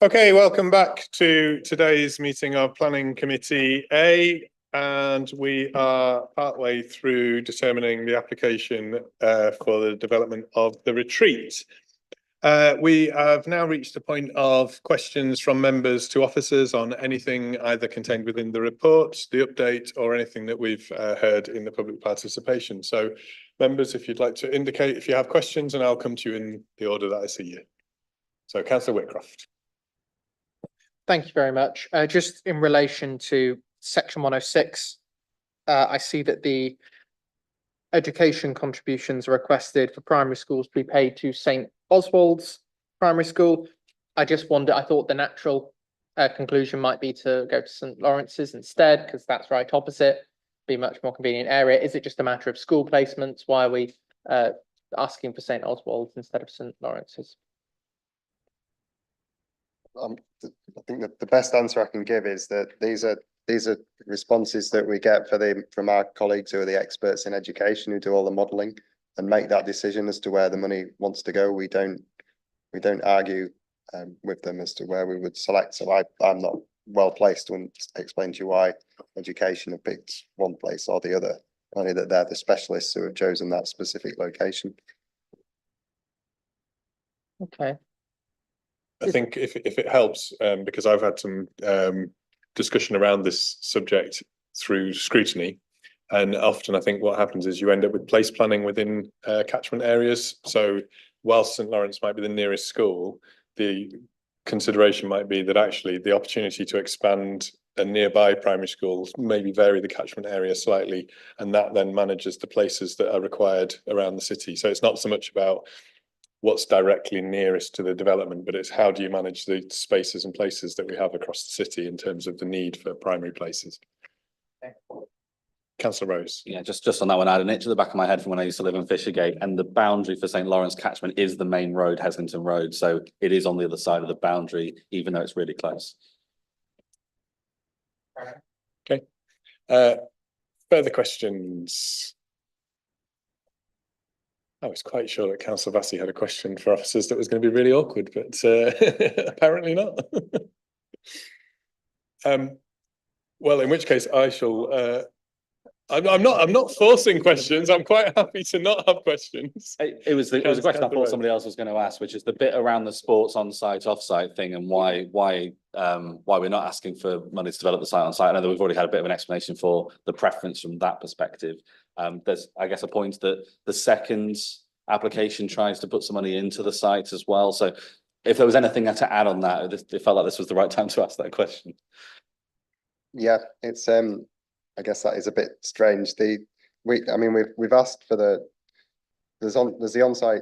Okay, welcome back to today's meeting of Planning Committee A. And we are partway through determining the application for the development of the retreat. We have now reached a point of questions from members to officers on anything either contained within the report, the update, or anything that we've heard in the public participation. So members, if you'd like to indicate if you have questions, and I'll come to you in the order that I see you. So Councillor Whitcroft. Thank you very much. Just in relation to section 106, I see that the education contributions are requested for primary schools to be paid to St Oswald's Primary School. I just wonder, I thought the natural conclusion might be to go to St Lawrence's instead, because that's right opposite, be much more convenient area. Is it just a matter of school placements? Why are we asking for St Oswald's instead of St Lawrence's? I think that the best answer I can give is that these are responses that we get from our colleagues who are the experts in education, who do all the modelling and make that decision as to where the money wants to go. We don't argue with them as to where we would select. So I'm not well placed to explain to you why education have picked one place or the other. Only that they're the specialists who have chosen that specific location. Okay. I think if it helps, because I've had some discussion around this subject through scrutiny, and often I think what happens is you end up with place planning within catchment areas. So whilst St Lawrence might be the nearest school, the consideration might be that actually the opportunity to expand a nearby primary school, maybe vary the catchment area slightly, and that then manages the places that are required around the city. So it's not so much about what's directly nearest to the development, but it's how do you manage the spaces and places that we have across the city in terms of the need for primary places. Councillor Rose. Yeah, just on that one, I had an itch at the back of my head from when I used to live in Fishergate, and the boundary for St Lawrence catchment is the main road, Heslington Road. So it is on the other side of the boundary, even though it's really close. Okay. Further questions? I was quite sure that Councillor Vassy had a question for officers that was going to be really awkward, but apparently not. Well, in which case I shall. I'm not forcing questions. I'm quite happy to not have questions. It was a question I thought somebody else was going to ask, which is the bit around the sports on-site, off-site thing, and why we're not asking for money to develop the site on site. I know that we've already had a bit of an explanation for the preference from that perspective. There's, I guess, a point that the second application tries to put some money into the site as well. So if there was anything to add on that, it felt like this was the right time to ask that question. Yeah, it's I guess that is a bit strange. We've asked for there's the on-site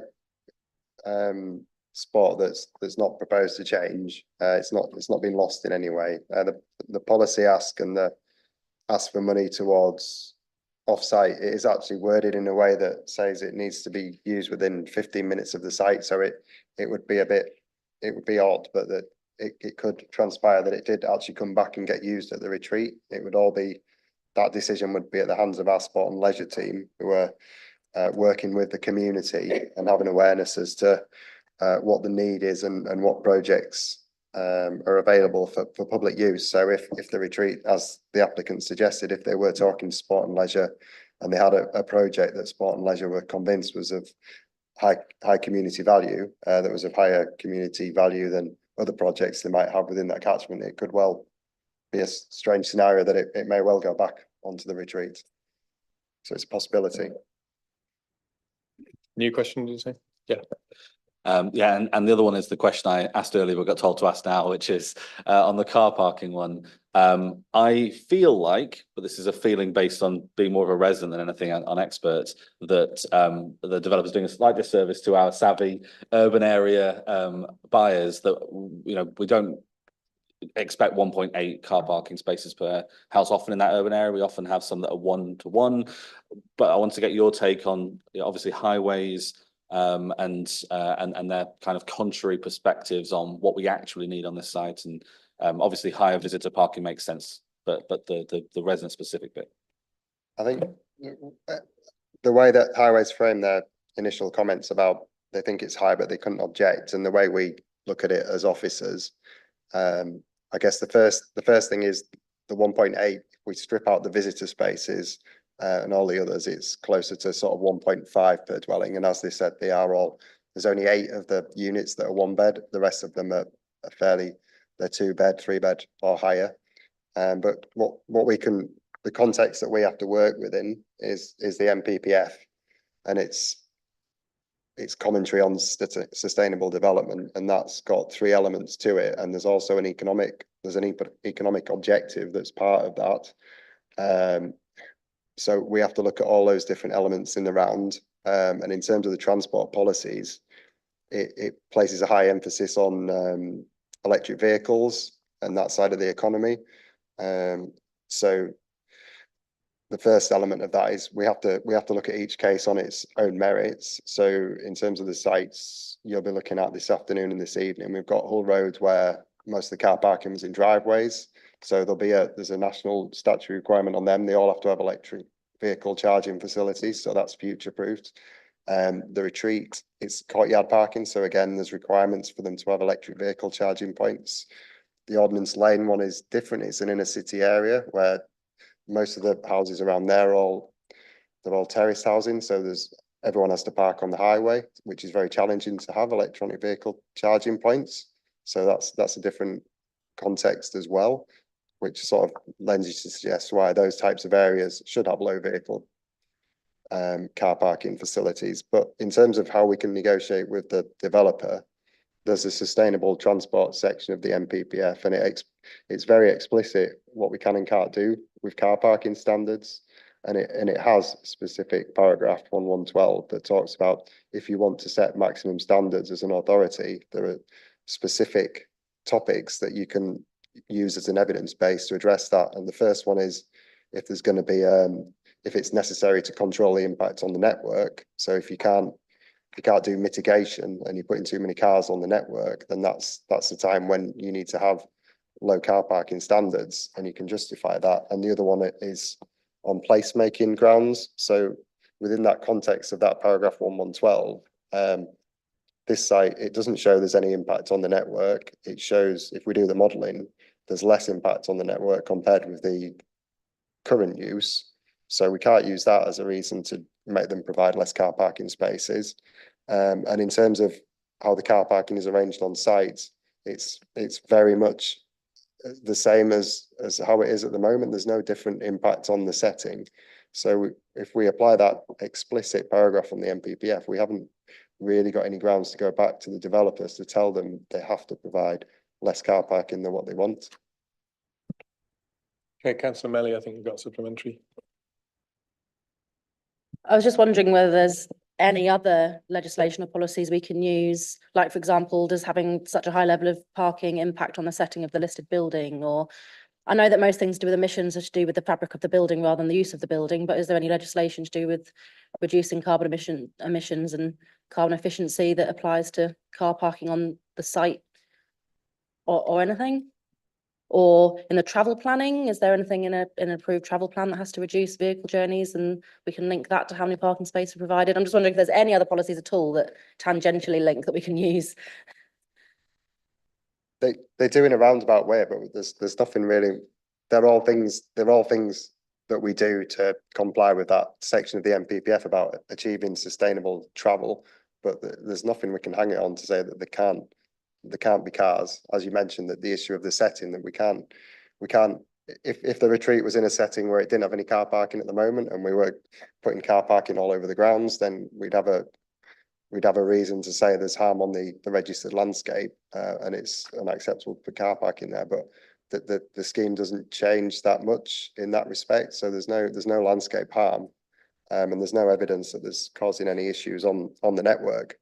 spot that's not proposed to change. It's not been lost in any way. The policy ask for money towards off-site, it is actually worded in a way that says it needs to be used within 15 minutes of the site. So it would be odd, but that it could transpire that it did actually come back and get used at the retreat. It would all be, that decision would be at the hands of our sport and leisure team, who are working with the community and having awareness as to what the need is and what projects are available for public use. So if the retreat, as the applicant suggested, if they were talking sport and leisure and they had a project that sport and leisure were convinced was of high community value, that was of higher community value than other projects they might have within that catchment, it could well be a strange scenario that it may well go back onto the retreat. So it's a possibility. New question, did you say? Yeah. Yeah, and the other one is the question I asked earlier, but got told to ask now, which is on the car parking one. I feel like, but this is a feeling based on being more of a resident than anything on experts, that the developer's doing a slight disservice to our savvy urban area buyers, that we don't expect 1.8 car parking spaces per house often in that urban area. We often have some that are 1-to-1, but I want to get your take on obviously highways and their kind of contrary perspectives on what we actually need on this site. And obviously higher visitor parking makes sense, but the resident specific bit. I think the way that highways frame their initial comments about they think it's high but they couldn't object, and the way we look at it as officers. I guess the first thing is the 1.8, we strip out the visitor spaces and all the others, it's closer to sort of 1.5 per dwelling. And as they said, they are all, there's only 8 of the units that are 1 bed. The rest of them are fairly, they're 2 bed, 3 bed or higher. But what we can, the context that we have to work within is the MPPF, and it's commentary on sustainable development, and that's got 3 elements to it. And there's also an economic objective that's part of that. So we have to look at all those different elements in the round. And in terms of the transport policies, it places a high emphasis on electric vehicles and that side of the economy. So the first element of that is we have to look at each case on its own merits. So in terms of the sites you'll be looking at this afternoon and this evening, we've got Hull Road where most of the car parking was in driveways. So there's a national statutory requirement on them. They all have to have electric vehicle charging facilities. So that's future proofed. The retreat, it's courtyard parking. So again, there's requirements for them to have electric vehicle charging points. The Ordnance Lane one is different. It's an inner city area where most of the houses around there they're all terraced housing. So everyone has to park on the highway, which is very challenging to have electronic vehicle charging points. So that's a different context as well, which sort of lends you to suggest why those types of areas should have low vehicle car parking facilities. But in terms of how we can negotiate with the developer, there's a sustainable transport section of the MPPF, and it's very explicit what we can and can't do with car parking standards. And it has a specific paragraph on 112 that talks about if you want to set maximum standards as an authority, there are specific topics that you can use as an evidence base to address that. And the first one is if there's going to be if it's necessary to control the impact on the network. So if you can't do mitigation and you're putting too many cars on the network, then that's the time when you need to have low car parking standards, and you can justify that. And the other one is on placemaking grounds. So within that context of that paragraph 112, this site, it doesn't show there's any impact on the network. It shows if we do the modelling, there's less impact on the network compared with the current use. So we can't use that as a reason to make them provide less car parking spaces. And in terms of how the car parking is arranged on site, it's very much the same as how it is at the moment. There's no different impact on the setting. So if we apply that explicit paragraph on the MPPF, we haven't really got any grounds to go back to the developers to tell them they have to provide less car parking than what they want. Okay, Councillor Melly, I think you've got supplementary. I was just wondering whether there's any other legislation or policies we can use, like, for example, does having such a high level of parking impact on the setting of the listed building? Or I know that most things to do with emissions are to do with the fabric of the building rather than the use of the building, but is there any legislation to do with reducing carbon emissions and carbon efficiency that applies to car parking on the site or anything? Or in the travel planning, is there anything in an approved travel plan that has to reduce vehicle journeys, and we can link that to how many parking spaces are provided? I'm just wondering if there's any other policies at all that tangentially link that we can use. They do in a roundabout way, but there's nothing really. They're all things that we do to comply with that section of the MPPF about achieving sustainable travel. But there's nothing we can hang it on to say that there can't be cars. As you mentioned, that the issue of the setting, that we can't if the retreat was in a setting where it didn't have any car parking at the moment and we were putting car parking all over the grounds, then we'd have a reason to say there's harm on the registered landscape and it's unacceptable for car parking there. But the scheme doesn't change that much in that respect, so there's no landscape harm, and there's no evidence that there's causing any issues on the network.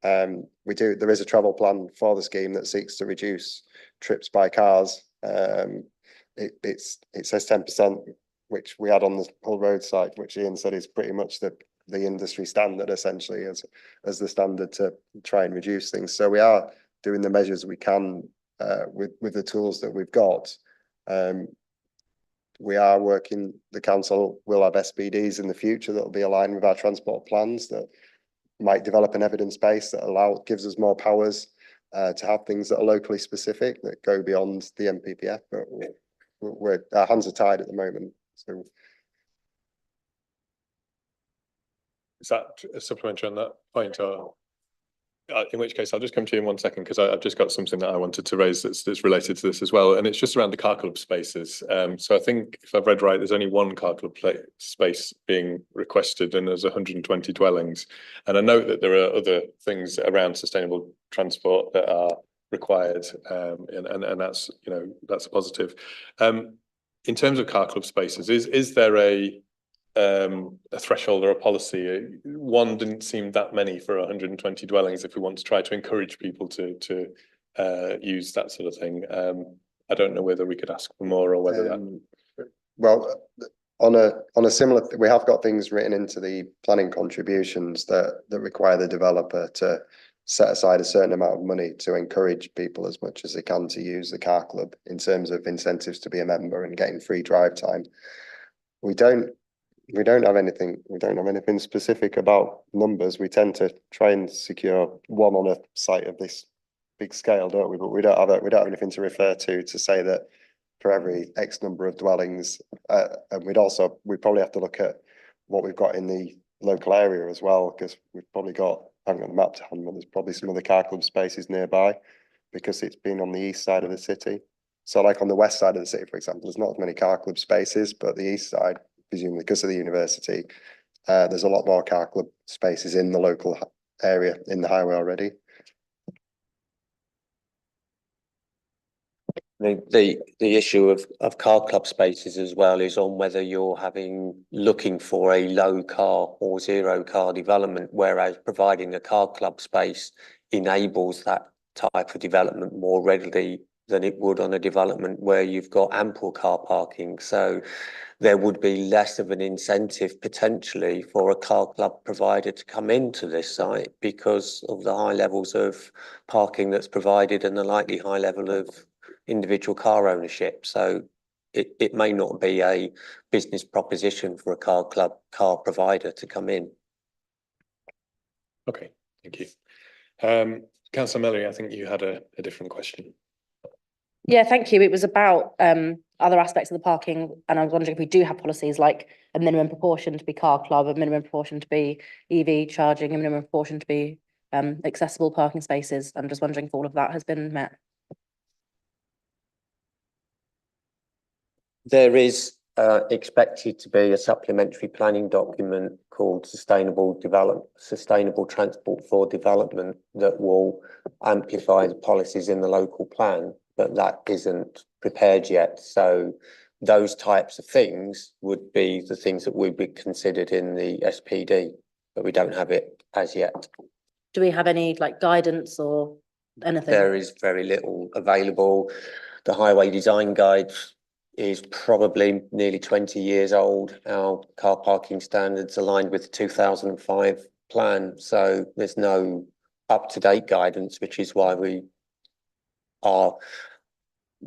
There is a travel plan for the scheme that seeks to reduce trips by cars. It says 10%, which we had on the Hull Road site, which Ian said is pretty much the industry standard, essentially, as the standard to try and reduce things. So we are doing the measures we can with the tools that we've got. We are working, the council will have SPDs in the future that will be aligned with our transport plans that might develop an evidence base that gives us more powers to have things that are locally specific that go beyond the MPPF, but our hands are tied at the moment. So is that a supplementary on that point, or in which case I'll just come to you in 1 second, because I've just got something that I wanted to raise that's related to this as well, and it's just around the car club spaces. So I think if I've read right, there's only one car club space being requested, and there's 120 dwellings. And I note that there are other things around sustainable transport that are required, and that's, you know, that's a positive. In terms of car club spaces, is there a threshold or a policy? One didn't seem that many for 120 dwellings if we want to try to encourage people to use that sort of thing. I don't know whether we could ask for more, or whether that. Well, on a similar, we have got things written into the planning contributions that require the developer to set aside a certain amount of money to encourage people as much as they can to use the car club in terms of incentives to be a member and getting free drive time. We don't have anything specific about numbers. We tend to try and secure one on a site of this big scale, don't we? But we don't have anything to refer to say that for every X number of dwellings. And we'd probably have to look at what we've got in the local area as well, because we've probably got, I haven't got the map to hand, but there's probably some of the car club spaces nearby, because it's been on the east side of the city. So like on the west side of the city, for example, there's not as many car club spaces, but the east side, presumably because of the university, there's a lot more car club spaces in the local area in the highway already. The issue of car club spaces as well is on whether you're looking for a low car or zero car development, whereas providing a car club space enables that type of development more readily than it would on a development where you've got ample car parking. So there would be less of an incentive potentially for a car club provider to come into this site because of the high levels of parking that's provided and the likely high level of individual car ownership. So it may not be a business proposition for a car provider to come in. Okay, thank you. Councillor Miller, I think you had a different question. Yeah, thank you. It was about other aspects of the parking, and I was wondering if we do have policies like a minimum proportion to be car club, a minimum proportion to be EV charging, a minimum proportion to be accessible parking spaces. I'm just wondering if all of that has been met. There is expected to be a supplementary planning document called Sustainable Transport for Development that will amplify the policies in the local plan, but that isn't prepared yet. So those types of things would be the things that would be considered in the SPD, but we don't have it as yet. Do we have any like guidance or anything? There is very little available. The Highway Design Guide is probably nearly 20 years old. Our car parking standards aligned with the 2005 plan. So there's no up-to-date guidance, which is why we are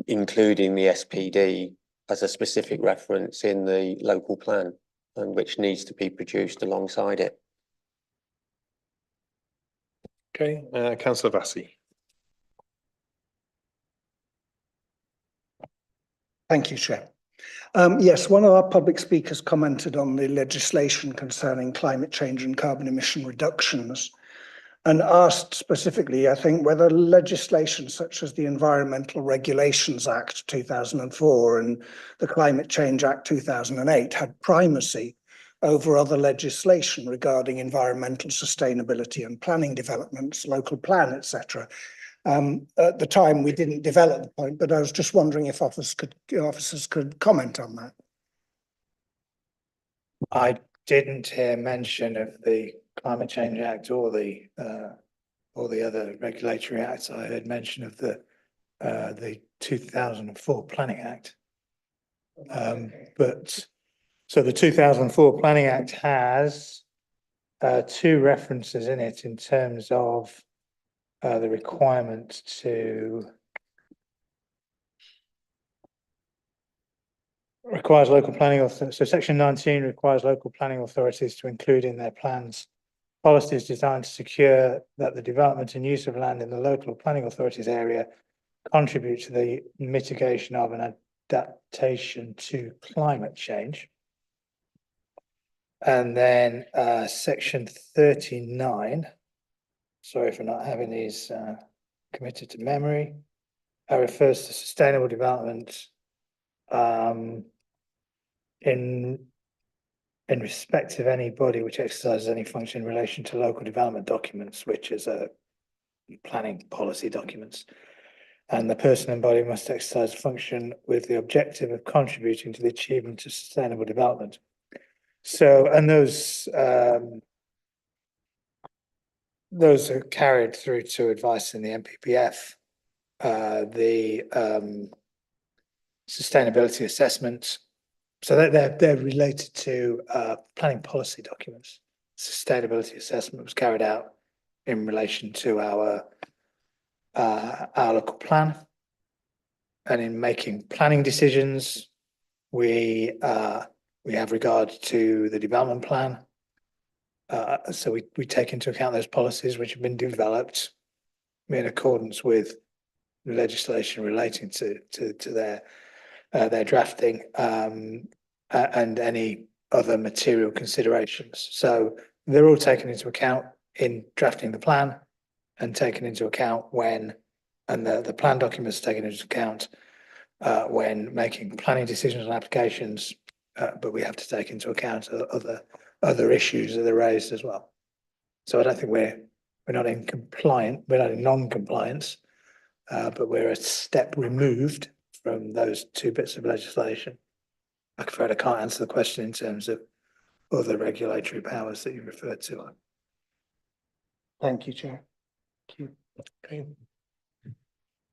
including the SPD as a specific reference in the local plan, and which needs to be produced alongside it. Okay, Councillor Vassie. Thank you, Chair. Yes, one of our public speakers commented on the legislation concerning climate change and carbon emission reductions, and asked specifically, I think, whether legislation such as the Environmental Regulations Act 2004 and the Climate Change Act 2008 had primacy over other legislation regarding environmental sustainability and planning developments, local plan, etc. At the time, we didn't develop the point, but I was just wondering if officers could comment on that. I didn't hear mention of the Climate Change Act or the other regulatory acts. I heard mention of the 2004 Planning Act. So the 2004 Planning Act has two references in it in terms of the requirement to so section 19 requires local planning authorities to include in their plans Policy is designed to secure that the development and use of land in the local planning authority's area contribute to the mitigation of an adaptation to climate change. And then section 39, sorry for not having these committed to memory, refers to sustainable development in respect of any body which exercises any function in relation to local development documents, which is a planning policy documents. And the person and body must exercise a function with the objective of contributing to the achievement of sustainable development. So, and those are carried through to advice in the MPPF, the sustainability assessment. So they're related to planning policy documents. Sustainability assessment was carried out in relation to our local plan, and in making planning decisions, we have regard to the development plan. So we take into account those policies which have been developed in accordance with the legislation relating to their drafting, and any other material considerations. So they're all taken into account in drafting the plan and taken into account when, and the plan documents taken into account when making planning decisions on applications, but we have to take into account other issues that are raised as well. So I don't think we're not in non-compliance, but we're a step removed from those two bits of legislation. I'm afraid I can't answer the question in terms of other regulatory powers that you referred to. Thank you, Chair. Thank you.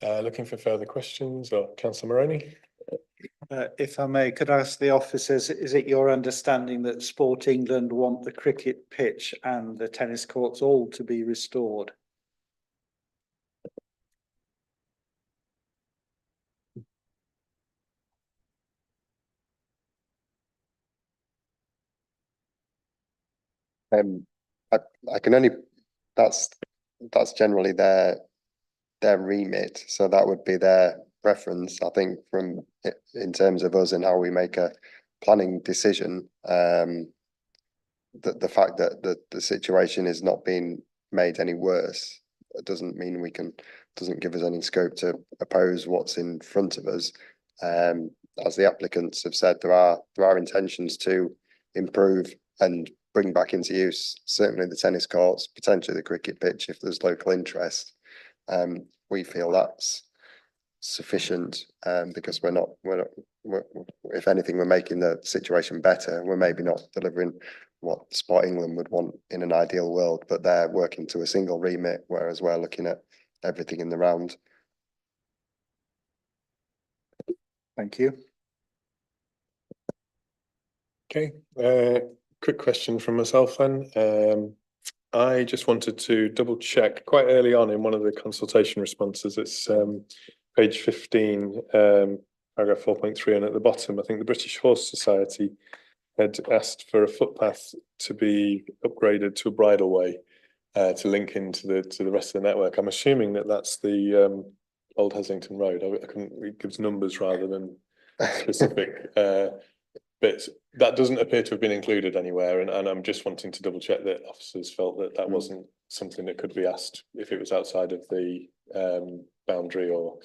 Okay. Looking for further questions, or Councillor Moroney? If I may, could I ask the officers, is it your understanding that Sport England want the cricket pitch and the tennis courts all to be restored? I can only, that's generally their remit, so that would be their preference. I think from in terms of us and how we make a planning decision, the fact that the situation is not being made any worse, it doesn't mean doesn't give us any scope to oppose what's in front of us. As the applicants have said, there are intentions to improve and bring back into use certainly the tennis courts, potentially the cricket pitch if there's local interest. We feel that's sufficient, because we're not, if anything, we're making the situation better. We're maybe not delivering what Sport England would want in an ideal world, but they're working to a single remit, whereas we're looking at everything in the round. Thank you. Okay, quick question from myself then. I just wanted to double check quite early on in one of the consultation responses. It's page 15, paragraph 4.3, and at the bottom, I think the British Horse Society had asked for a footpath to be upgraded to a bridleway to link into the rest of the network. I'm assuming that that's the Old Heslington Road. I couldn't, it gives numbers rather than specific bits. That doesn't appear to have been included anywhere, and I'm just wanting to double check that officers felt that that wasn't something that could be asked if it was outside of the boundary, or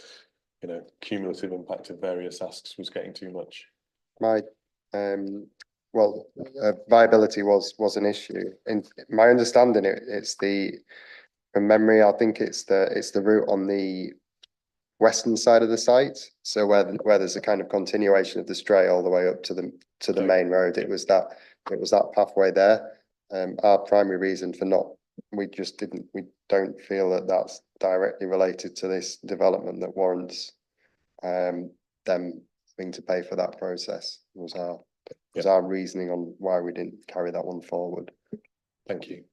cumulative impact of various asks was getting too much. Viability was an issue. In my understanding, it's from memory, I think it's the route on the western side of the site, so where there's a kind of continuation of the stray all the way up to the main road. It was that pathway there. Our primary reason for we don't feel that that's directly related to this development that warrants them having to pay for that process. Was our reasoning on why we didn't carry that one forward. Thank you.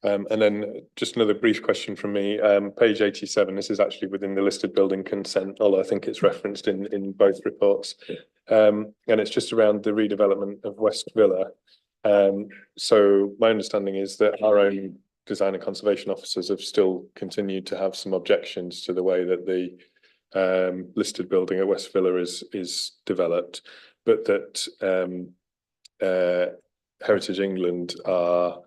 And then just another brief question from me. Page 87, this is actually within the listed building consent, although I think it's referenced in both reports. And it's just around the redevelopment of West Villa. So my understanding is that our own design and conservation officers have still continued to have some objections to the way that the listed building at West Villa is developed, but that Heritage England are,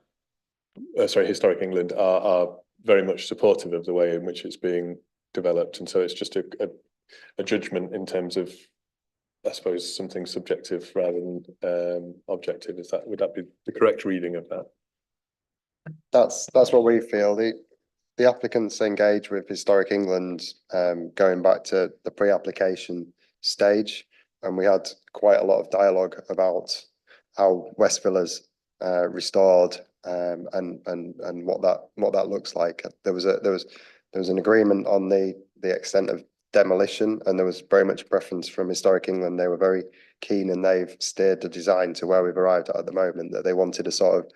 Historic England are very much supportive of the way in which it's being developed, and so it's just a judgment in terms of, I suppose, something subjective rather than objective. Would that be the correct reading of that? That's what we feel. The applicants engage with Historic England going back to the pre-application stage, and we had quite a lot of dialogue about how West Villa's restored and what that looks like. There was an agreement on the extent of demolition, and there was very much preference from Historic England. They were very keen, and they've steered the design to where we've arrived at the moment, that they wanted a sort of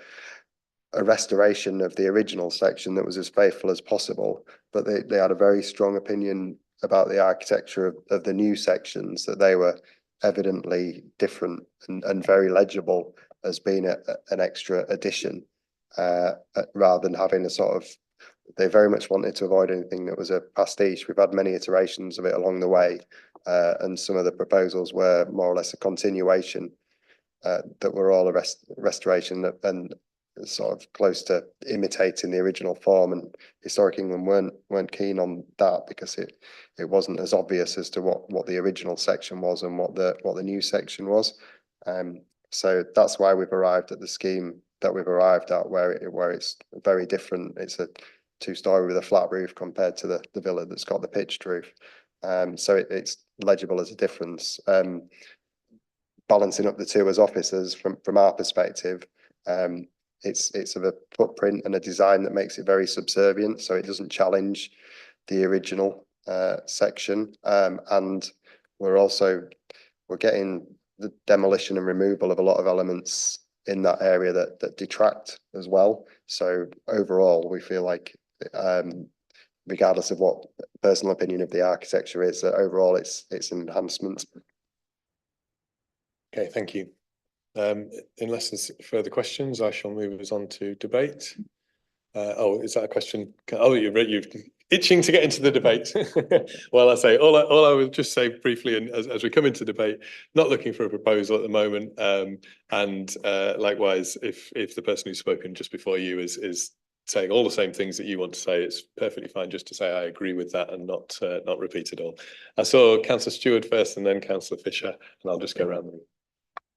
a restoration of the original section that was as faithful as possible, but they had a very strong opinion about the architecture of the new sections, that they were evidently different and very legible as being an extra addition, rather than having a sort of, they very much wanted to avoid anything that was a pastiche. We've had many iterations of it along the way, and some of the proposals were more or less a continuation, that were all a restoration and sort of close to imitating the original form. And Historic England weren't keen on that, because it wasn't as obvious as to what the original section was and what the new section was. So that's why we've arrived at the scheme that we've arrived at, where it's very different. It's a 2-story with a flat roof compared to the villa that's got the pitched roof. So it's legible as a difference. Balancing up the two as officers from our perspective, it's of a footprint and a design that makes it very subservient, so it doesn't challenge the original section. And we're getting the demolition and removal of a lot of elements in that area that detract as well. So overall, we feel like, regardless of what personal opinion of the architecture is, that overall it's an enhancement. Okay, thank you. Unless there's further questions, I shall move us on to debate. Is that a question? Oh, you're itching to get into the debate. Well, all I will just say briefly, and as we come into debate, not looking for a proposal at the moment. And likewise, if the person who's spoken just before you is saying all the same things that you want to say, it's perfectly fine just to say I agree with that and not repeat it all. I saw Councillor Stewart first and then Councillor Fisher, and I'll just go around the room.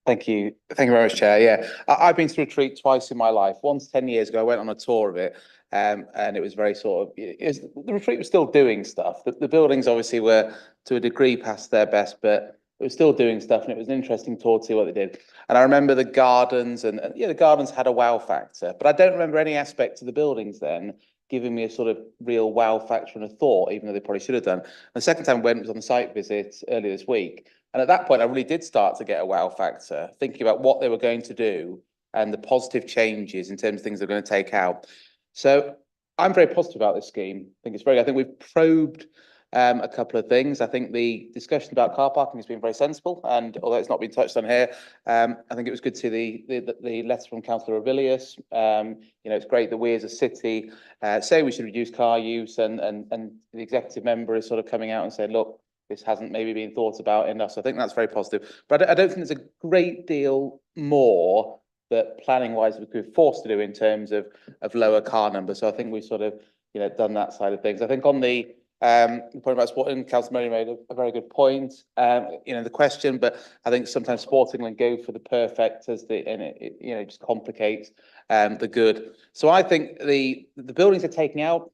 Thank you very much, Chair. Yeah, I've been to retreat twice in my life. Once 10 years ago, I went on a tour of it, and it was very the retreat was still doing stuff. The buildings obviously were to a degree past their best, but it was still doing stuff, and it was an interesting tour to see what they did. And I remember the gardens, and yeah, the gardens had a wow factor, but I don't remember any aspect of the buildings then giving me a sort of real wow factor and a thought, even though they probably should have done. And the second time I went was on the site visit earlier this week. And at that point, I really did start to get a wow factor, thinking about what they were going to do and the positive changes in terms of things they're going to take out. So I'm very positive about this scheme. I think we've probed a couple of things. I think the discussion about car parking has been very sensible, and although it's not been touched on here, I think it was good to see the letter from Councillor Aurelius. It's great that we as a city say we should reduce car use, and the executive member is sort of coming out and saying, look, this hasn't maybe been thought about enough. So I think that's very positive. But I don't think there's a great deal more that planning wise we could be forced to do in terms of lower car numbers. So I think we've sort of done that side of things. I think on the point about sporting, Councillor Murray made a very good point. The question, but I think sometimes Sporting and go for the perfect and it just complicates the good. So I think the buildings they're taking out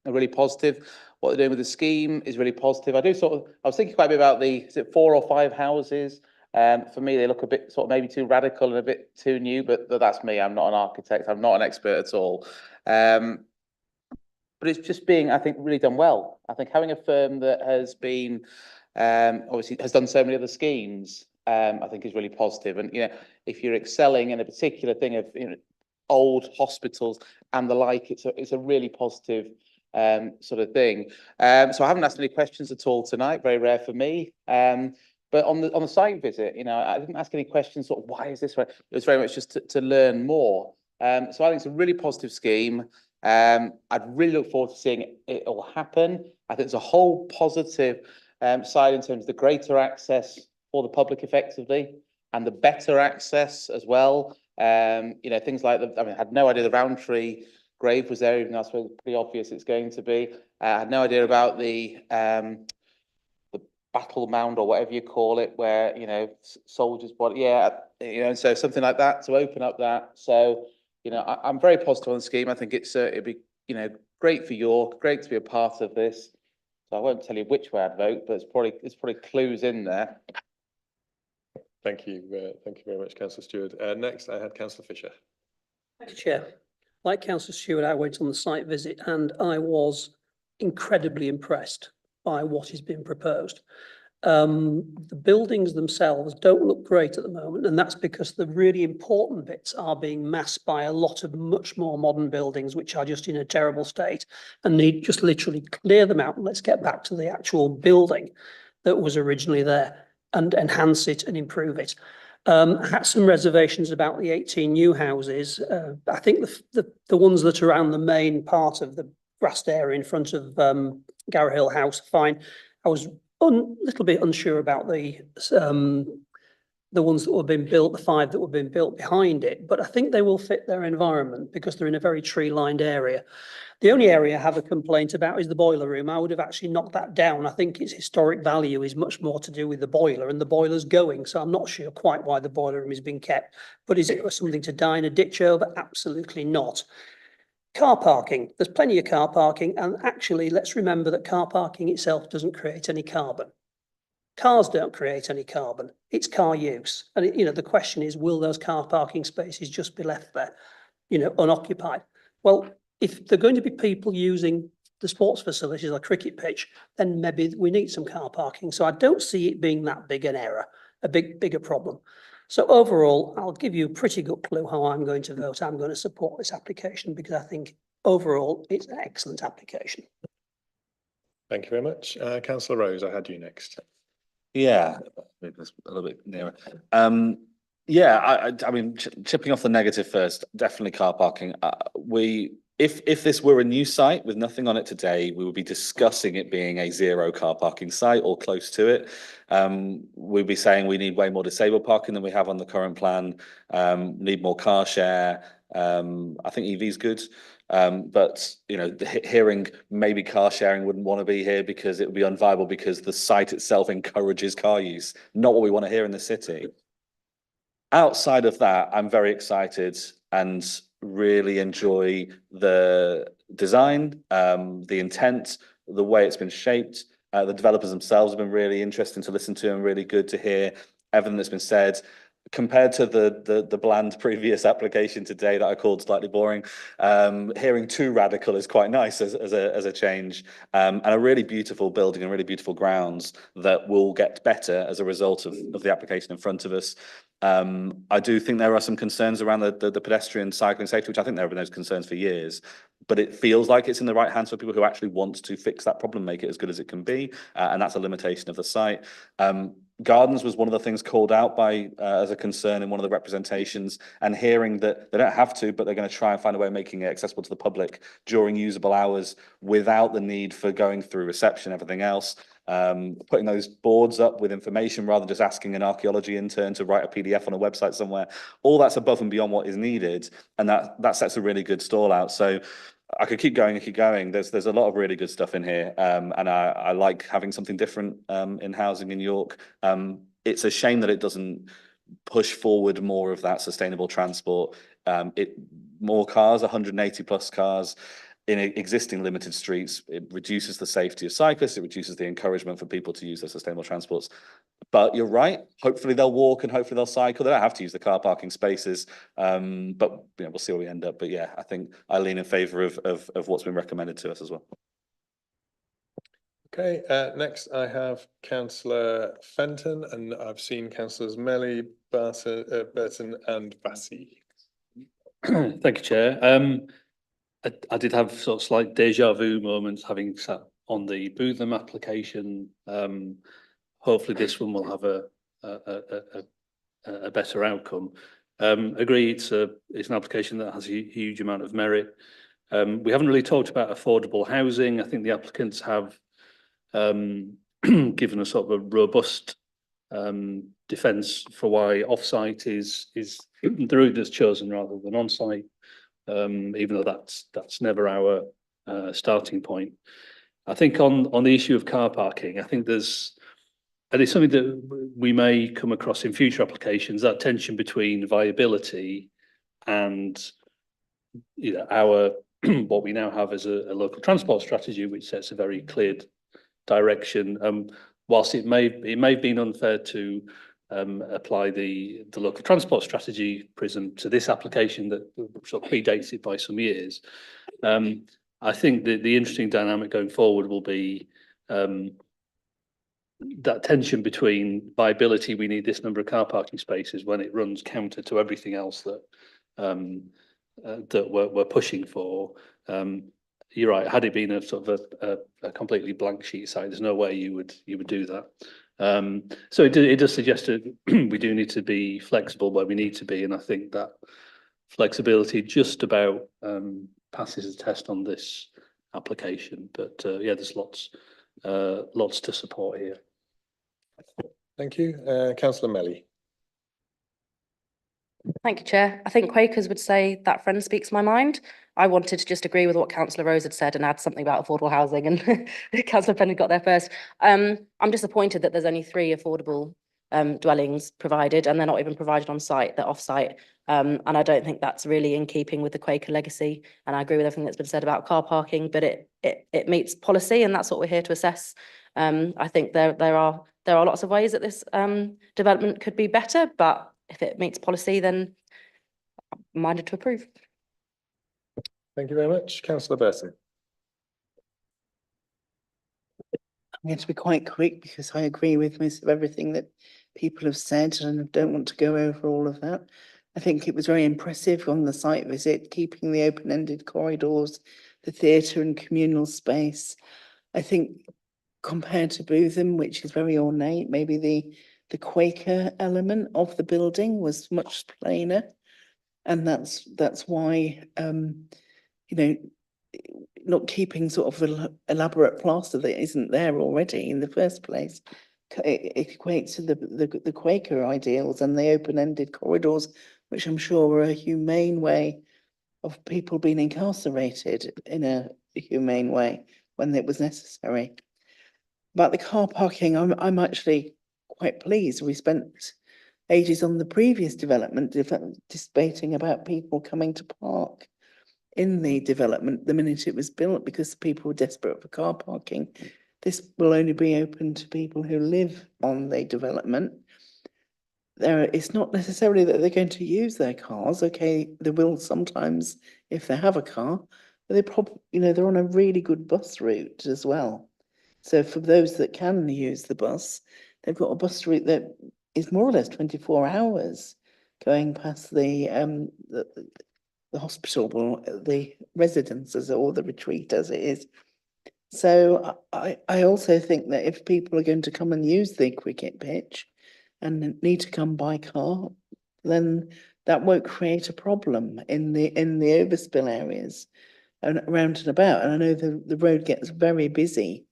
are really positive. What they're doing with the scheme is really positive. I was thinking quite a bit about is it 4 or 5 houses? For me, they look a bit sort of maybe too radical and a bit too new, but that's me. I'm not an architect. I'm not an expert at all. But it's just being, I think, really done well. I think having a firm that has been, obviously has done so many other schemes, I think is really positive. And, if you're excelling in a particular thing of, old hospitals and the like, it's a really positive sort of thing. So I haven't asked any questions at all tonight, very rare for me. But on the site visit, I didn't ask any questions, sort of, why is this way? It was very much just to learn more. So I think it's a really positive scheme. I'd really look forward to seeing it all happen. I think there's a whole positive side in terms of the greater access for the public effectively and the better access as well. Things like I had no idea the Roundtree grave was there, even though it's pretty obvious it's going to be. I had no idea about the battle mound or whatever you call it, where soldiers' body. So something like that to open up that. So I'm very positive on the scheme. I think it'd be great for York, great to be a part of this. So I won't tell you which way I'd vote, but it's probably clues in there. Thank you very much, Councillor Stewart. Next, I had Councillor Fisher. Thank you, Chair. Like Councillor Stewart, I went on the site visit and I was incredibly impressed by what is being proposed. The buildings themselves don't look great at the moment, and that's because the really important bits are being masked by a lot of much more modern buildings which are just in a terrible state and need just literally clear them out and let's get back to the actual building that was originally there and enhance it and improve it. I had some reservations about the 18 new houses. I think the ones that are around the main part of the grassed area in front of Garrow Hill House are fine. I was a little bit unsure about the ones that were being built, the 5 that were being built behind it, but I think they will fit their environment because they're in a very tree-lined area. The only area I have a complaint about is the boiler room. I would have actually knocked that down. I think its historic value is much more to do with the boiler, and the boiler's going, so I'm not sure quite why the boiler room is being kept. But is it something to die in a ditch over? Absolutely not. Car parking. There's plenty of car parking, and actually, let's remember that car parking itself doesn't create any carbon. Cars don't create any carbon. It's car use. And the question is, will those car parking spaces just be left there, unoccupied? Well, if they're going to be people using the sports facilities like cricket pitch, then maybe we need some car parking. So I don't see it being that big an error, bigger problem. So overall, I'll give you a pretty good clue how I'm going to vote. I'm going to support this application because I think overall it's an excellent application. Thank you very much. Councillor Rose, I had you next. Yeah, maybe that's a little bit nearer. I mean, chipping off the negative first, definitely car parking. If this were a new site with nothing on it today, we would be discussing it being a 0 car parking site or close to it. We'd be saying we need way more disabled parking than we have on the current plan, need more car share. I think EV is good. But hearing maybe car sharing wouldn't want to be here because it would be unviable because the site itself encourages car use, not what we want to hear in the city. Outside of that, I'm very excited and really enjoy the design, the intent, the way it's been shaped. The developers themselves have been really interesting to listen to and really good to hear everything that's been said. Compared to the bland previous application today that I called slightly boring, hearing too radical is quite nice as a change, and a really beautiful building and really beautiful grounds that will get better as a result of the application in front of us. I do think there are some concerns around the pedestrian cycling safety, which I think there have been those concerns for years, but it feels like it's in the right hands for people who actually want to fix that problem, make it as good as it can be, and that's a limitation of the site. Gardens was one of the things called out by as a concern in one of the representations, and hearing that they don't have to, but they're going to try and find a way of making it accessible to the public during usable hours without the need for going through reception, everything else. Putting those boards up with information rather than just asking an archaeology intern to write a PDF on a website somewhere. All that's above and beyond what is needed, and that sets a really good stall out. So I could keep going and keep going. There's a lot of really good stuff in here, and I like having something different in housing in York. It's a shame that it doesn't push forward more of that sustainable transport. More cars, 180 plus cars in existing limited streets. It reduces the safety of cyclists. It reduces the encouragement for people to use their sustainable transports. But you're right. Hopefully they'll walk and hopefully they'll cycle. They don't have to use the car parking spaces. But we'll see where we end up. But yeah, I think I lean in favour of what's been recommended to us as well. Okay, next I have Councillor Fenton, and I've seen Councillors Melly, Burton and Bassey. Thank you, Chair. I did have sort of slight deja vu moments having sat on the Bootham application hopefully this one will have a better outcome. Agree, it's an application that has a huge amount of merit. We haven't really talked about affordable housing. I think the applicants have given a sort of a robust defence for why off-site is the route that's chosen rather than on-site, even though that's never our starting point. I think on the issue of car parking, I think and it's something that we may come across in future applications, that tension between viability and our what we now have as a local transport strategy, which sets a very clear direction. Whilst it may have been unfair to apply the local transport strategy prism to this application that sort of predates it by some years, I think the interesting dynamic going forward will be that tension between viability, we need this number of car parking spaces, when it runs counter to everything else that that we're pushing for. You're right. Had it been a sort of a completely blank sheet site, there's no way you would do that. So it does suggest that we do need to be flexible where we need to be, and I think that flexibility just about passes the test on this application. But yeah, there's lots to support here. Thank you, Councillor Melly. Thank you, Chair. I think Quakers would say that friend speaks my mind. I wanted to just agree with what Councillor Rose had said and add something about affordable housing, and Councillor Penn got there first. I'm disappointed that there's only 3 affordable dwellings provided, and they're not even provided on site, they're off site. And I don't think that's really in keeping with the Quaker legacy. And I agree with everything that's been said about car parking, but it meets policy, and that's what we're here to assess. I think there are lots of ways that this development could be better, but if it meets policy, then I'm minded to approve. Thank you very much. Councillor Burton. I'm going to be quite quick because I agree with most of everything that people have said, and I don't want to go over all of that. I think it was very impressive on the site visit, keeping the open-ended corridors, the theatre and communal space. I think compared to Bootham, which is very ornate, maybe the Quaker element of the building was much plainer. And that's why, not keeping sort of elaborate plaster that isn't there already in the first place, it equates to the Quaker ideals and the open-ended corridors, which I'm sure were a humane way of people being incarcerated in a humane way when it was necessary. About the car parking, I'm actually quite pleased. We spent ages on the previous development debating about people coming to park in the development the minute it was built because people were desperate for car parking. This will only be open to people who live on the development. It's not necessarily that they're going to use their cars. Okay, they will sometimes if they have a car, but they probably, they're on a really good bus route as well. So for those that can use the bus, they've got a bus route that is more or less 24 hours going past the hospital, the residences or the retreat as it is. So I also think that if people are going to come and use the cricket pitch and need to come by car, then that won't create a problem in the overspill areas and around and about. And I know the road gets very busy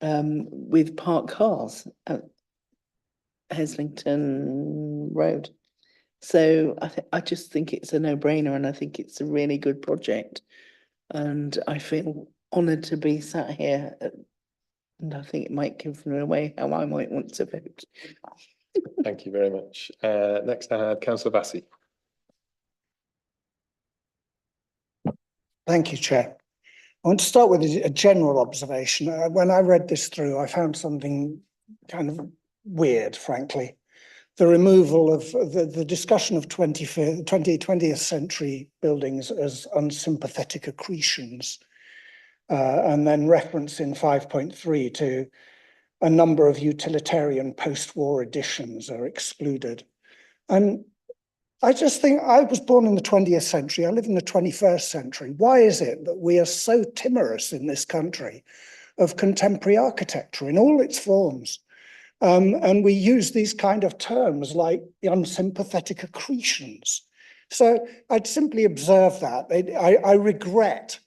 with parked cars at Heslington Road. So I just think it's a no-brainer, and I think it's a really good project. And I feel honoured to be sat here, and I think it might give me away how I might want to vote. Thank you very much. Next I had Councillor Bassey. Thank you, Chair. I want to start with a general observation. When I read this through, I found something kind of weird, frankly. The removal of the discussion of 20th century buildings as unsympathetic accretions, and then reference in 5.3 to a number of utilitarian post-war additions are excluded. And I just think I was born in the 20th century. I live in the 21st century. Why is it that we are so timorous in this country of contemporary architecture in all its forms? And we use these kind of terms like the unsympathetic accretions. So I'd simply observe that. I regret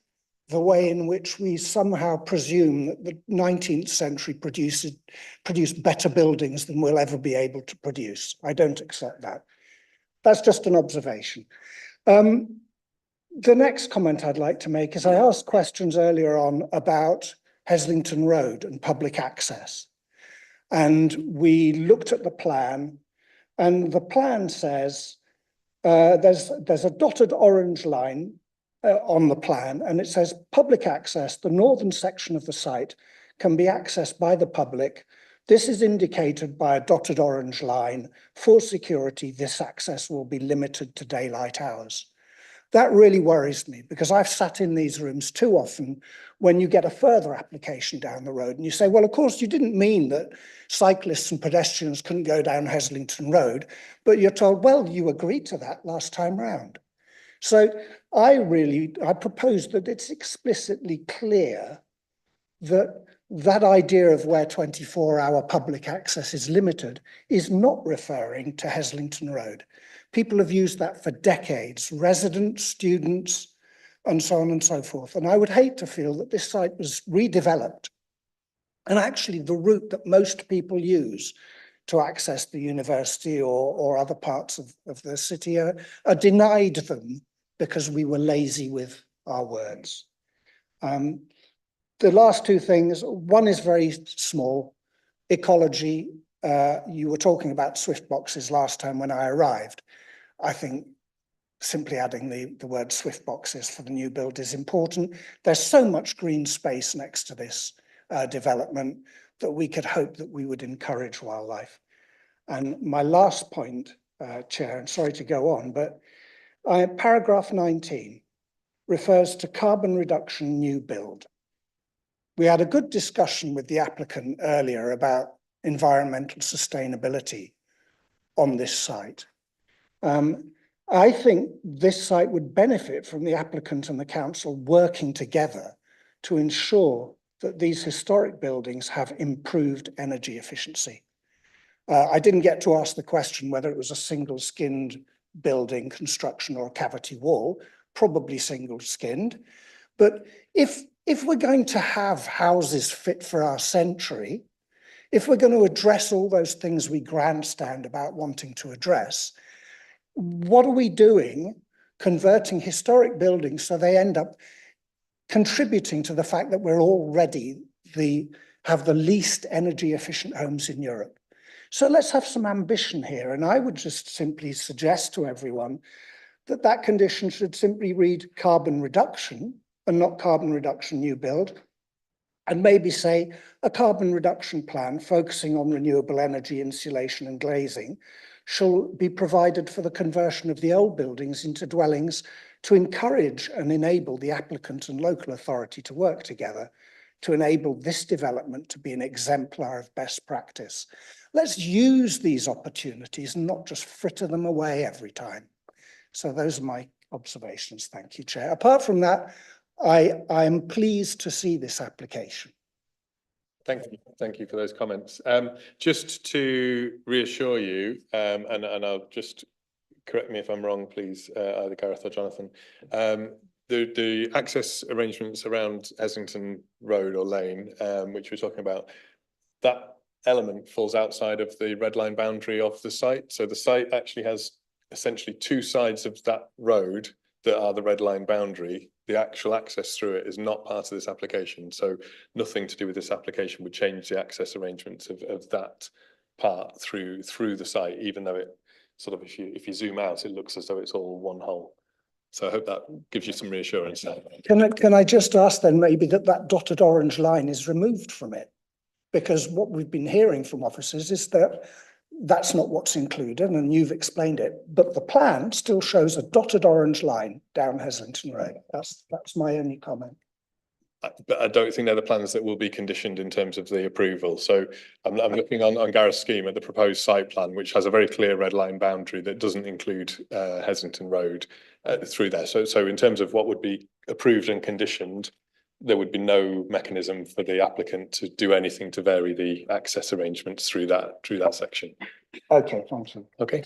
the way in which we somehow presume that the 19th century produced better buildings than we'll ever be able to produce. I don't accept that. That's just an observation. The next comment I'd like to make is I asked questions earlier on about Heslington Road and public access. And we looked at the plan, and the plan says there's a dotted orange line on the plan, and it says public access, the northern section of the site can be accessed by the public. This is indicated by a dotted orange line. For security, this access will be limited to daylight hours. That really worries me because I've sat in these rooms too often when you get a further application down the road and you say, well, of course, you didn't mean that cyclists and pedestrians couldn't go down Heslington Road, but you're told, well, you agreed to that last time round. So I propose that it's explicitly clear that that idea of where 24-hour public access is limited is not referring to Heslington Road. People have used that for decades, residents, students, and so on and so forth. And I would hate to feel that this site was redeveloped. And actually the route that most people use to access the university or other parts of the city are denied them because we were lazy with our words. The last two things, one is very small, ecology. You were talking about Swift boxes last time when I arrived. I think simply adding the word Swift boxes for the new build is important. There's so much green space next to this development that we could hope that we would encourage wildlife. And my last point, Chair, and sorry to go on, but paragraph 19 refers to carbon reduction new build. We had a good discussion with the applicant earlier about environmental sustainability on this site. I think this site would benefit from the applicant and the council working together to ensure that these historic buildings have improved energy efficiency. I didn't get to ask the question whether it was a single-skinned building construction or a cavity wall, probably single-skinned. But if we're going to have houses fit for our century, if we're going to address all those things we grandstand about wanting to address, what are we doing converting historic buildings so they end up contributing to the fact that we're already have the least energy efficient homes in Europe? So let's have some ambition here. And I would just simply suggest to everyone that that condition should simply read carbon reduction and not carbon reduction new build. And maybe say a carbon reduction plan focusing on renewable energy, insulation and glazing shall be provided for the conversion of the old buildings into dwellings to encourage and enable the applicant and local authority to work together to enable this development to be an exemplar of best practice. Let's use these opportunities and not just fritter them away every time. So those are my observations. Thank you, Chair. Apart from that, I am pleased to see this application. Thank you for those comments. Just to reassure you, and I'll just correct me if I'm wrong, please, either Gareth or Jonathan. The access arrangements around Heslington Road or Lane, which we're talking about, that element falls outside of the red line boundary of the site. So the site actually has essentially two sides of that road that are the red line boundary. The actual access through it is not part of this application. So nothing to do with this application would change the access arrangements of that part through the site, even though it sort of, if you zoom out, it looks as though it's all one whole. So I hope that gives you some reassurance. Can I just ask then maybe that dotted orange line is removed from it? Because what we've been hearing from officers is that that's not what's included, and you've explained it, but the plan still shows a dotted orange line down Heslington Road. That's my only comment. But I don't think they're the plans that will be conditioned in terms of the approval. So I'm looking on Gareth's scheme at the proposed site plan, which has a very clear red line boundary that doesn't include Heslington Road through there. So in terms of what would be approved and conditioned, there would be no mechanism for the applicant to do anything to vary the access arrangements through that section. Okay, thank you. Okay.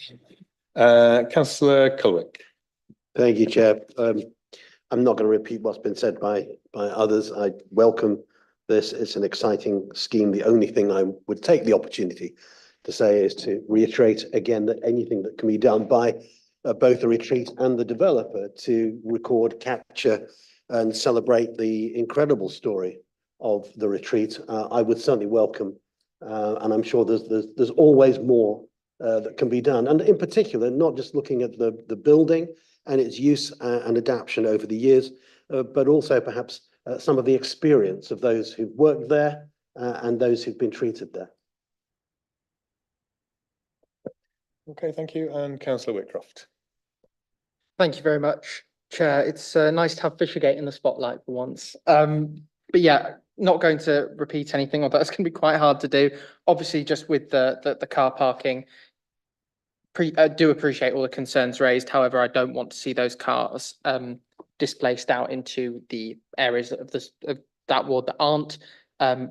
Councillor Culwick. Thank you, Chair. I'm not going to repeat what's been said by others. I welcome this. It's an exciting scheme. The only thing I would take the opportunity to say is to reiterate again that anything that can be done by both the retreat and the developer to record, capture and celebrate the incredible story of the retreat, I would certainly welcome. And I'm sure there's always more that can be done. And in particular, not just looking at the building and its use and adaptation over the years, but also perhaps some of the experience of those who've worked there and those who've been treated there. Okay, thank you. And Councillor Whitcroft. Thank you very much, Chair. It's nice to have Fishergate in the spotlight for once. But yeah, not going to repeat anything, although it's going to be quite hard to do. Obviously, just with the car parking, do appreciate all the concerns raised. However, I don't want to see those cars displaced out into the areas of that ward that aren't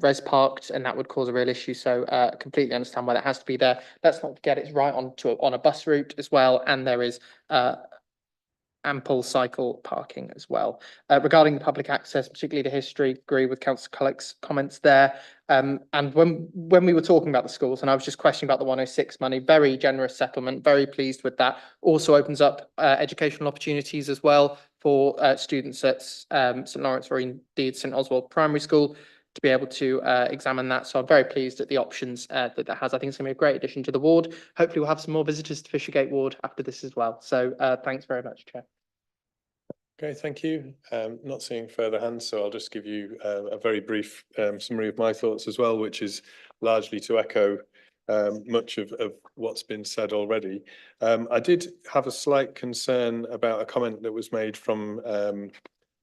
res parked, and that would cause a real issue. So completely understand why that has to be there. Let's not forget it's right on a bus route as well, and there is ample cycle parking as well. Regarding the public access, particularly the history, agree with Councillor Cullick's comments there. And when we were talking about the schools, and I was just questioning about the 106 money, very generous settlement, very pleased with that. Also opens up educational opportunities as well for students at St Lawrence or indeed St Oswald Primary School to be able to examine that. So I'm very pleased at the options that has. I think it's going to be a great addition to the ward. Hopefully we'll have some more visitors to Fishergate ward after this as well. So thanks very much, Chair. Okay, thank you. Not seeing further hands, so I'll just give you a very brief summary of my thoughts as well, which is largely to echo much of what's been said already. I did have a slight concern about a comment that was made from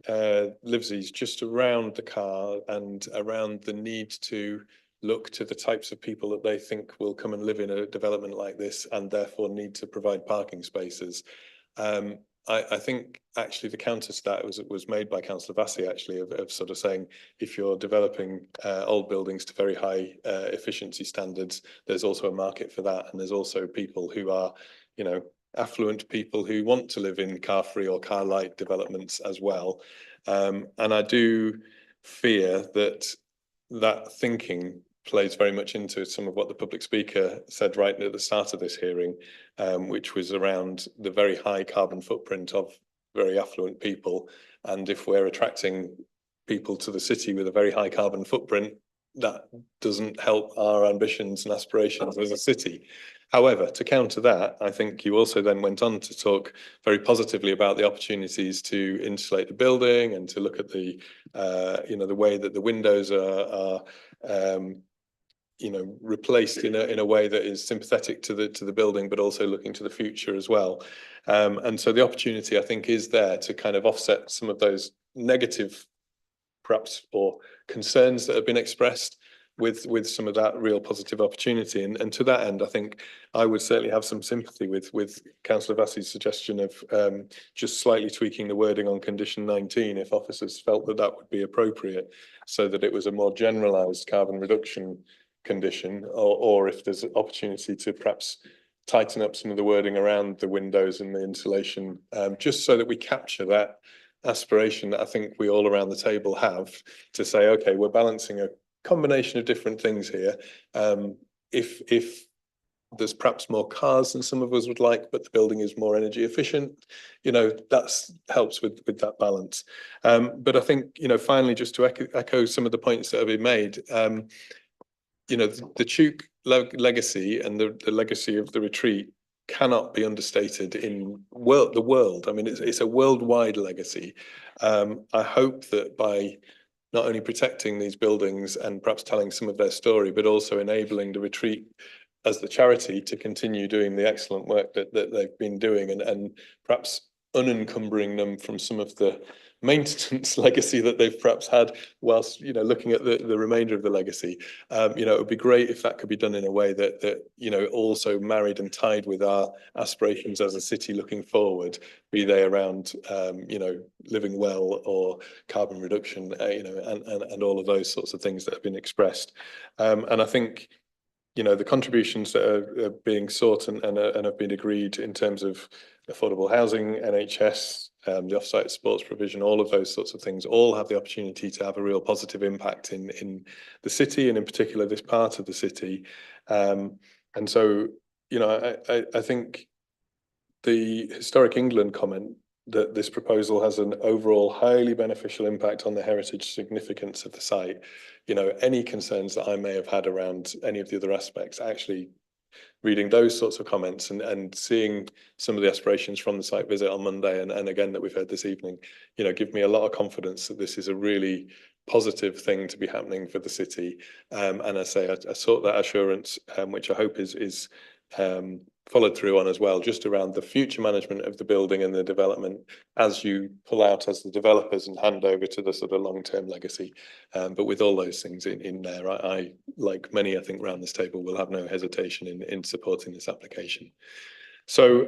Livesey's just around the car and around the need to look to the types of people that they think will come and live in a development like this and therefore need to provide parking spaces. I think actually the counter to that was made by Councillor Vassy actually of sort of saying if you're developing old buildings to very high efficiency standards, there's also a market for that, and there's also people who are, you know, affluent people who want to live in car-free or car-light developments as well. And I do fear that thinking plays very much into some of what the public speaker said right at the start of this hearing, which was around the very high carbon footprint of very affluent people. And if we're attracting people to the city with a very high carbon footprint, that doesn't help our ambitions and aspirations as a city. However, to counter that, I think you also then went on to talk very positively about the opportunities to insulate the building and to look at the, you know, the way that the windows are you know, replaced in a way that is sympathetic to the building, but also looking to the future as well. And so the opportunity, I think, is there to kind of offset some of those negative, perhaps, or concerns that have been expressed with some of that real positive opportunity. And to that end, I think I would certainly have some sympathy with Councillor Vassy's suggestion of just slightly tweaking the wording on condition 19 if officers felt that that would be appropriate, so that it was a more generalised carbon reduction condition, or if there's an opportunity to perhaps tighten up some of the wording around the windows and the insulation, just so that we capture that aspiration that I think we all around the table have to say, okay, we're balancing a combination of different things here. If there's perhaps more cars than some of us would like, but the building is more energy efficient, you know, that's helps with that balance. But I think, you know, finally, just to echo some of the points that have been made, you know, the Tuke legacy and the legacy of the retreat cannot be understated in the world. I mean, it's a worldwide legacy. I hope that by not only protecting these buildings and perhaps telling some of their story, but also enabling the retreat as the charity to continue doing the excellent work that they've been doing, and perhaps unencumbering them from some of the maintenance legacy that they've perhaps had whilst, you know, looking at the remainder of the legacy. You know, it would be great if that could be done in a way that, you know, also married and tied with our aspirations as a city looking forward, be they around, you know, living well or carbon reduction, you know, and all of those sorts of things that have been expressed. And I think, you know, the contributions that are being sought and have been agreed in terms of affordable housing, NHS, the offsite sports provision, all of those sorts of things, all have the opportunity to have a real positive impact in the city, and in particular this part of the city. And so, you know, I think the Historic England comment that this proposal has an overall highly beneficial impact on the heritage significance of the site. You know, any concerns that I may have had around any of the other aspects, actually reading those sorts of comments and seeing some of the aspirations from the site visit on Monday and again that we've heard this evening, you know, give me a lot of confidence that this is a really positive thing to be happening for the city. And I say, I sought that assurance, which I hope is followed through on as well, just around the future management of the building and the development as you pull out as the developers and hand over to the sort of long-term legacy. But with all those things in there, I like many, I think, around this table, will have no hesitation in supporting this application. So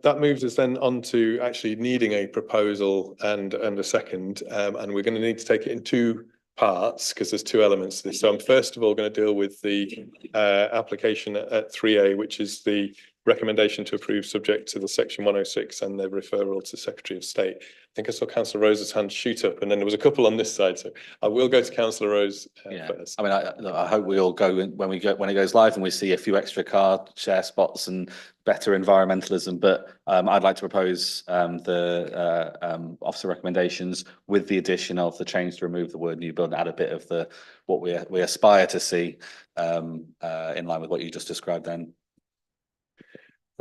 that moves us then on to actually needing a proposal and a second, and we're going to need to take it in two parts because there's two elements to this. So I'm first of all going to deal with the application at 3A, which is the recommendation to approve subject to the section 106 and the referral to Secretary of State. I think I saw Councillor Rose's hand shoot up, and then there was a couple on this side. So I will go to Councillor Rose first. I mean, I hope we all go when it goes live and we see a few extra car share spots and better environmentalism. But I'd like to propose the officer recommendations with the addition of the change to remove the word new build and add a bit of the what we aspire to see in line with what you just described then.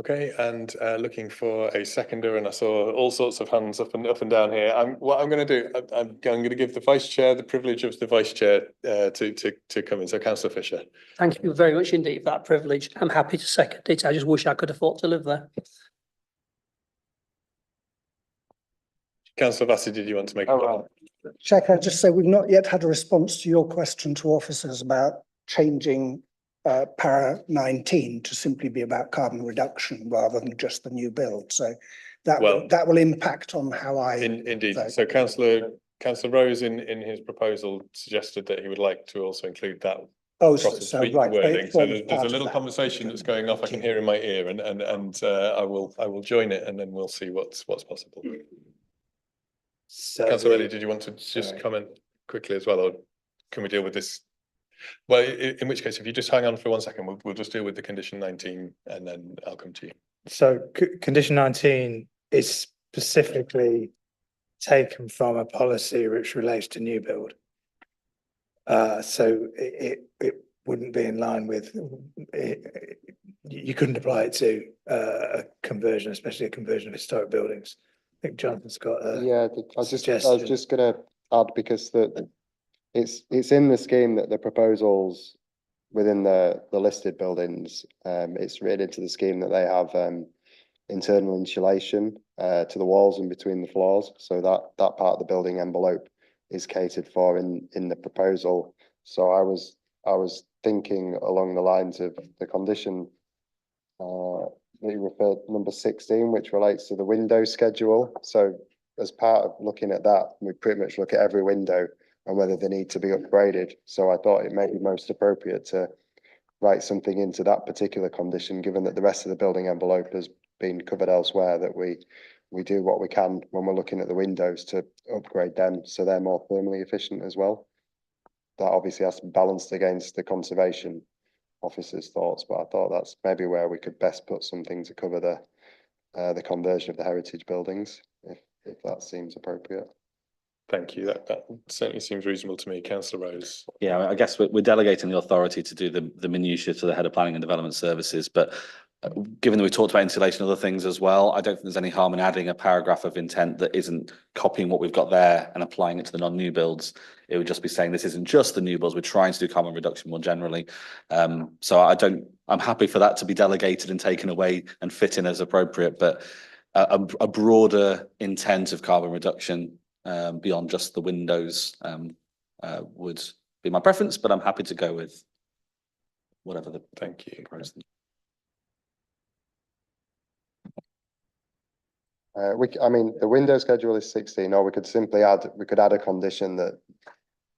Okay, and looking for a seconder, and I saw all sorts of hands up and down here. What I'm going to do, I'm going to give the vice chair the privilege of the vice chair to come in. So, Councillor Fisher. Thank you very much indeed for that privilege. I'm happy to second it. I just wish I could afford to live there. Councillor Vassy, did you want to make a comment? Chair, can I just say we've not yet had a response to your question to officers about changing para 19 to simply be about carbon reduction rather than just the new build. So that will impact on how I indeed. vote. So Councillor Rose in his proposal suggested that he would like to also include that. Oh, so right. Wording. So there's a little conversation that's going off. I can hear in my ear, and I will join it, and then we'll see what's possible. So Councillor Ellie, did you want to just comment quickly as well, or can we deal with this? Well, in which case, if you just hang on for 1 second, we'll just deal with the condition 19 and then I'll come to you. So condition 19 is specifically taken from a policy which relates to new build. So it wouldn't be in line with, you couldn't apply it to a conversion, especially a conversion of historic buildings. I think Jonathan's got a I was just going to add, because it's in the scheme that the proposals within the listed buildings, it's written into the scheme that they have internal insulation to the walls and between the floors. So that part of the building envelope is catered for in the proposal. So I was thinking along the lines of the condition that you referred, number 16, which relates to the window schedule. So as part of looking at that, we pretty much look at every window and whether they need to be upgraded. So I thought it may be most appropriate to write something into that particular condition, given that the rest of the building envelope has been covered elsewhere, that we do what we can when we're looking at the windows to upgrade them so they're more thermally efficient as well. That obviously has to be balanced against the conservation officer's thoughts, but I thought that's maybe where we could best put something to cover the conversion of the heritage buildings, if that seems appropriate. Thank you. That certainly seems reasonable to me. Councillor Rose. Yeah, I guess we're delegating the authority to do the minutiae to the head of planning and development services, but given that we talked about insulation and other things as well, I don't think there's any harm in adding a paragraph of intent that isn't copying what we've got there and applying it to the non-new builds. It would just be saying this isn't just the new builds, we're trying to do carbon reduction more generally. So I'm happy for that to be delegated and taken away and fit in as appropriate, but a broader intent of carbon reduction beyond just the windows would be my preference, but I'm happy to go with whatever the. Thank you. I mean, the window schedule is 16, or we could simply add a condition that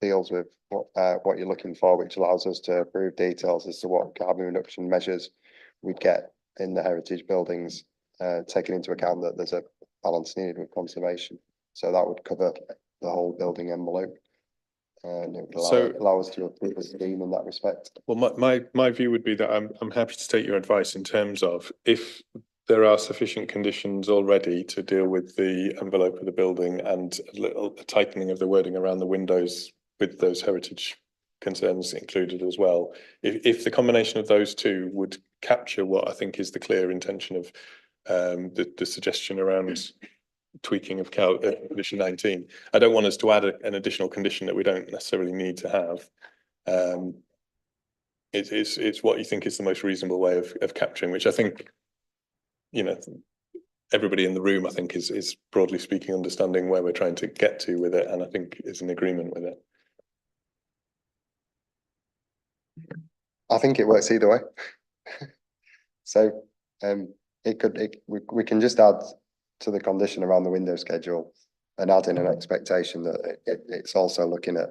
deals with what you're looking for, which allows us to approve details as to what carbon reduction measures we'd get in the heritage buildings, taking into account that there's a balance needed with conservation. So that would cover the whole building envelope. And it would allow us to approve a scheme in that respect. Well, my view would be that I'm happy to take your advice in terms of if there are sufficient conditions already to deal with the envelope of the building and a tightening of the wording around the windows with those heritage concerns included as well. If the combination of those two would capture what I think is the clear intention of the suggestion around tweaking of condition 19, I don't want us to add an additional condition that we don't necessarily need to have. It's what you think is the most reasonable way of capturing, which I think, you know, everybody in the room, I think, is broadly speaking understanding where we're trying to get to with it, and I think is in agreement with it. I think it works either way. So we can just add to the condition around the window schedule and add in an expectation that it's also looking at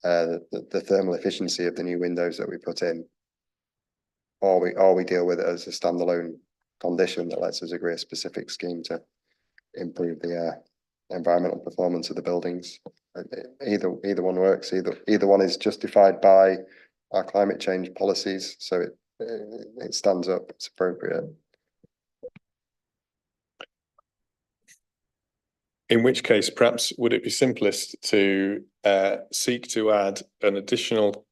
the thermal efficiency of the new windows that we put in, or we deal with it as a standalone condition that lets us agree a specific scheme to improve the environmental performance of the buildings. Either one works. Either one is justified by our climate change policies, so it stands up. It's appropriate. In which case, perhaps would it be simplest to seek to add an additional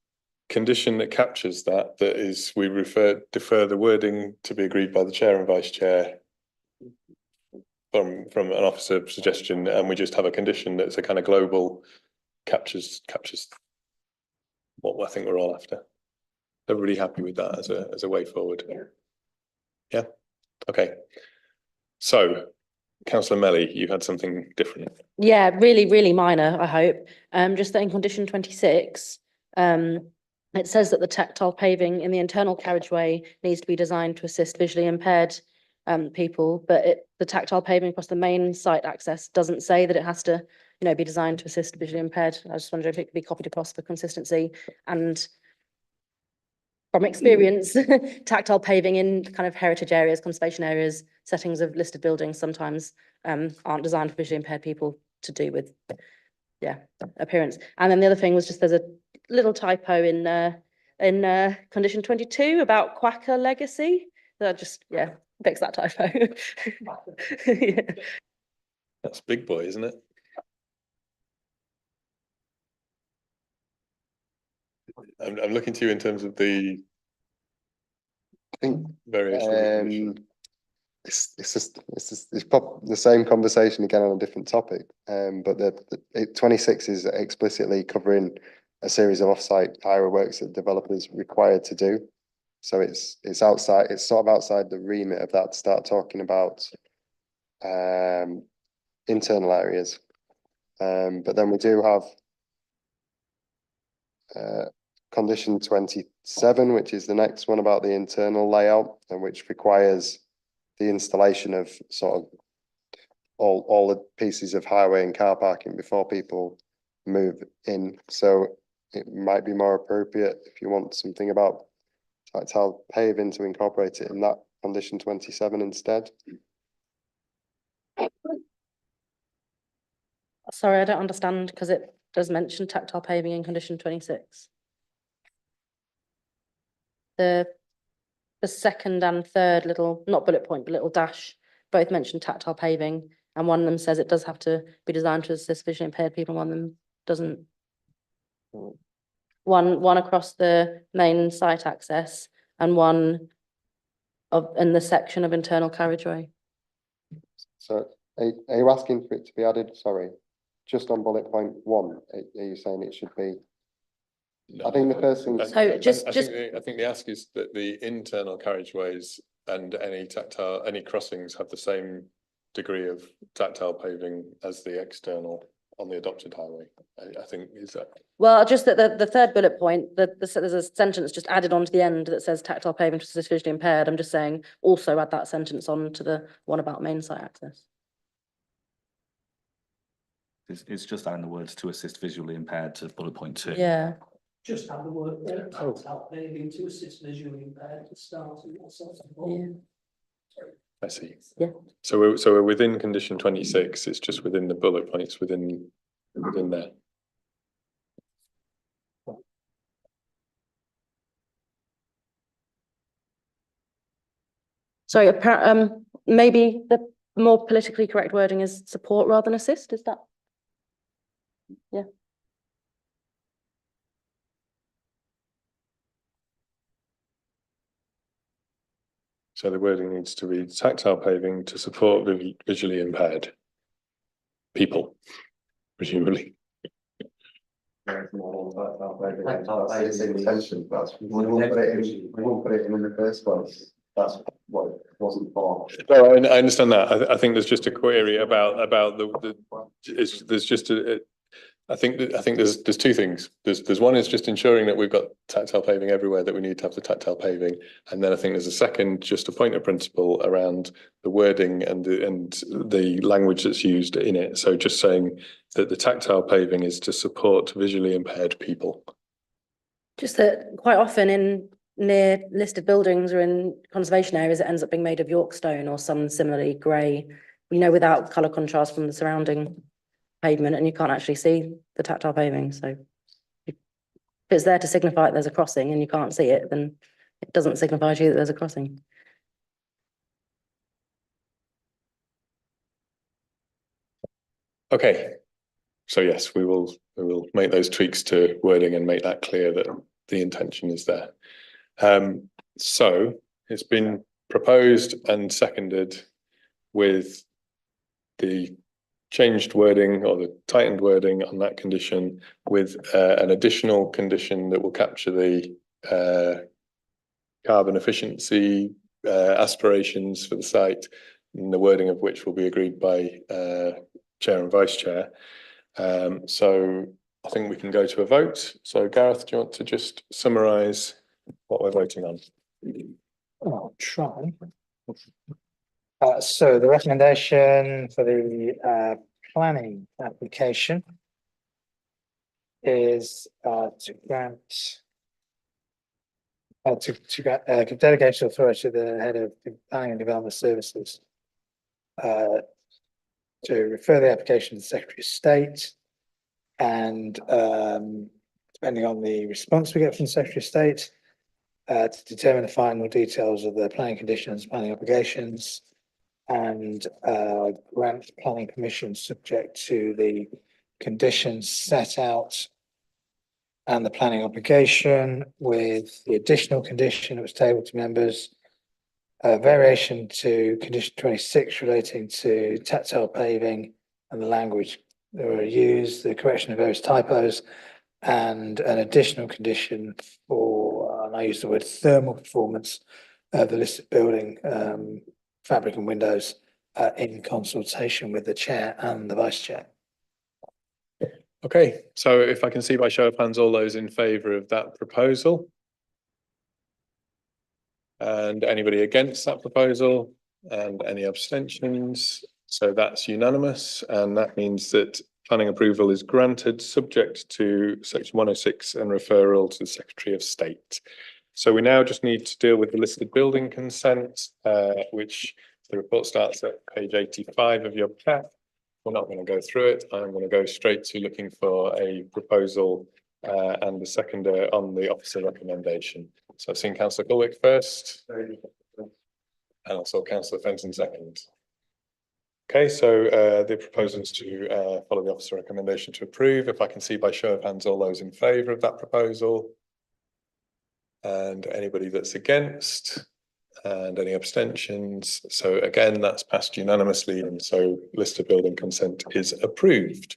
condition that captures that is we defer the wording to be agreed by the chair and vice chair from an officer suggestion, and we just have a condition that's a kind of global captures what I think we're all after. Everybody happy with that as a way forward? Yeah. Okay. So, Councillor Melly, you had something different. Yeah, really minor, I hope. Just that in condition 26, it says that the tactile paving in the internal carriageway needs to be designed to assist visually impaired people, but the tactile paving across the main site access doesn't say that it has to, be designed to assist visually impaired. I just wonder if it could be copied across for consistency. And from experience, tactile paving in kind of heritage areas, conservation areas, settings of listed buildings sometimes aren't designed for visually impaired people to do with, appearance. And then the other thing was just there's a little typo in condition 22 about Quacker legacy. That just fix that typo. Yeah. That's big boy, isn't it? I'm looking to you in terms of the various. It's probably the same conversation again on a different topic. But the 26 is explicitly covering a series of off-site hire works that developers required to do. So it's outside. It's sort of outside the remit of that to start talking about internal areas. But then we do have condition 27, which is the next one about the internal layout, and which requires the installation of sort of all the pieces of highway and car parking before people move in. So it might be more appropriate if you want something about tactile paving to incorporate it in that condition 27 instead. Sorry, I don't understand because it does mention tactile paving in condition 26. The second and third little, not bullet point, but little dash, both mention tactile paving, and one of them says it does have to be designed to assist visually impaired people, and one of them doesn't. One across the main site access, and one in the section of internal carriageway. So are you asking for it to be added? Sorry, just on bullet point 1, are you saying it should be? No, I think the first thing. So I think the ask is that the internal carriageways and any crossings have the same degree of tactile paving as the external on the adopted highway. I think is that. Well, just that the third bullet point, there's a sentence just added on to the end that says tactile paving to assist visually impaired. I'm just saying also add that sentence on to the one about main site access. It's just adding the words to assist visually impaired to bullet point 2. Yeah. Just have the word there, tactile paving to assist visually impaired to start and that sort of thing. I see. Yeah. So we're within condition 26. It's just within the bullet points within there. Sorry, maybe the more politically correct wording is support rather than assist, is that? Yeah. So the wording needs to read tactile paving to support visually impaired people, presumably. It's intention, but we won't put it in the first place. That's what it wasn't for. No, I understand that. I think there's just a query about there's just I think there's two things. There's one is just ensuring that we've got tactile paving everywhere, that we need to have the tactile paving, and then I think there's a second, just a point of principle around the wording and the language that's used in it. So just saying that the tactile paving is to support visually impaired people. Just that quite often in near listed buildings or in conservation areas, it ends up being made of York stone or some similarly grey, without colour contrast from the surrounding pavement, and you can't actually see the tactile paving. So if it's there to signify that there's a crossing and you can't see it, then it doesn't signify to you that there's a crossing. Okay, so yes, we will make those tweaks to wording and make that clear that the intention is there. So it's been proposed and seconded with the changed wording or the tightened wording on that condition, with an additional condition that will capture the carbon efficiency aspirations for the site, and the wording of which will be agreed by Chair and Vice Chair. So I think we can go to a vote. So Gareth, do you want to just summarise what we're voting on? I'll try. So the recommendation for the planning application is to grant give delegation authority to the head of planning and development services to refer the application to the Secretary of State, and depending on the response we get from the Secretary of State, to determine the final details of the planning conditions, planning obligations, and grant planning permission subject to the conditions set out and the planning obligation, with the additional condition that was tabled to members, variation to condition 26 relating to tactile paving and the language that were used, the correction of various typos, and an additional condition for, and I use the word thermal performance of the listed building, fabric and windows, in consultation with the chair and the vice chair. Okay, so if I can see by show of hands, all those in favour of that proposal? And anybody against that proposal? And any abstentions? So that's unanimous, and that means that planning approval is granted, subject to section 106 and referral to the Secretary of State. So we now just need to deal with the listed building consent, which the report starts at page 85 of your pack. We're not going to go through it. I'm going to go straight to looking for a proposal and the seconder on the officer recommendation. So I've seen Councillor Gulwick first, and also Councillor Fenton second. Okay, so the proposal is to follow the officer recommendation to approve. If I can see by show of hands, all those in favour of that proposal, and anybody that's against, and any abstentions. So again, that's passed unanimously, and so listed building consent is approved.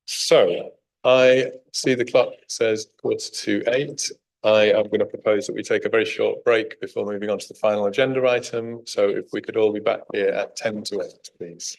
So I see the clock says 7:45. I am going to propose that we take a very short break before moving on to the final agenda item. So if we could all be back here at 7:50, please.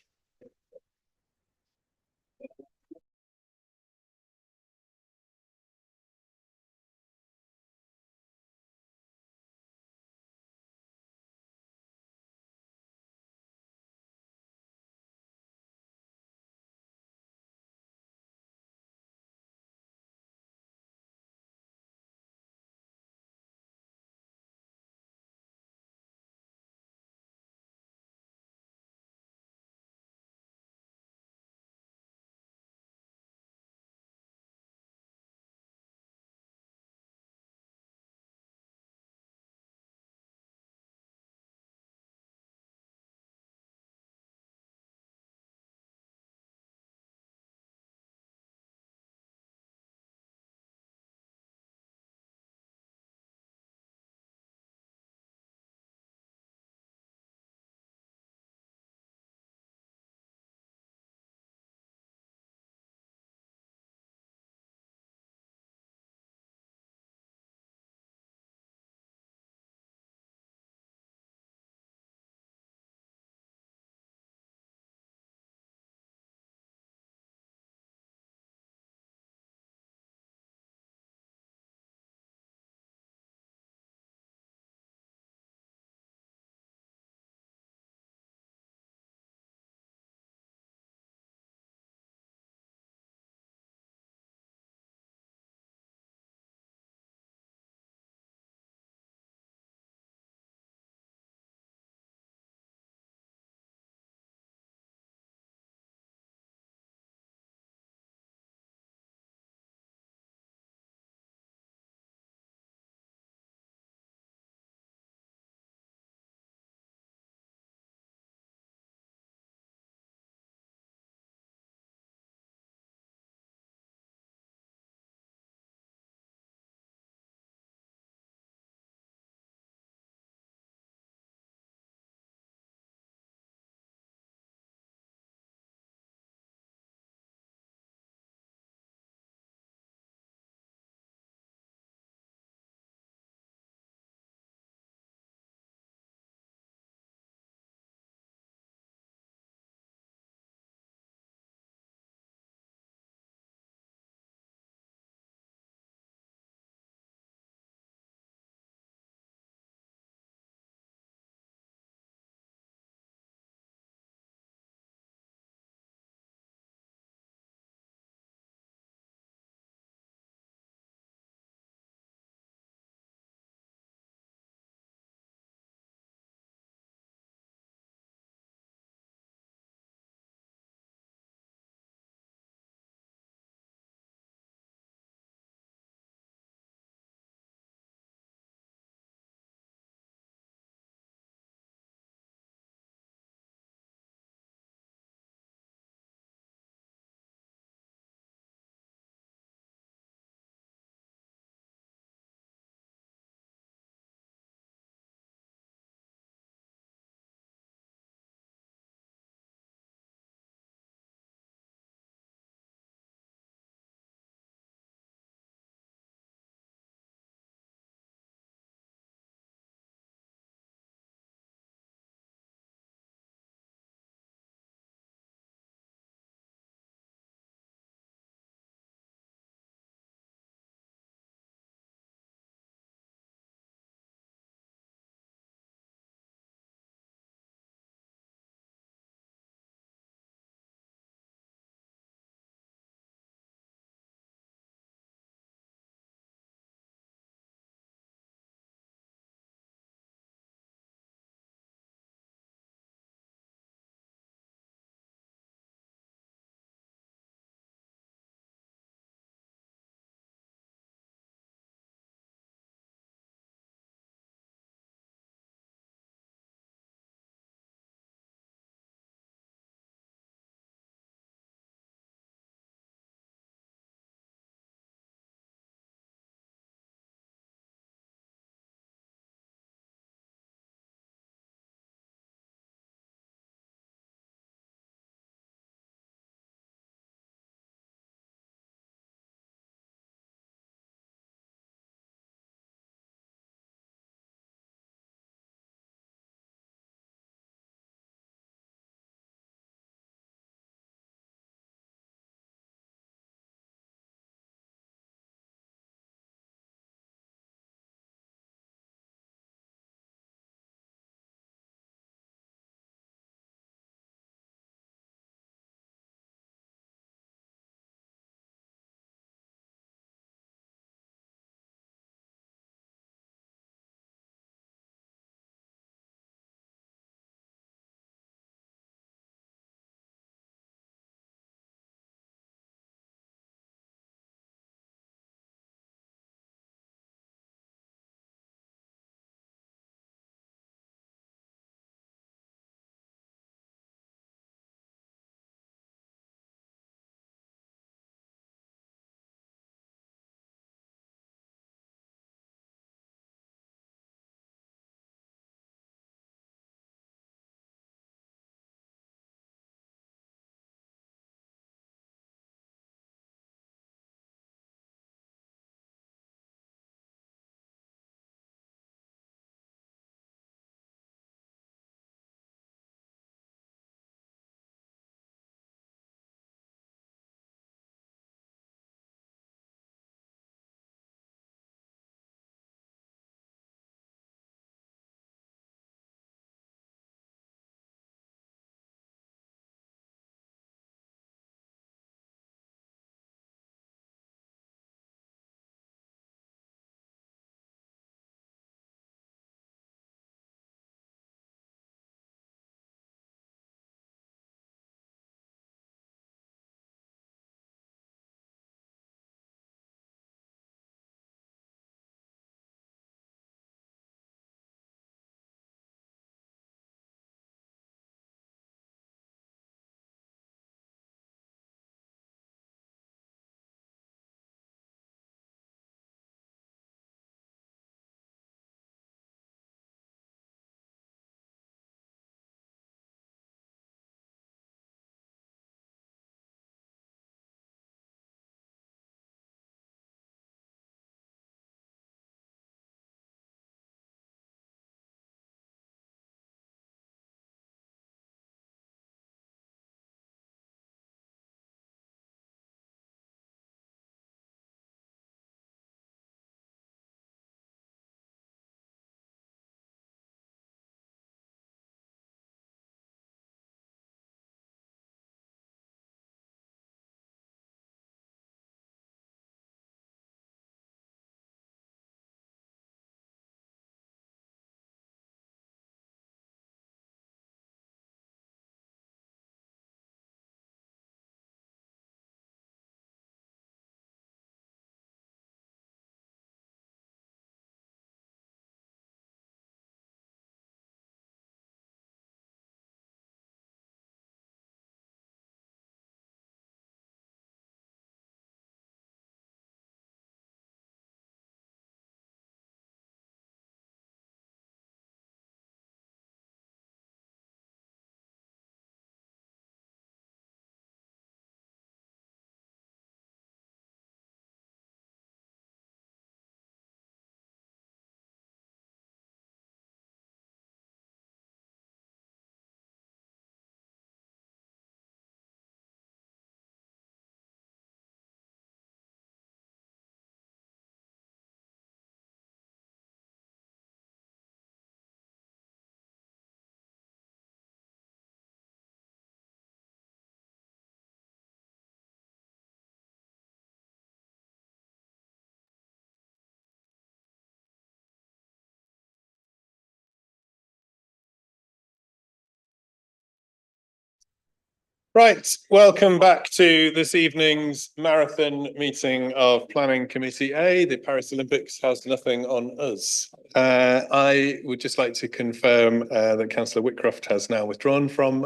Right, welcome back to this evening's marathon meeting of Planning Committee A. The Paris Olympics has nothing on us. I would just like to confirm that Councillor Whitcroft has now withdrawn from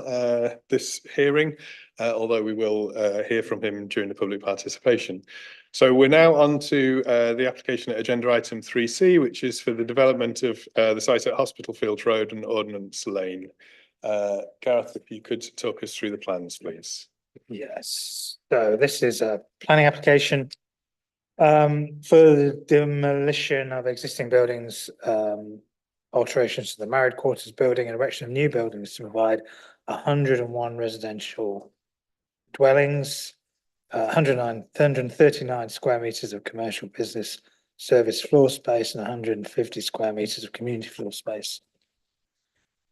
this hearing, although we will hear from him during the public participation. So we're now on to the application at agenda item 3C, which is for the development of the site at Hospital Fields Road and Ordnance Lane. Gareth, if you could talk us through the plans, please. Yes, so this is a planning application for the demolition of existing buildings, alterations to the married quarters building and erection of new buildings to provide 101 residential dwellings, 139 square meters of commercial business service floor space and 150 square meters of community floor space.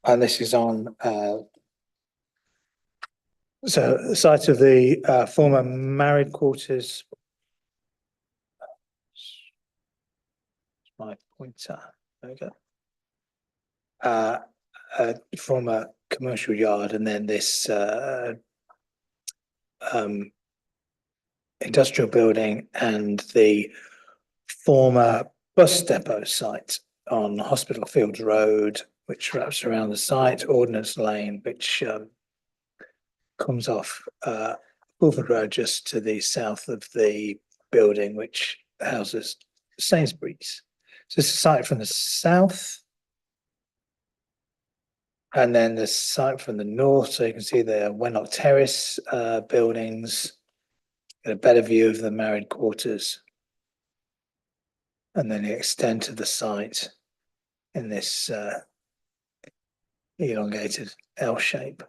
And this is on the site of the former married quarters. My pointer. There we go. Former commercial yard, and then this industrial building and the former bus depot site on Hospital Fields Road, which wraps around the site, Ordnance Lane, which comes off Fulford Road just to the south of the building, which houses Sainsbury's. So this is a site from the south. And then the site from the north, so you can see the Wenlock Terrace buildings, get a better view of the married quarters. And then the extent of the site in this elongated L shape.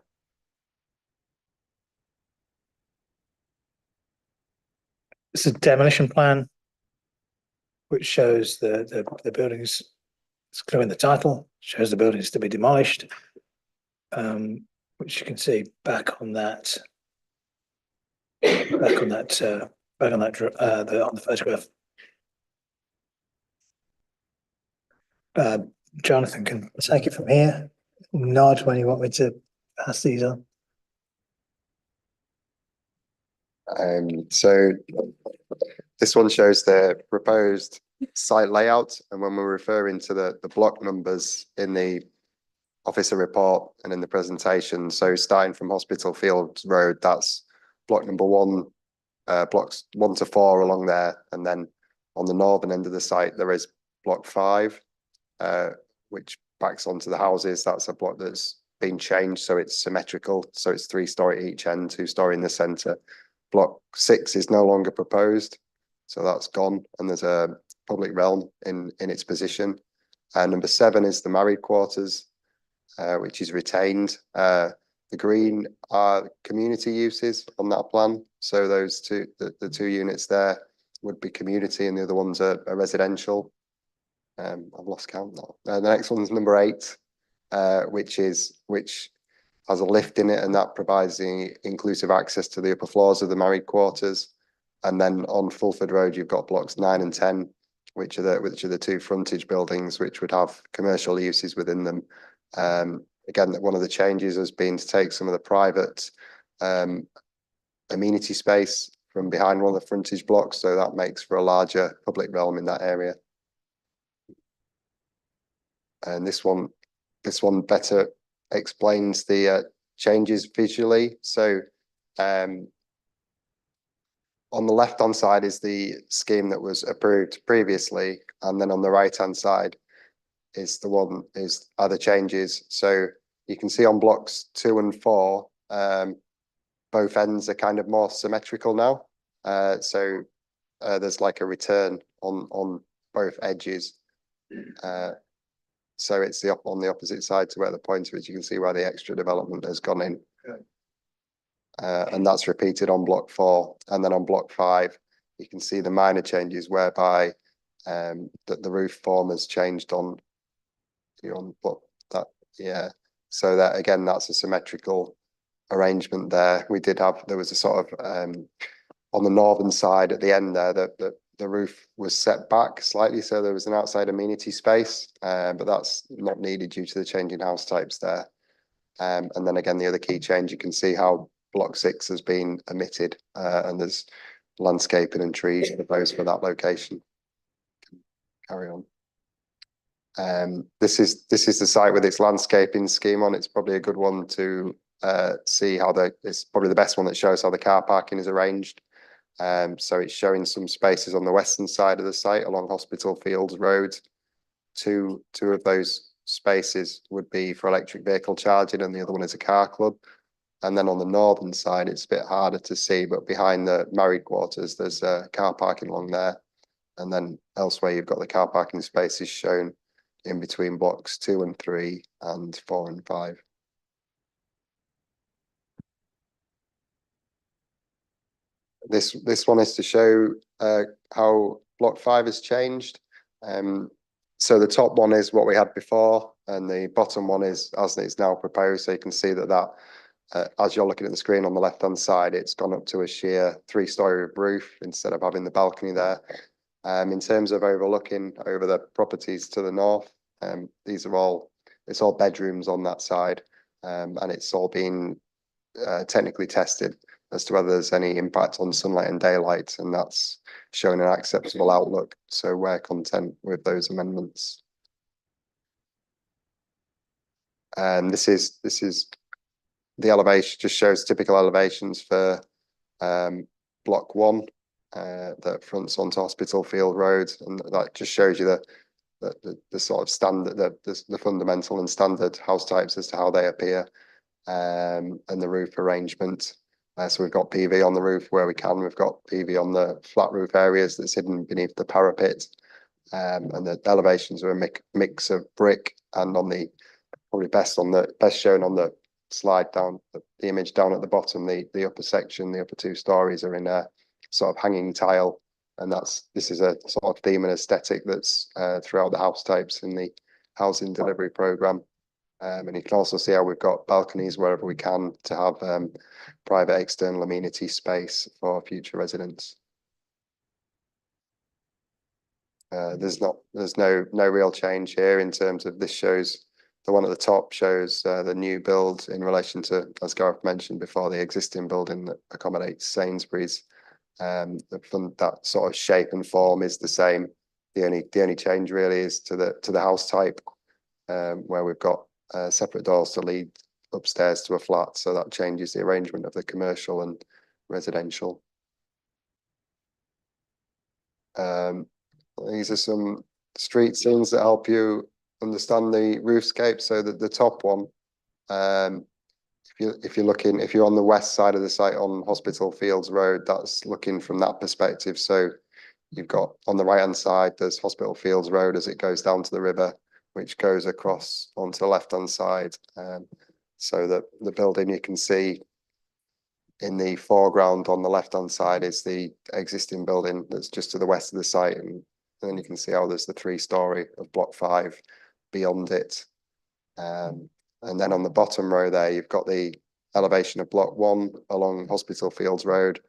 It's a demolition plan, which shows the buildings. It's clear in the title, shows the buildings to be demolished, which you can see back on that. On the photograph. Jonathan can take it from here. Nod when you want me to pass these on. So this one shows the proposed site layout, and when we're referring to the block numbers in the officer report and in the presentation, so starting from Hospital Fields Road, that's block number 1, blocks 1 to 4 along there, and then on the northern end of the site there is block 5, which backs onto the houses. That's a block that's been changed, so it's symmetrical, so it's 3-storey each end, 2-storey in the centre. Block 6 is no longer proposed, so that's gone, and there's a public realm in its position. Number 7 is the married quarters, which is retained. The green are community uses on that plan, so those two, the 2 units there would be community, and the other ones are residential. I've lost count now. The next one's number 8, which has a lift in it, and that provides the inclusive access to the upper floors of the married quarters. And then on Fulford Road, you've got blocks 9 and 10, which are the 2 frontage buildings, which would have commercial uses within them. Again, one of the changes has been to take some of the private amenity space from behind one of the frontage blocks, so that makes for a larger public realm in that area. And this one better explains the changes visually. So on the left hand side is the scheme that was approved previously, and then on the right hand side is the changes. So you can see on blocks 2 and 4, both ends are kind of more symmetrical now. So there's like a return on both edges. So it's on the opposite side to where the pointer is. You can see where the extra development has gone in. And that's repeated on block 4. And then on block 5, you can see the minor changes whereby that the roof form has changed on block that. Yeah. So that again, that's a symmetrical arrangement there. There was a sort of on the northern side at the end there that the roof was set back slightly, so there was an outside amenity space, but that's not needed due to the change in house types there. And then again, the other key change, you can see how block 6 has been omitted, and there's landscaping and trees proposed for that location. Carry on. This is the site with its landscaping scheme on. It's probably a good one to see how it's probably the best one that shows how the car parking is arranged. So it's showing some spaces on the western side of the site along Hospital Fields Road. Two of those spaces would be for electric vehicle charging, and the other one is a car club. And then on the northern side, it's a bit harder to see, but behind the married quarters, there's car parking along there. And then elsewhere, you've got the car parking spaces shown in between blocks 2 and 3 and 4 and 5. This one is to show how block 5 has changed. So the top one is what we had before, and the bottom one is as it's now proposed. So you can see that as you're looking at the screen on the left-hand side, it's gone up to a sheer 3-story roof instead of having the balcony there. In terms of overlooking over the properties to the north, it's all bedrooms on that side, and it's all been technically tested as to whether there's any impact on sunlight and daylight, and that's shown an acceptable outlook. So we're content with those amendments. And this is the elevation, just shows typical elevations for block 1 that fronts onto Hospital Field Road, and that just shows you the sort of standard, the fundamental and standard house types as to how they appear, and the roof arrangement. So we've got PV on the roof where we can. We've got PV on the flat roof areas that's hidden beneath the parapet, and the elevations are a mix of brick and probably best shown on the slide down, the image down at the bottom. The upper section, the upper 2 stories are in a sort of hanging tile, and this is a sort of theme and aesthetic that's throughout the house types in the housing delivery programme. And you can also see how we've got balconies wherever we can to have private external amenity space for future residents. There's no real change here in terms of this. Shows the one at the top shows the new build in relation to, as Gareth mentioned before, the existing building that accommodates Sainsbury's. That sort of shape and form is the same. The only change really is to the house type, where we've got separate doors to lead upstairs to a flat, so that changes the arrangement of the commercial and residential. These are some street scenes that help you understand the roofscape. So that the top one, if you're on the west side of the site on Hospital Fields Road, that's looking from that perspective. So you've got on the right hand side, there's Hospital Fields Road as it goes down to the river, which goes across onto the left hand side. So that the building you can see in the foreground on the left hand side is the existing building that's just to the west of the site, and then you can see how there's the 3-story of block 5 beyond it. And then on the bottom row there, you've got the elevation of block 1 along Hospital Fields Road,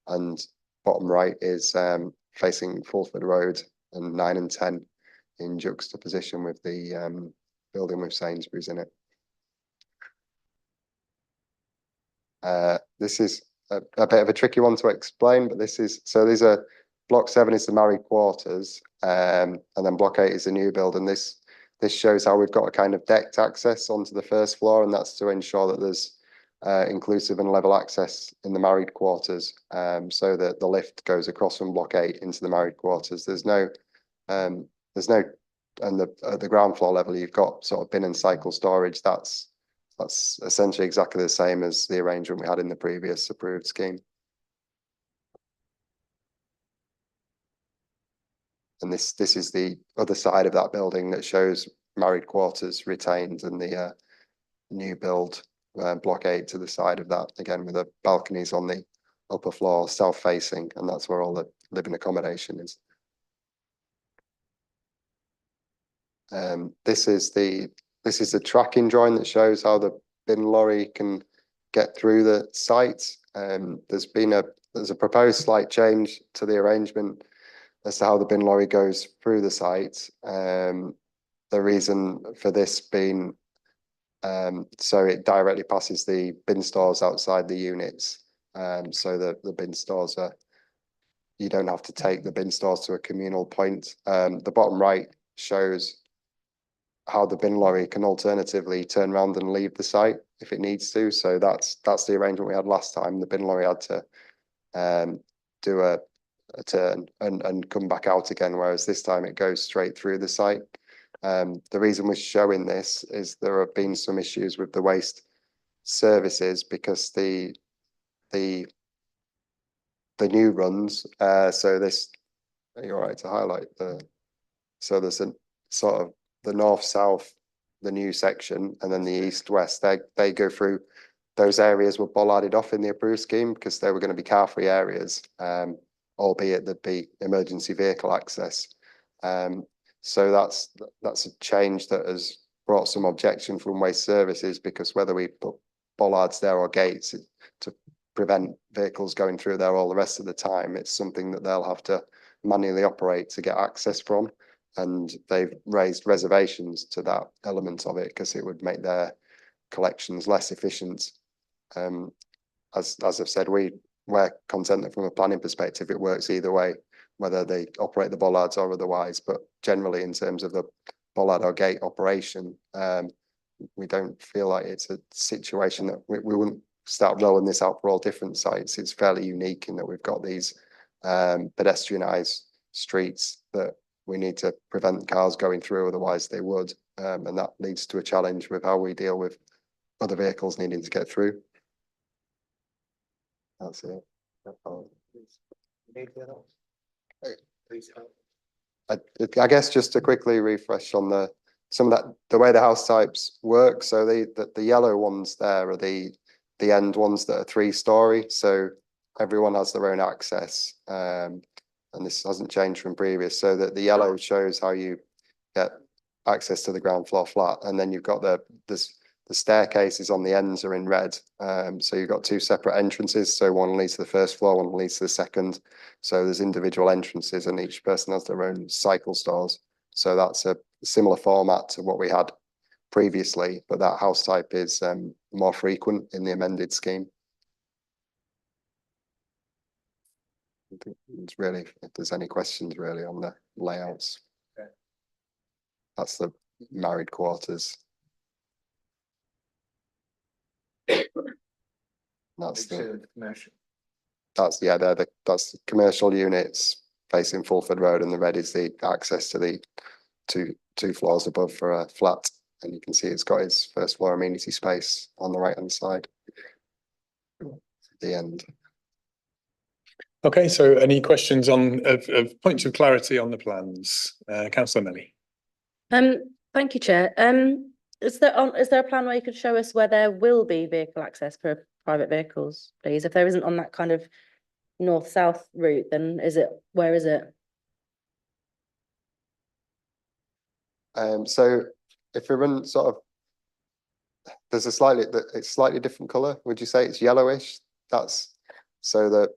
and bottom right is facing Fulford Road, and 9 and 10 in juxtaposition with the building with Sainsbury's in it. This is a bit of a tricky one to explain, but these are block 7 is the married quarters, and then block 8 is the new build, and this shows how we've got a kind of decked access onto the first floor, and that's to ensure that there's inclusive and level access in the married quarters, so that the lift goes across from block 8 into the married quarters. There's no and at the ground floor level, you've got sort of bin and cycle storage. That's essentially exactly the same as the arrangement we had in the previous approved scheme. And this is the other side of that building that shows married quarters retained, and the new build block 8 to the side of that, again with the balconies on the upper floor south facing, and that's where all the living accommodation is. This is the tracking drawing that shows how the bin lorry can get through the site. There's a proposed slight change to the arrangement as to how the bin lorry goes through the site. The reason for this being So it directly passes the bin stores outside the units. So the bin stores are, you don't have to take the bin stores to a communal point. The bottom right shows how the bin lorry can alternatively turn around and leave the site if it needs to. So that's the arrangement we had last time. The bin lorry had to do a turn and come back out again, whereas this time it goes straight through the site. The reason we're showing this is there have been some issues with the waste services because the new runs, so this, are you all right to highlight so there's a sort of the north-south, the new section, and then the east-west, they go through, those areas were bollarded off in the approved scheme because they were going to be car-free areas, albeit there'd be emergency vehicle access. So that's a change that has brought some objection from waste services, because whether we put bollards there or gates to prevent vehicles going through there all the rest of the time, it's something that they'll have to manually operate to get access from. And they've raised reservations to that element of it because it would make their collections less efficient. As I've said, we're content that from a planning perspective, it works either way, whether they operate the bollards or otherwise. But generally, in terms of the bollard or gate operation, we don't feel like it's a situation that we wouldn't start rolling this out for all different sites. It's fairly unique in that we've got these pedestrianised streets that we need to prevent cars going through, otherwise they would. And that leads to a challenge with how we deal with other vehicles needing to get through. That's it. I guess just to quickly refresh on the way the house types work. So the yellow ones there are the end ones that are 3-storey. So everyone has their own access. And this hasn't changed from previous. So that the yellow shows how you get access to the ground floor flat, and then you've got the staircases on the ends are in red. So you've got 2 separate entrances. So one leads to the first floor, one leads to the second. So there's individual entrances, and each person has their own cycle stores. So that's a similar format to what we had previously, but that house type is more frequent in the amended scheme. It's really, if there's any questions really on the layouts. Okay. That's the married quarters. That's the commercial. That's the commercial units facing Fulford Road, and the red is the access to the two floors above for a flat. And you can see it's got its first floor amenity space on the right hand side. At the end. Okay, so any questions of points of clarity on the plans? Councillor Melly. Thank you, Chair. Is there a plan where you could show us where there will be vehicle access for private vehicles, please? If there isn't on that kind of north-south route, then where is it? So if we run sort of, there's it's slightly different colour. Would you say it's yellowish? That's so that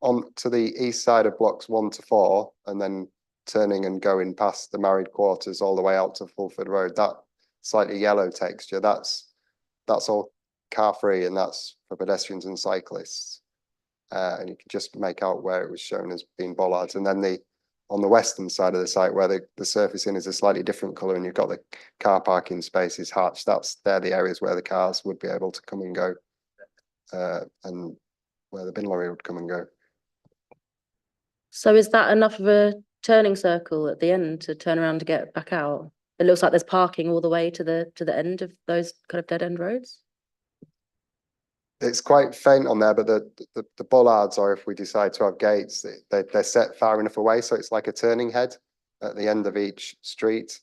on to the east side of blocks 1 to 4, and then turning and going past the married quarters all the way out to Fulford Road, that slightly yellow texture, that's all car free, and that's for pedestrians and cyclists. And you can just make out where it was shown as being bollards. And then on the western side of the site, where the surfacing is a slightly different colour, and you've got the car parking spaces hatched, they're the areas where the cars would be able to come and go, and where the bin lorry would come and go. So is that enough of a turning circle at the end to turn around to get back out? It looks like there's parking all the way to the end of those kind of dead end roads. It's quite faint on there, but the bollards, or if we decide to have gates, they're set far enough away, so it's like a turning head at the end of each street.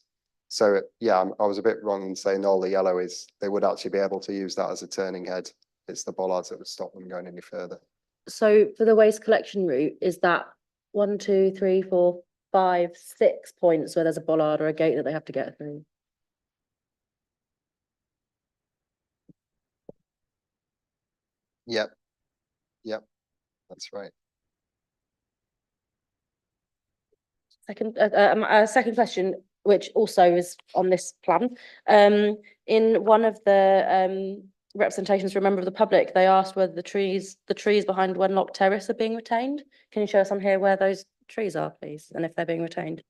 So yeah, I was a bit wrong in saying all the yellow is, they would actually be able to use that as a turning head. It's the bollards that would stop them going any further. So for the waste collection route, is that 1, 2, 3, 4, 5, 6 points where there's a bollard or a gate that they have to get through? Yep, that's right. Second question, which also is on this plan. In one of the representations for a member of the public, they asked whether the trees behind Wenlock Terrace are being retained. Can you show us on here where those trees are, please, and if they're being retained?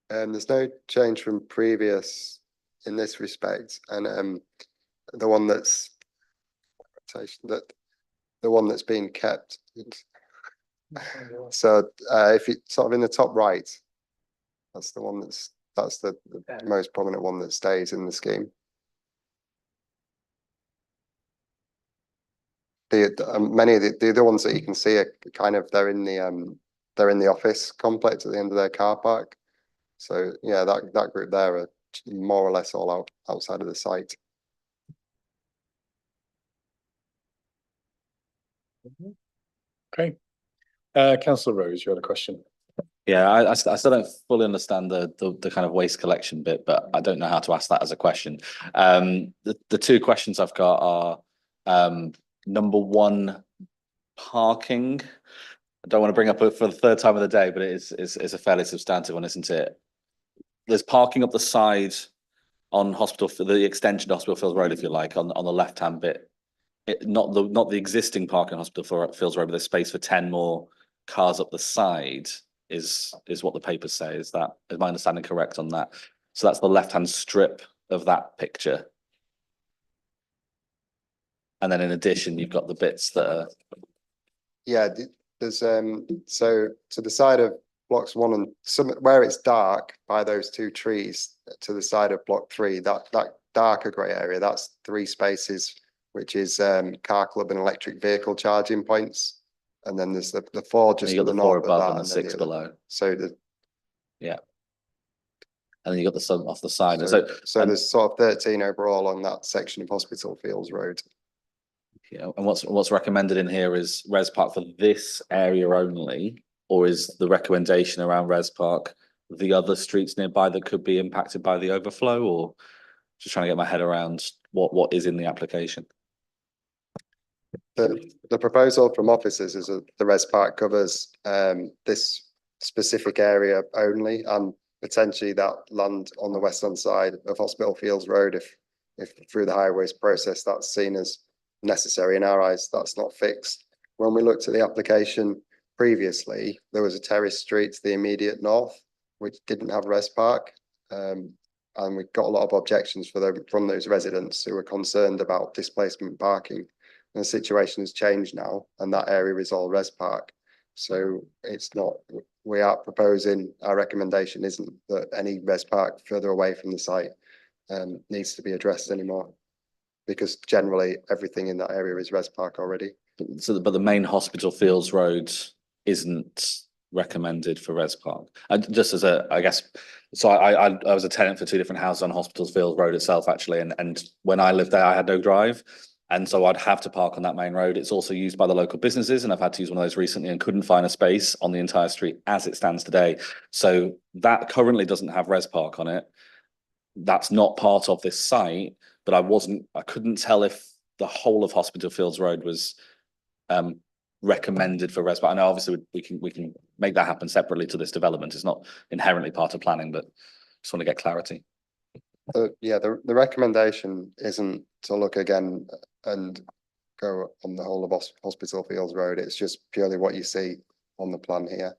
There's no change from previous in this respect, and the one that's being kept. So if you sort of in the top right, that's the one that's the most prominent one that stays in the scheme. Many of the other ones that you can see are kind of they're in the office complex at the end of their car park. So yeah, that group there are more or less all outside of the site. Okay. Councillor Rose, you had a question. Yeah, I still don't fully understand the kind of waste collection bit, but I don't know how to ask that as a question. The two questions I've got are number one, parking. I don't want to bring up it for the third time of the day, but it's a fairly substantive one, isn't it? There's parking up the side on the extension to Hospital Fields Road, if you like, on the left-hand bit. Not the existing parking on Hospital Fields Road, but there's space for 10 more cars up the side is what the papers say. Is my understanding correct on that? So that's the left-hand strip of that picture. And then in addition, you've got the bits that are... Yeah, there's so to the side of blocks 1 and where it's dark by those 2 trees to the side of block 3, that darker grey area, that's 3 spaces, which is car club and electric vehicle charging points. And then there's the 4 just to the north above of that, and the 6 below. So yeah. And then you got the sun off the side. So there's sort of 13 overall on that section of Hospital Fields Road. Yeah, and what's recommended in here is Res Park for this area only, or is the recommendation around Res Park the other streets nearby that could be impacted by the overflow, or just trying to get my head around what is in the application? The proposal from officers is that the Res Park covers this specific area only, and potentially that land on the western side of Hospital Fields Road, if through the highways process that's seen as necessary. In our eyes, that's not fixed. When we looked at the application previously, there was a terrace street to the immediate north which didn't have Res Park, and we got a lot of objections from those residents who were concerned about displacement parking. And the situation has changed now, and that area is all Res Park. So it's not, we are proposing, our recommendation isn't that any Res Park further away from the site needs to be addressed anymore, because generally everything in that area is Res Park already. So, but the main Hospital Fields Road isn't recommended for Res Park. Just as I guess, so I was a tenant for 2 different houses on Hospital Fields Road itself, actually, and when I lived there, I had no drive. And so I'd have to park on that main road. It's also used by the local businesses, and I've had to use one of those recently and couldn't find a space on the entire street as it stands today. So that currently doesn't have Res Park on it. That's not part of this site, but I couldn't tell if the whole of Hospital Fields Road was recommended for Res Park. I know obviously we can make that happen separately to this development. It's not inherently part of planning, but just want to get clarity. Yeah, the recommendation isn't to look again and go on the whole of Hospital Fields Road. It's just purely what you see on the plan here.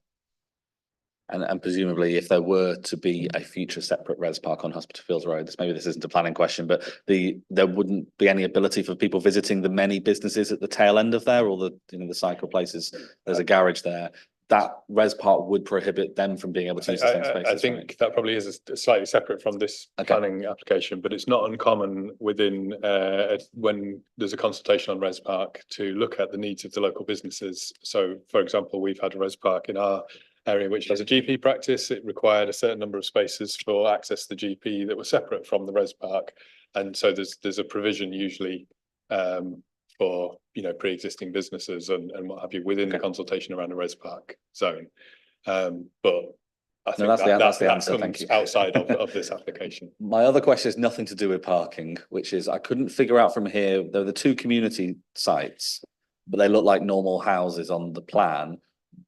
And presumably, if there were to be a future separate Res Park on Hospital Fields Road, maybe this isn't a planning question, but there wouldn't be any ability for people visiting the many businesses at the tail end of there, or the cycle places. There's a garage there. That Res Park would prohibit them from being able to use the same spaces. I think that probably is slightly separate from this planning application, but it's not uncommon within when there's a consultation on Res Park to look at the needs of the local businesses. So, for example, we've had a Res Park in our area which has a GP practice. It required a certain number of spaces for access to the GP that were separate from the Res Park, and so there's a provision usually for pre-existing businesses and what have you within the consultation around the Res Park zone. But I think that's the answer. Thank you. Outside of this application. My other question is nothing to do with parking, which is I couldn't figure out from here. There are the 2 community sites, but they look like normal houses on the plan.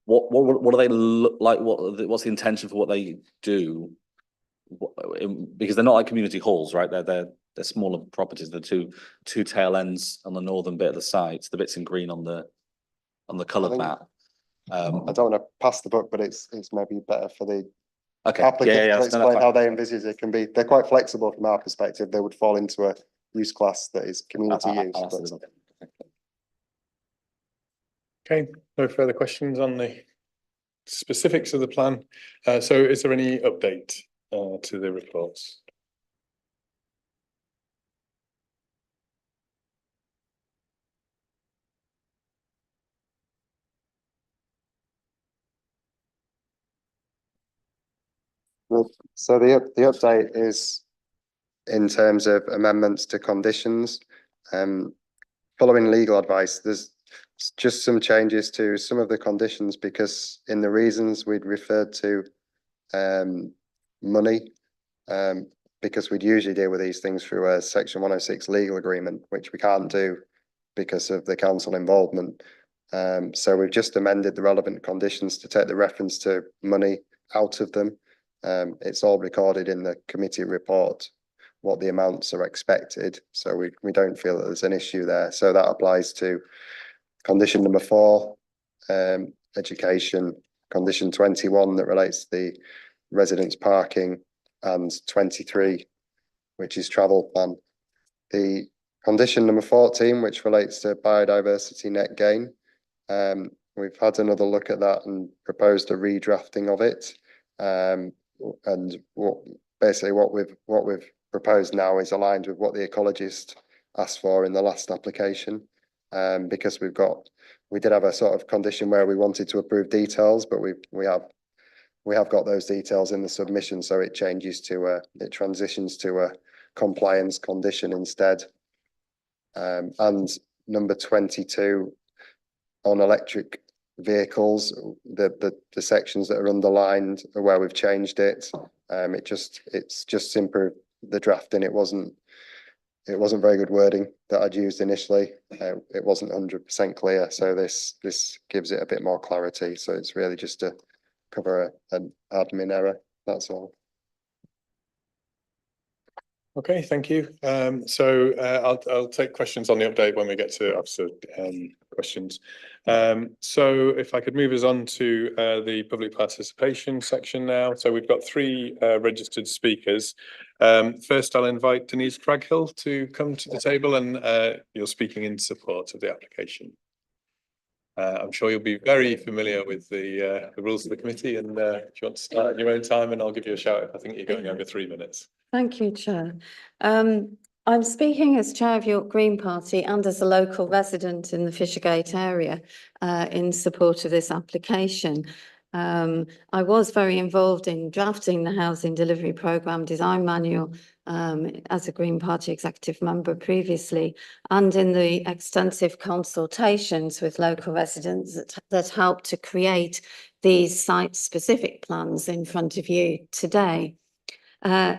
what do they look like? What's the intention for what they do? Because they're not like community halls, right? They're smaller properties. The two tail ends on the northern bit of the site, the bits in green on the coloured map. I don't want to pass the book, but it's maybe better for the okay. applicants Yeah, to explain how they envisage it can be. They're quite flexible from our perspective. They would fall into a use class that is community use. Okay, no further questions on the specifics of the plan. So is there any update to the reports? So the update is in terms of amendments to conditions. Following legal advice, there's just some changes to some of the conditions because in the reasons we'd referred to money, because we'd usually deal with these things through a Section 106 legal agreement, which we can't do because of the council involvement. So we've just amended the relevant conditions to take the reference to money out of them. It's all recorded in the committee report, what the amounts are expected. So we don't feel that there's an issue there. So that applies to condition number 4, education, condition 21 that relates to the residence parking, and 23, which is travel plan. The condition number 14, which relates to biodiversity net gain, we've had another look at that and proposed a redrafting of it. And basically what we've proposed now is aligned with what the ecologist asked for in the last application, because we did have a sort of condition where we wanted to approve details, but we have got those details in the submission, so it transitions to a compliance condition instead. And number 22 on electric vehicles, the sections that are underlined are where we've changed it. It's just improved the drafting. It wasn't very good wording that I'd used initially. It wasn't 100% clear, so this gives it a bit more clarity. So it's really just to cover an admin error. That's all. Okay, thank you. So I'll take questions on the update when we get to officer questions. So if I could move us on to the public participation section now. So we've got 3 registered speakers. First, I'll invite Denise Craghill to come to the table, and you're speaking in support of the application. I'm sure you'll be very familiar with the rules of the committee, and if you want to start at your own time, and I'll give you a shout if I think you're going over 3 minutes. Thank you, Chair. I'm speaking as Chair of York Green Party and as a local resident in the Fishergate area in support of this application. I was very involved in drafting the Housing Delivery Programme Design Manual as a Green Party executive member previously, and in the extensive consultations with local residents that helped to create these site-specific plans in front of you today.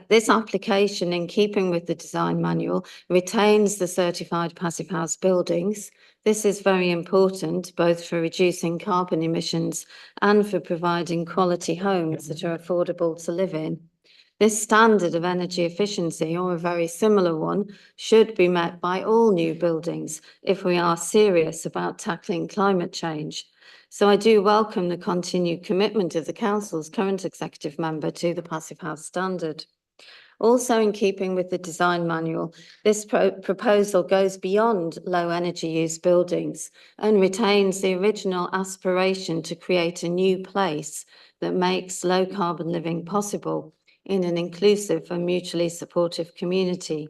This application, in keeping with the design manual, retains the certified passive house buildings. This is very important, both for reducing carbon emissions and for providing quality homes that are affordable to live in. This standard of energy efficiency, or a very similar one, should be met by all new buildings if we are serious about tackling climate change. So I do welcome the continued commitment of the Council's current executive member to the Passive House standard. Also, in keeping with the design manual, this proposal goes beyond low energy use buildings and retains the original aspiration to create a new place that makes low carbon living possible in an inclusive and mutually supportive community.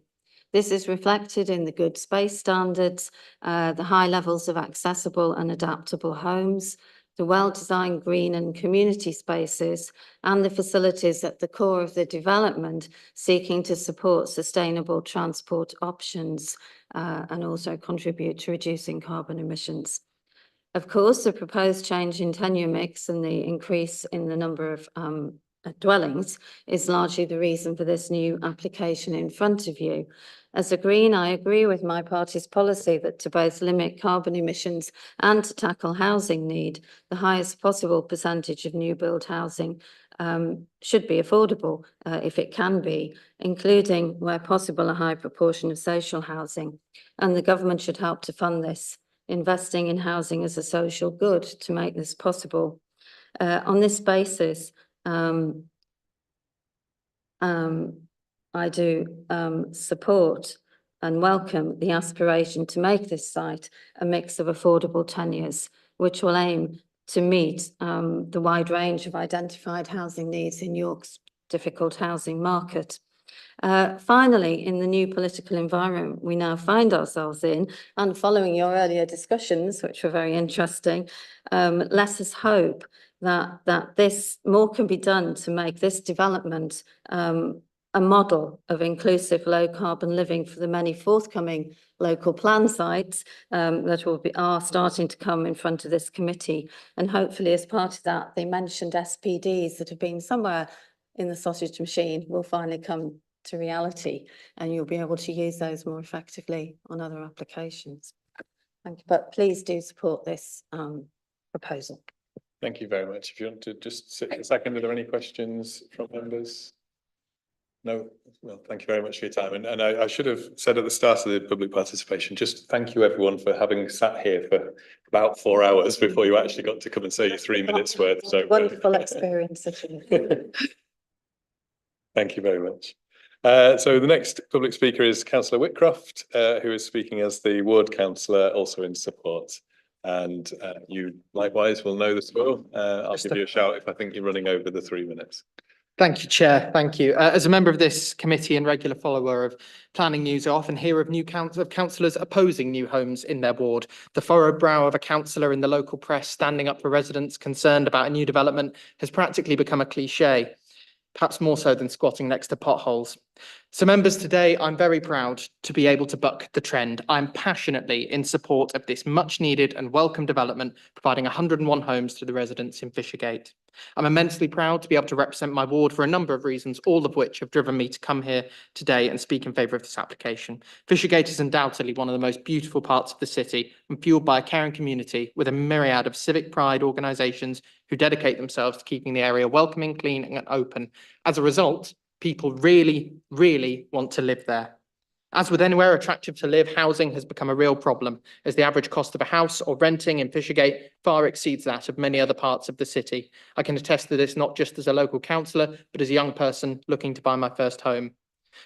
This is reflected in the good space standards, the high levels of accessible and adaptable homes, the well-designed green and community spaces, and the facilities at the core of the development seeking to support sustainable transport options and also contribute to reducing carbon emissions. Of course, the proposed change in tenure mix and the increase in the number of dwellings is largely the reason for this new application in front of you. As a Green, I agree with my party's policy that to both limit carbon emissions and to tackle housing need, the highest possible percentage of new build housing should be affordable if it can be, including where possible a high proportion of social housing. And the government should help to fund this, investing in housing as a social good to make this possible. On this basis, I do support and welcome the aspiration to make this site a mix of affordable tenures, which will aim to meet the wide range of identified housing needs in York's difficult housing market. Finally, in the new political environment we now find ourselves in, and following your earlier discussions, which were very interesting, let us hope that this more can be done to make this development a model of inclusive low carbon living for the many forthcoming local plan sites that are starting to come in front of this committee. And hopefully as part of that, they mentioned SPDs that have been somewhere in the sausage machine will finally come to reality, and you'll be able to use those more effectively on other applications. Thank you. But please do support this proposal. Thank you very much. If you want to just sit a second, are there any questions from members? No, well, thank you very much for your time. And I should have said at the start of the public participation, just thank you everyone for having sat here for about 4 hours before you actually got to come and say your 3 minutes worth. So wonderful experience. Thank you very much. So the next public speaker is Councillor Whitcroft, who is speaking as the ward councillor, also in support. And you likewise will know the score. I'll give you a shout if I think you're running over the 3 minutes. Thank you, Chair. Thank you. As a member of this committee and regular follower of planning news, I often hear of councillors opposing new homes in their ward. The furrowed brow of a councillor in the local press standing up for residents concerned about a new development has practically become a cliche, perhaps more so than squatting next to potholes. So members, today I'm very proud to be able to buck the trend. I'm passionately in support of this much needed and welcome development, providing 101 homes to the residents in Fishergate. I'm immensely proud to be able to represent my ward for a number of reasons, all of which have driven me to come here today and speak in favour of this application. Fishergate is undoubtedly one of the most beautiful parts of the city and fuelled by a caring community with a myriad of civic pride organisations who dedicate themselves to keeping the area welcoming, clean and open. As a result, people really, really want to live there. As with anywhere attractive to live, housing has become a real problem, as the average cost of a house or renting in Fishergate far exceeds that of many other parts of the city. I can attest to this not just as a local councillor, but as a young person looking to buy my first home.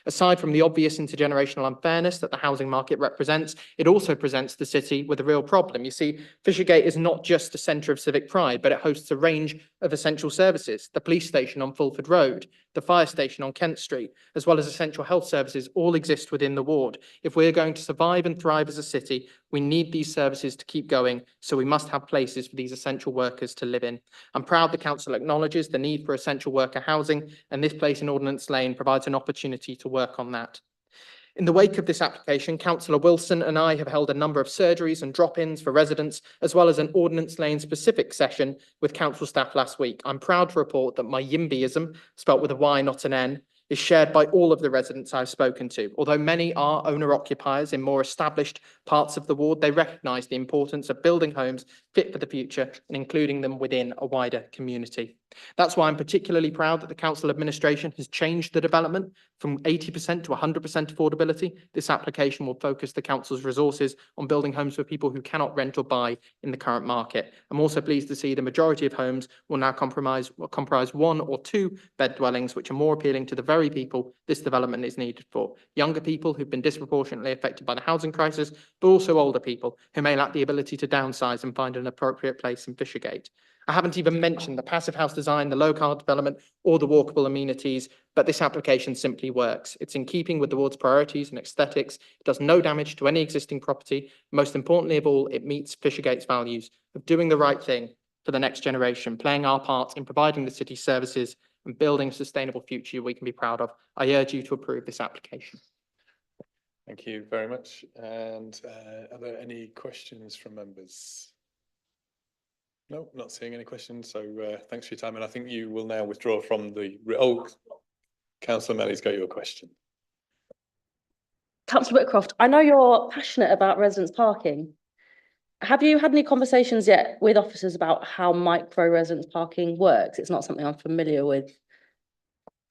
Aside from the obvious intergenerational unfairness that the housing market represents, it also presents the city with a real problem. You see, Fishergate is not just a centre of civic pride, but it hosts a range of essential services. The police station on Fulford Road, the fire station on Kent Street, as well as essential health services all exist within the ward. If we're going to survive and thrive as a city, we need these services to keep going, so we must have places for these essential workers to live in. I'm proud the council acknowledges the need for essential worker housing, and this place in Ordnance Lane provides an opportunity to work on that. In the wake of this application, Councillor Wilson and I have held a number of surgeries and drop-ins for residents, as well as an Ordnance Lane specific session with council staff last week. I'm proud to report that my YIMBYism, spelt with a Y, not an N, is shared by all of the residents I've spoken to. Although many are owner-occupiers in more established parts of the ward, they recognise the importance of building homes fit for the future and including them within a wider community. That's why I'm particularly proud that the council administration has changed the development from 80% to 100% affordability. This application will focus the council's resources on building homes for people who cannot rent or buy in the current market. I'm also pleased to see the majority of homes will now comprise 1 or 2 bed dwellings, which are more appealing to the very people this development is needed for. Younger people who've been disproportionately affected by the housing crisis, but also older people who may lack the ability to downsize and find an appropriate place in Fishergate. I haven't even mentioned the passive house design, the low carbon development, or the walkable amenities, but this application simply works. It's in keeping with the ward's priorities and aesthetics. It does no damage to any existing property. Most importantly of all, it meets Fishergate's values of doing the right thing for the next generation, playing our part in providing the city's services and building a sustainable future we can be proud of. I urge you to approve this application. Thank you very much. And are there any questions from members? No, not seeing any questions. So thanks for your time. And I think you will now withdraw from the, oh, Councillor Melly's got your question. Councillor Whitcroft, I know you're passionate about residents parking. Have you had any conversations yet with officers about how micro residence parking works? It's not something I'm familiar with.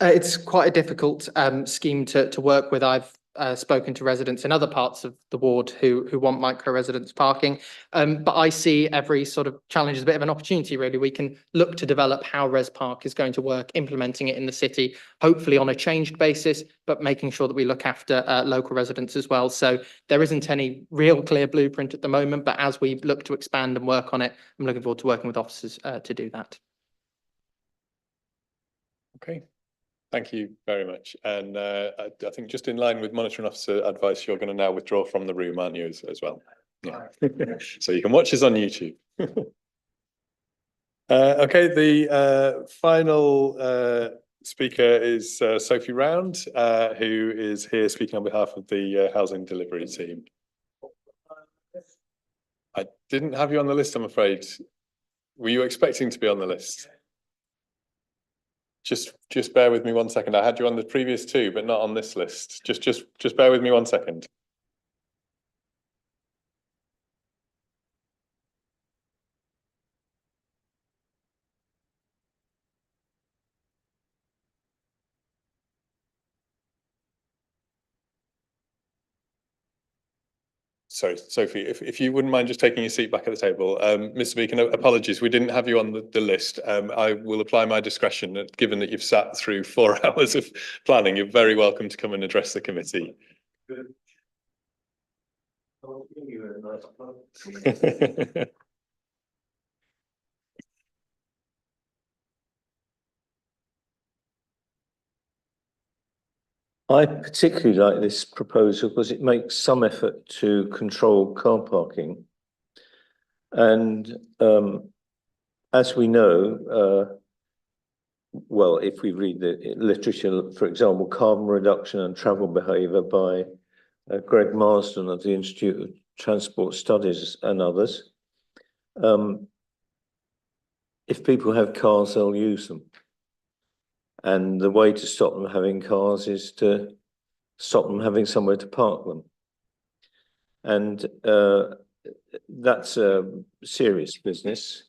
It's quite a difficult scheme to work with. I've spoken to residents in other parts of the ward who want micro residence parking. But I see every sort of challenge as a bit of an opportunity, really. We can look to develop how Res Park is going to work, implementing it in the city, hopefully on a changed basis, but making sure that we look after local residents as well. So there isn't any real clear blueprint at the moment, but as we look to expand and work on it, I'm looking forward to working with officers to do that. Okay. Thank you very much. And I think just in line with monitoring officer advice, you're going to now withdraw from the room, aren't you, as well? Yeah. So you can watch us on YouTube. Okay, the final speaker is Sophie Round, who is here speaking on behalf of the housing delivery team. I didn't have you on the list, I'm afraid. Were you expecting to be on the list? Just bear with me 1 second. I had you on the previous two, but not on this list. Just bear with me 1 second. Sorry, Sophie, if you wouldn't mind just taking your seat back at the table. Mr. Beacon, apologies, we didn't have you on the list. I will apply my discretion, given that you've sat through 4 hours of planning. You're very welcome to come and address the committee. I particularly like this proposal because it makes some effort to control car parking. And as we know, well, if we read the literature, for example, Carbon Reduction and Travel Behaviour by Greg Marsden of the Institute of Transport Studies and others, if people have cars, they'll use them. And the way to stop them having cars is to stop them having somewhere to park them. And that's a serious business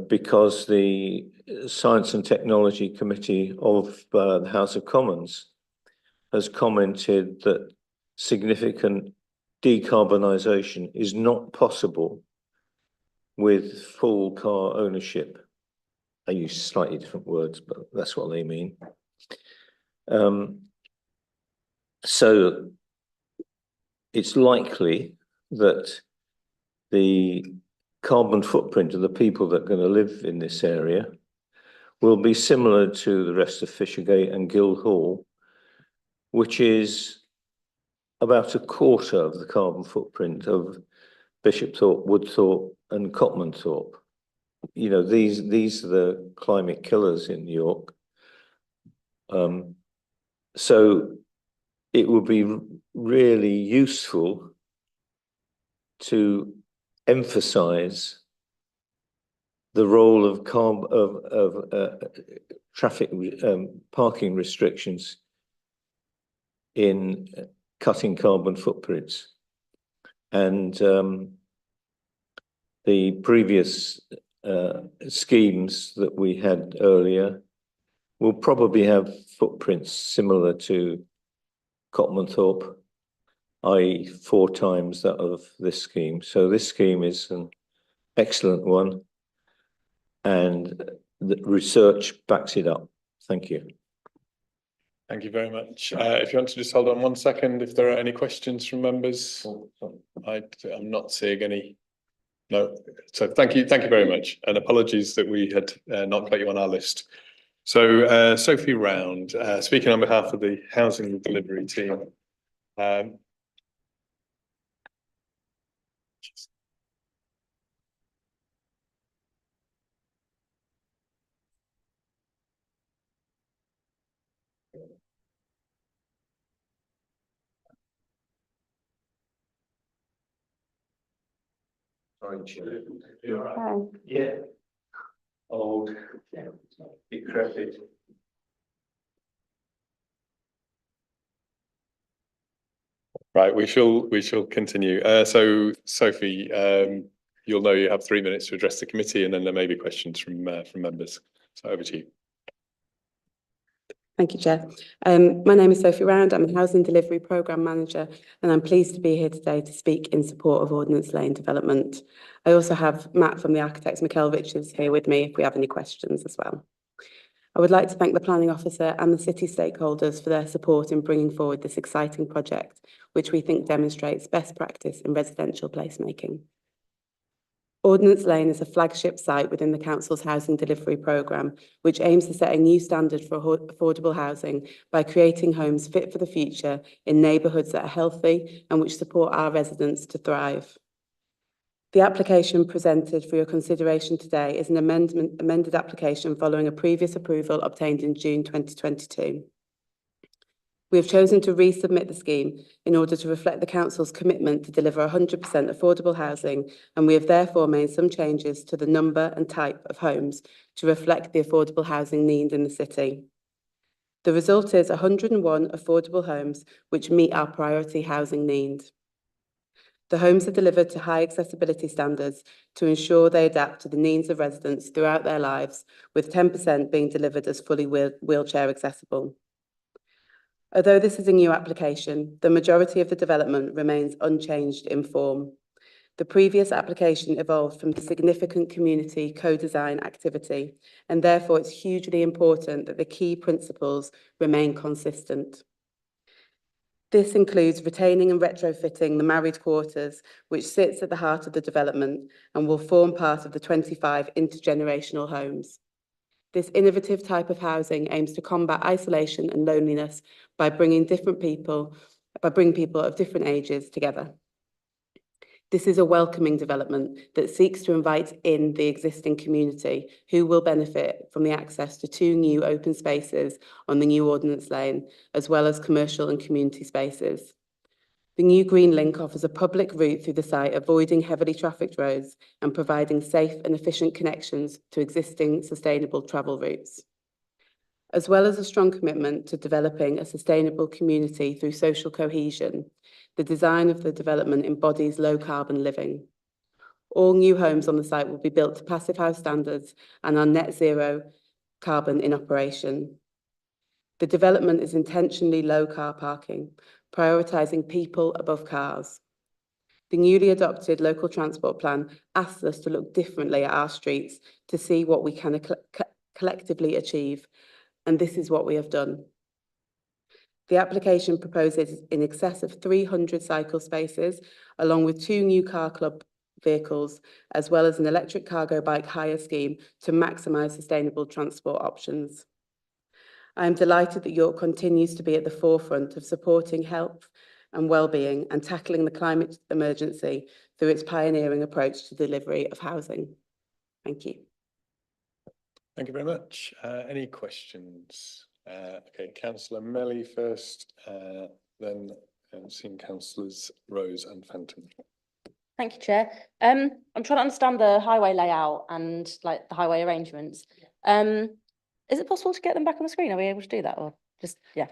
because the Science and Technology Committee of the House of Commons has commented that significant decarbonisation is not possible with full car ownership. I use slightly different words, but that's what they mean. So it's likely that the carbon footprint of the people that are going to live in this area will be similar to the rest of Fishergate and Guildhall, which is about a quarter of the carbon footprint of Bishopthorpe, Woodthorpe and Cotmanthorpe. You know, these are the climate killers in New York. So it would be really useful to emphasize the role of traffic parking restrictions in cutting carbon footprints. And the previous schemes that we had earlier will probably have footprints similar to Cotmanthorpe, i.e. 4 times that of this scheme. So this scheme is an excellent one and the research backs it up. Thank you. Thank you very much. If you want to just hold on 1 second, if there are any questions from members. I'm not seeing any. No, so thank you very much, and apologies that we had not got you on our list. So Sophie Round, speaking on behalf of the housing delivery team. Yeah. Old, decrepit. Right, we shall continue. So Sophie, you'll know you have 3 minutes to address the committee, and then there may be questions from members. So over to you. Thank you, Chair. My name is Sophie Round. I'm a Housing Delivery Programme Manager, and I'm pleased to be here today to speak in support of Ordnance Lane development. I also have Matt from the Architects McKelvich here with me if we have any questions as well. I would like to thank the Planning Officer and the City stakeholders for their support in bringing forward this exciting project, which we think demonstrates best practice in residential placemaking. Ordnance Lane is a flagship site within the Council's housing delivery programme, which aims to set a new standard for affordable housing by creating homes fit for the future in neighbourhoods that are healthy and which support our residents to thrive. The application presented for your consideration today is an amended application following a previous approval obtained in June 2022. We have chosen to resubmit the scheme in order to reflect the Council's commitment to deliver 100% affordable housing, and we have therefore made some changes to the number and type of homes to reflect the affordable housing need in the city. The result is 101 affordable homes which meet our priority housing need. The homes are delivered to high accessibility standards to ensure they adapt to the needs of residents throughout their lives, with 10% being delivered as fully wheelchair accessible. Although this is a new application, the majority of the development remains unchanged in form. The previous application evolved from significant community co-design activity, and therefore it's hugely important that the key principles remain consistent. This includes retaining and retrofitting the married quarters, which sits at the heart of the development and will form part of the 25 intergenerational homes. This innovative type of housing aims to combat isolation and loneliness by bringing people of different ages together. This is a welcoming development that seeks to invite in the existing community who will benefit from the access to 2 new open spaces on the new Ordnance Lane, as well as commercial and community spaces. The new Green Link offers a public route through the site, avoiding heavily trafficked roads and providing safe and efficient connections to existing sustainable travel routes. As well as a strong commitment to developing a sustainable community through social cohesion, the design of the development embodies low carbon living. All new homes on the site will be built to Passive House standards and are net zero carbon in operation. The development is intentionally low car parking, prioritising people above cars. The newly adopted local transport plan asks us to look differently at our streets to see what we can collectively achieve, and this is what we have done. The application proposes in excess of 300 cycle spaces, along with 2 new car club vehicles, as well as an electric cargo bike hire scheme to maximise sustainable transport options. I am delighted that York continues to be at the forefront of supporting health and well-being and tackling the climate emergency through its pioneering approach to delivery of housing. Thank you. Thank you very much. Any questions? Okay, Councillor Melly first, then seeing Councillors Rose and Fenton. Thank you, Chair. I'm trying to understand the highway layout and like the highway arrangements. Is it possible to get them back on the screen? Are we able to do that, or just yeah?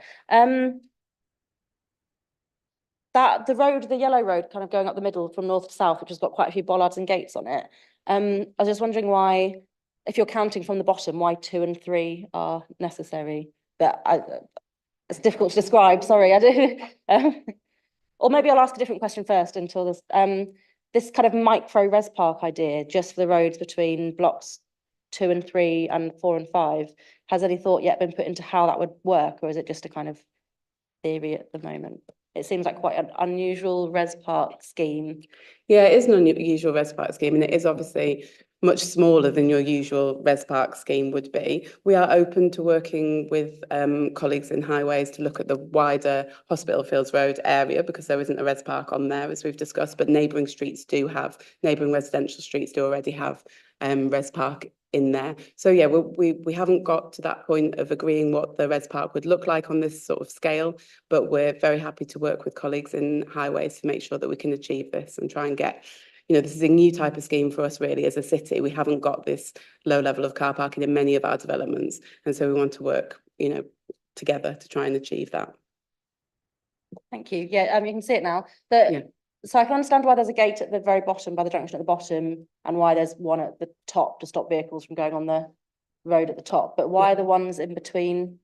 That the road, the yellow road, kind of going up the middle from north to south, which has got quite a few bollards and gates on it. I was just wondering why, if you're counting from the bottom, why 2 and 3 are necessary. But it's difficult to describe. Sorry, I do. Or maybe I'll ask a different question first until this. This kind of micro res park idea, just for the roads between blocks 2 and 3 and 4 and 5. Has any thought yet been put into how that would work, or is it just a kind of theory at the moment? It seems like quite an unusual res park scheme. Yeah, it is an unusual res park scheme, and it is obviously much smaller than your usual res park scheme would be. We are open to working with colleagues in highways to look at the wider Hospital Fields Road area, because there isn't a res park on there, as we've discussed, but neighbouring residential streets do already have res park in there. So yeah, we haven't got to that point of agreeing what the res park would look like on this sort of scale, but we're very happy to work with colleagues in highways to make sure that we can achieve this and try and get, you know, this is a new type of scheme for us really as a city. We haven't got this low level of car parking in many of our developments. And so we want to work, you know, together to try and achieve that. Thank you. Yeah, you can see it now. So I can understand why there's a gate at the very bottom, by the junction at the bottom, and why there's one at the top to stop vehicles from going on the road at the top. But why are the ones in between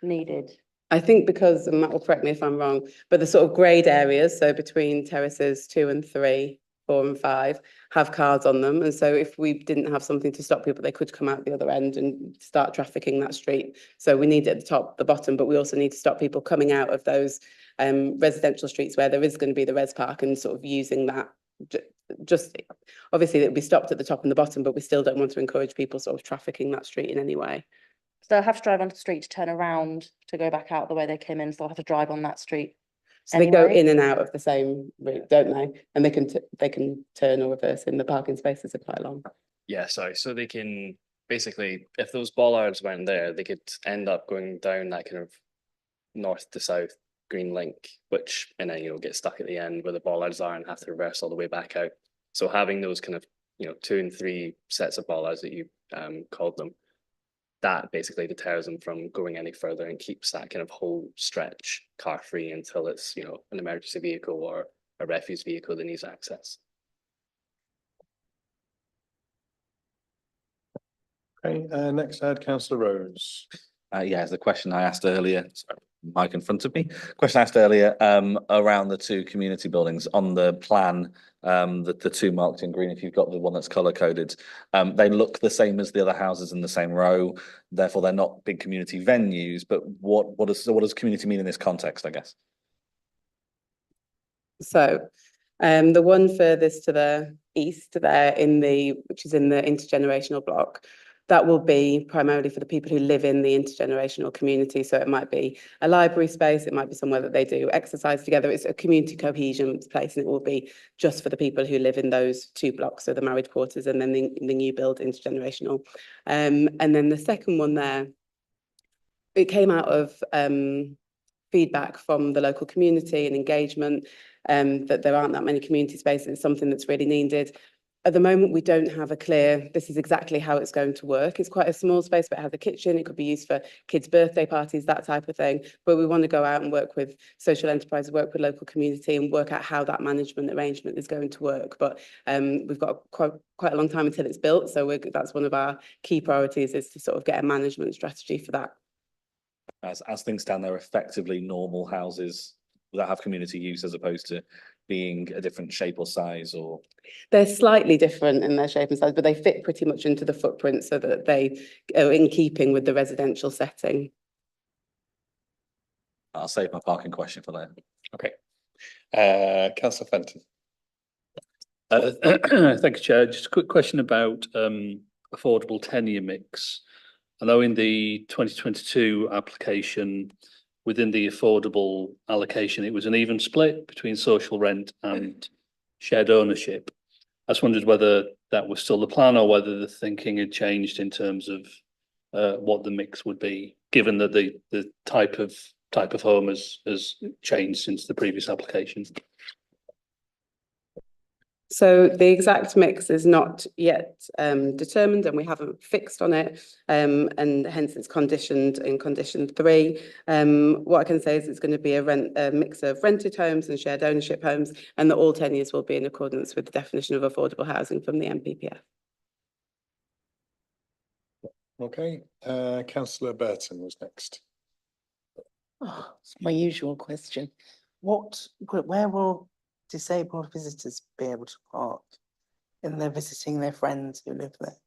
needed? I think because, and Matt will correct me if I'm wrong, but the sort of grade areas, so between terraces 2 and 3, 4 and 5, have cars on them. And so if we didn't have something to stop people, they could come out the other end and start trafficking that street. So we need it at the top, the bottom, but we also need to stop people coming out of those residential streets where there is going to be the res park and sort of using that. Just obviously it would be stopped at the top and the bottom, but we still don't want to encourage people sort of trafficking that street in any way. So they'll have to drive onto the street to turn around to go back out the way they came in. So they'll have to drive on that street. So they go in and out of the same route, don't they? And they can turn or reverse in the parking spaces are quite long. Yeah, sorry. So they can basically, if those bollards weren't there, they could end up going down that kind of north to south green link, which and then get stuck at the end where the bollards are and have to reverse all the way back out. So having those kind of 2 and 3 sets of bollards that you called them, that basically deters them from going any further and keeps that kind of whole stretch car free until it's an emergency vehicle or a refuse vehicle that needs access. Okay, next I had Councillor Rose. Yeah, the question I asked earlier, sorry, mic in front of me. Question I asked earlier around the 2 community buildings on the plan, the 2 marked in green. If you've got the one that's color coded, they look the same as the other houses in the same row. Therefore, they're not big community venues. But what does community mean in this context? I guess. So, the one furthest to the east there which is in the intergenerational block. That will be primarily for the people who live in the intergenerational community. So it might be a library space, it might be somewhere that they do exercise together. It's a community cohesion place, and it will be just for the people who live in those 2 blocks, so the married quarters and then the new build intergenerational. And then the second one there, it came out of feedback from the local community and engagement that there aren't that many community spaces. It's something that's really needed. At the moment, we don't have a clear, this is exactly how it's going to work. It's quite a small space, but it has a kitchen. It could be used for kids' birthday parties, that type of thing. But we want to go out and work with social enterprises, work with local community and work out how that management arrangement is going to work. But we've got quite a long time until it's built. So that's one of our key priorities, is to sort of get a management strategy for that. As things stand, they're effectively normal houses that have community use, as opposed to being a different shape or size, or they're slightly different in their shape and size, but they fit pretty much into the footprint so that they are in keeping with the residential setting. I'll save my parking question for later. Okay. Councillor Fenton. Thank you, Chair. Just a quick question about affordable tenure mix. I know in the 2022 application, within the affordable allocation, it was an even split between social rent and shared ownership. I just wondered whether that was still the plan or whether the thinking had changed in terms of what the mix would be, given that the type of home has changed since the previous application. So the exact mix is not yet determined, and we haven't fixed on it, and hence it's conditioned in condition 3. What I can say is it's going to be a mix of rented homes and shared ownership homes, and that all tenures will be in accordance with the definition of affordable housing from the NPPF. Okay, Councillor Burton was next. Oh, it's my usual question. Where will disabled visitors be able to park when they're visiting their friends who live there?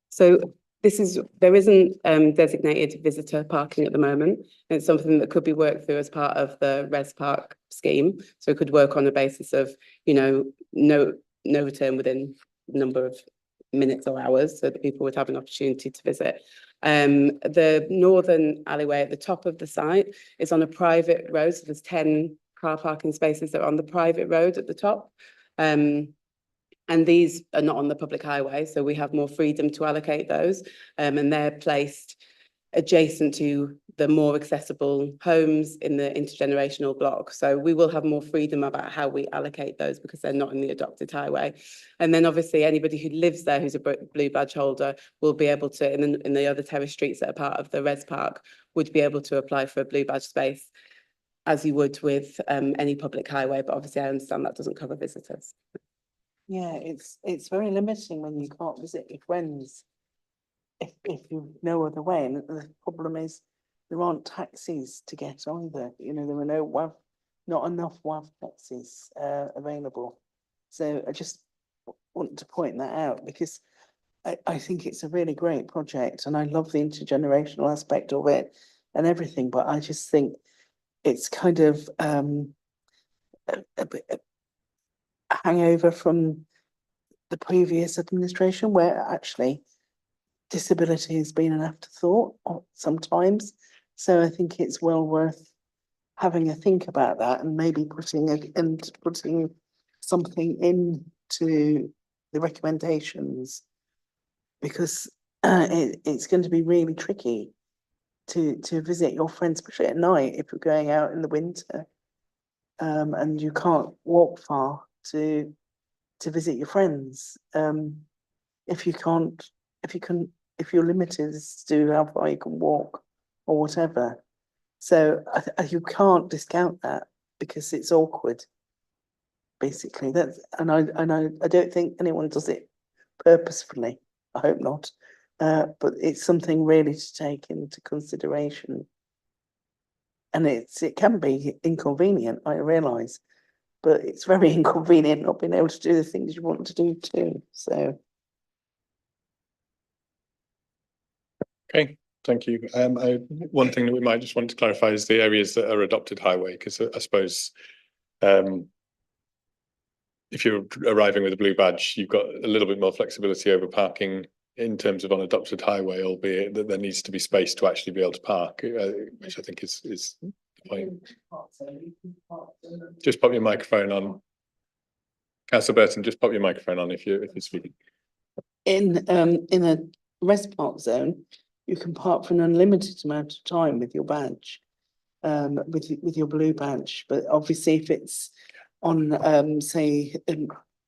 So there isn't designated visitor parking at the moment. It's something that could be worked through as part of the Res Park scheme. So it could work on a basis of, no return within a number of minutes or hours, so that people would have an opportunity to visit. The northern alleyway at the top of the site is on a private road, so there's 10 car parking spaces that are on the private road at the top. And these are not on the public highway, so we have more freedom to allocate those. And they're placed adjacent to the more accessible homes in the intergenerational block. So we will have more freedom about how we allocate those because they're not in the adopted highway. And then obviously anybody who lives there who's a blue badge holder will be able to, in the other terrace streets that are part of the Res Park, would be able to apply for a blue badge space as you would with any public highway. But obviously I understand that doesn't cover visitors. Yeah, it's very limiting when you can't visit your friends if you no other way. And the problem is there aren't taxis to get either. You know, there are no WAV, not enough WAV taxis available. So I just want to point that out because I think it's a really great project and I love the intergenerational aspect of it and everything, but I just think it's kind of a hangover from the previous administration where actually disability has been an afterthought sometimes. So I think it's well worth having a think about that and maybe putting something into the recommendations because it's going to be really tricky to visit your friends, especially at night if you're going out in the winter and you can't walk far to visit your friends. If you're limited as to how far you can walk or whatever. So you can't discount that because it's awkward. Basically, and I don't think anyone does it purposefully. I hope not. But it's something really to take into consideration. And it can be inconvenient, I realise, but it's very inconvenient not being able to do the things you want to do too. So. Okay, thank you. One thing that we might just want to clarify is the areas that are adopted highway, because I suppose if you're arriving with a blue badge, you've got a little bit more flexibility over parking in terms of on adopted highway, albeit that there needs to be space to actually be able to park, which I think is the point. Just pop your microphone on. Councillor Burton, just pop your microphone on if you're speaking. In a Res Park zone, you can park for an unlimited amount of time with your badge, with your blue badge. But obviously, if it's on say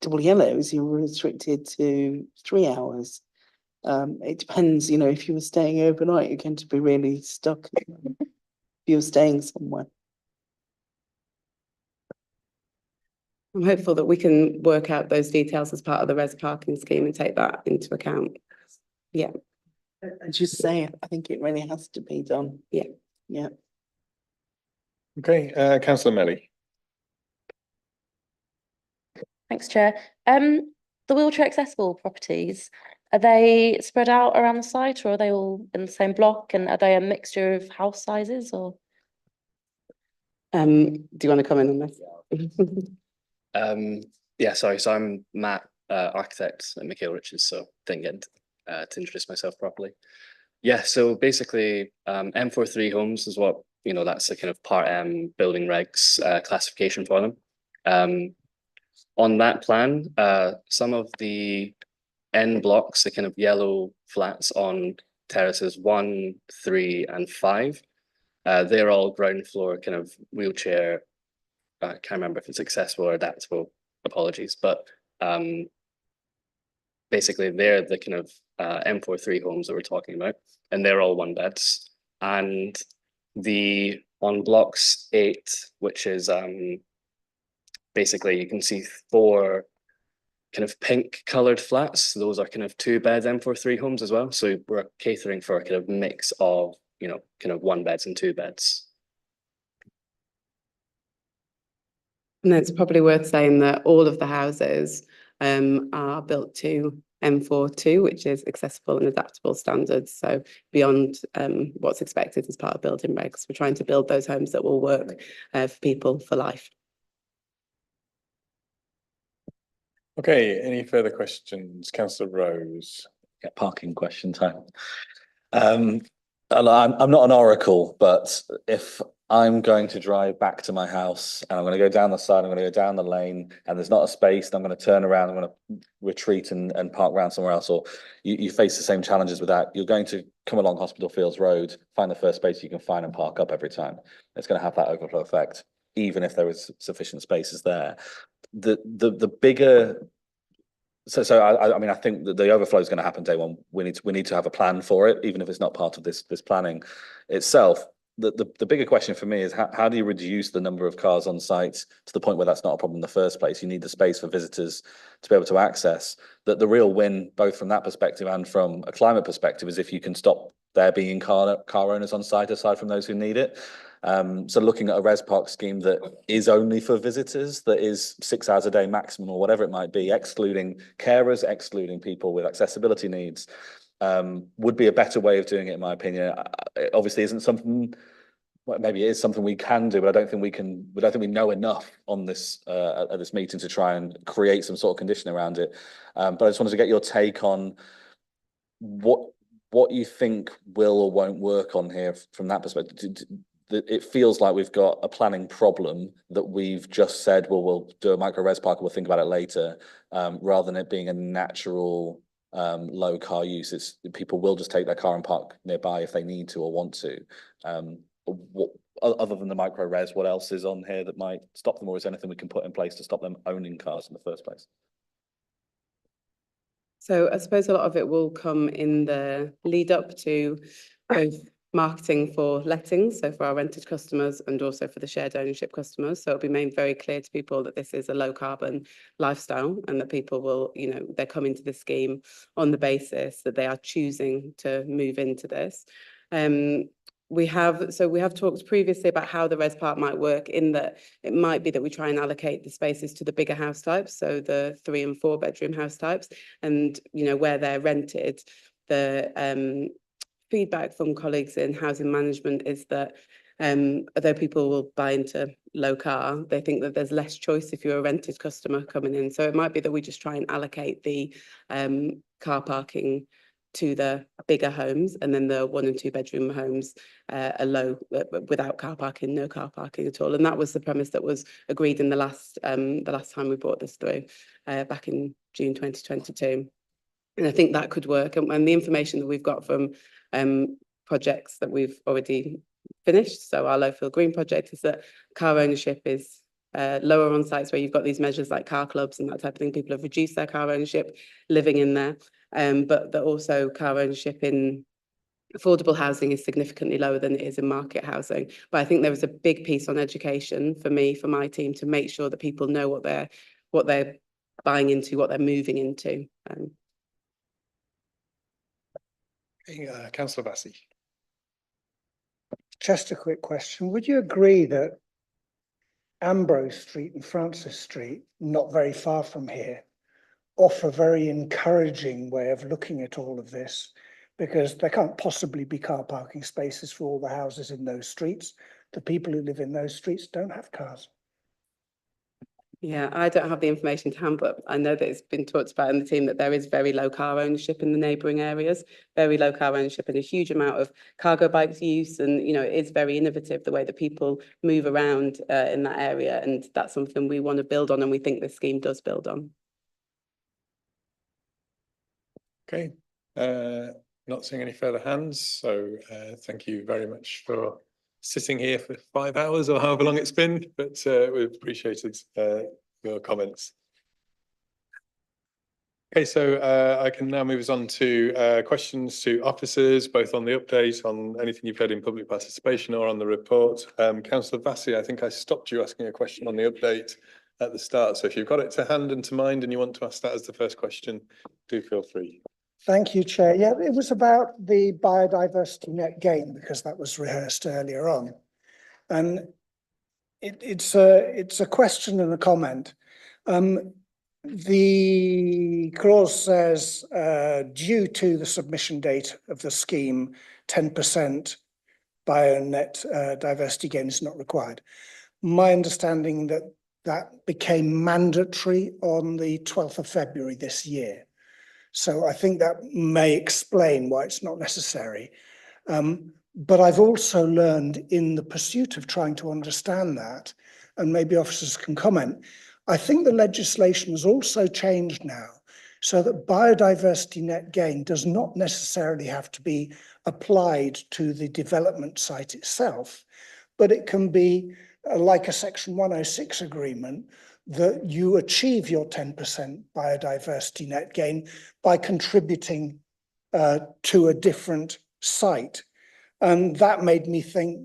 double yellows, you're restricted to 3 hours. It depends, you know, if you were staying overnight, you're going to be really stuck if you're staying somewhere. I'm hopeful that we can work out those details as part of the res parking scheme and take that into account. Yeah. I just say, I think it really has to be done. Yeah. Yeah. Okay, Councillor Melly. Thanks, Chair. The wheelchair accessible properties, are they spread out around the site or are they all in the same block and are they a mixture of house sizes or? Do you want to comment on this? Yeah, sorry, so I'm Matt, architect at Michael Richards, so didn't get to introduce myself properly. Yeah, so basically M43 homes is what, you know, that's the kind of Part M building regs classification for them. On that plan, some of the N blocks, the kind of yellow flats on terraces 1, 3 and 5, they're all ground floor kind of wheelchair. I can't remember if it's accessible or adaptable, apologies, but basically they're the kind of M43 homes that we're talking about, and they're all 1 beds. And the on blocks 8, which is basically you can see 4 kind of pink coloured flats. Those are kind of 2 bed M43 homes as well. So we're catering for a kind of mix of, you know, kind of 1 beds and 2 beds. And it's probably worth saying that all of the houses are built to M42, which is accessible and adaptable standards. So beyond what's expected as part of building regs, we're trying to build those homes that will work for people for life. Okay, any further questions? Councillor Rose. Yeah, parking question time. I'm not an oracle, but if I'm going to drive back to my house and I'm going to go down the side, I'm going to go down the lane and there's not a space, and I'm going to turn around, I'm going to retreat and park around somewhere else, or you face the same challenges with that. You're going to come along Hospital Fields Road, find the first space you can find and park up every time. It's going to have that overflow effect, even if there is sufficient spaces there. The bigger I mean, I think that the overflow is going to happen day one. We need to have a plan for it, even if it's not part of this planning itself. The bigger question for me is how do you reduce the number of cars on site to the point where that's not a problem in the first place? You need the space for visitors to be able to access. That the real win, both from that perspective and from a climate perspective, is if you can stop there being car owners on site aside from those who need it. So looking at a res park scheme that is only for visitors, that is 6 hours a day maximum or whatever it might be, excluding carers, excluding people with accessibility needs, would be a better way of doing it, in my opinion. It obviously isn't something, well, maybe it is something we can do, but I don't think we know enough on this at this meeting to try and create some sort of condition around it. But I just wanted to get your take on what you think will or won't work on here from that perspective. It feels like we've got a planning problem that we've just said, well, we'll do a micro res park, we'll think about it later, rather than it being a natural low car use. It's people will just take their car and park nearby if they need to or want to. What other than the micro res, what else is on here that might stop them, or is there anything we can put in place to stop them owning cars in the first place? So I suppose a lot of it will come in the lead up to both marketing for lettings, so for our rented customers and also for the shared ownership customers. So it'll be made very clear to people that this is a low carbon lifestyle and that people will, they're coming to the scheme on the basis that they are choosing to move into this. We have talked previously about how the res park might work, in that it might be that we try and allocate the spaces to the bigger house types, so the 3 and 4 bedroom house types, and where they're rented, the feedback from colleagues in housing management is that although people will buy into low car, they think that there's less choice if you're a rented customer coming in. So it might be that we just try and allocate the car parking to the bigger homes, and then the 1 and 2 bedroom homes are low, without car parking, no car parking at all. And that was the premise that was agreed in the last time we brought this through, back in June 2022. And I think that could work. And the information that we've got from projects that we've already finished, so our Lowfield Green project, is that car ownership is lower on sites where you've got these measures like car clubs and that type of thing. People have reduced their car ownership living in there, but that also car ownership in affordable housing is significantly lower than it is in market housing. But I think there is a big piece on education for me, for my team, to make sure that people know what they're buying into, what they're moving into. Councillor Bassey. Just a quick question. Would you agree that Ambrose Street and Francis Street, not very far from here, offer a very encouraging way of looking at all of this? Because there can't possibly be car parking spaces for all the houses in those streets. The people who live in those streets don't have cars. Yeah, I don't have the information to hand, but I know that it's been talked about in the team that there is very low car ownership in the neighbouring areas, very low car ownership and a huge amount of cargo bikes use. And, it is very innovative the way that people move around in that area. And that's something we want to build on, and we think this scheme does build on. Okay, not seeing any further hands. So thank you very much for sitting here for 5 hours or however long it's been, but we've appreciated your comments. Okay, so I can now move us on to questions to officers, both on the update, on anything you've heard in public participation, or on the report. Councillor Bassey, I think I stopped you asking a question on the update at the start. So if you've got it to hand and to mind and you want to ask that as the first question, do feel free. Thank you, Chair. Yeah, it was about the biodiversity net gain, because that was rehearsed earlier on. And it's a question and a comment. The clause says, due to the submission date of the scheme, 10% bio-net diversity gain is not required. My understanding that became mandatory on the 12th of February this year. So I think that may explain why it's not necessary. But I've also learned in the pursuit of trying to understand that, and maybe officers can comment, I think the legislation has also changed now so that biodiversity net gain does not necessarily have to be applied to the development site itself, but it can be like a Section 106 agreement that you achieve your 10% biodiversity net gain by contributing to a different site. And that made me think,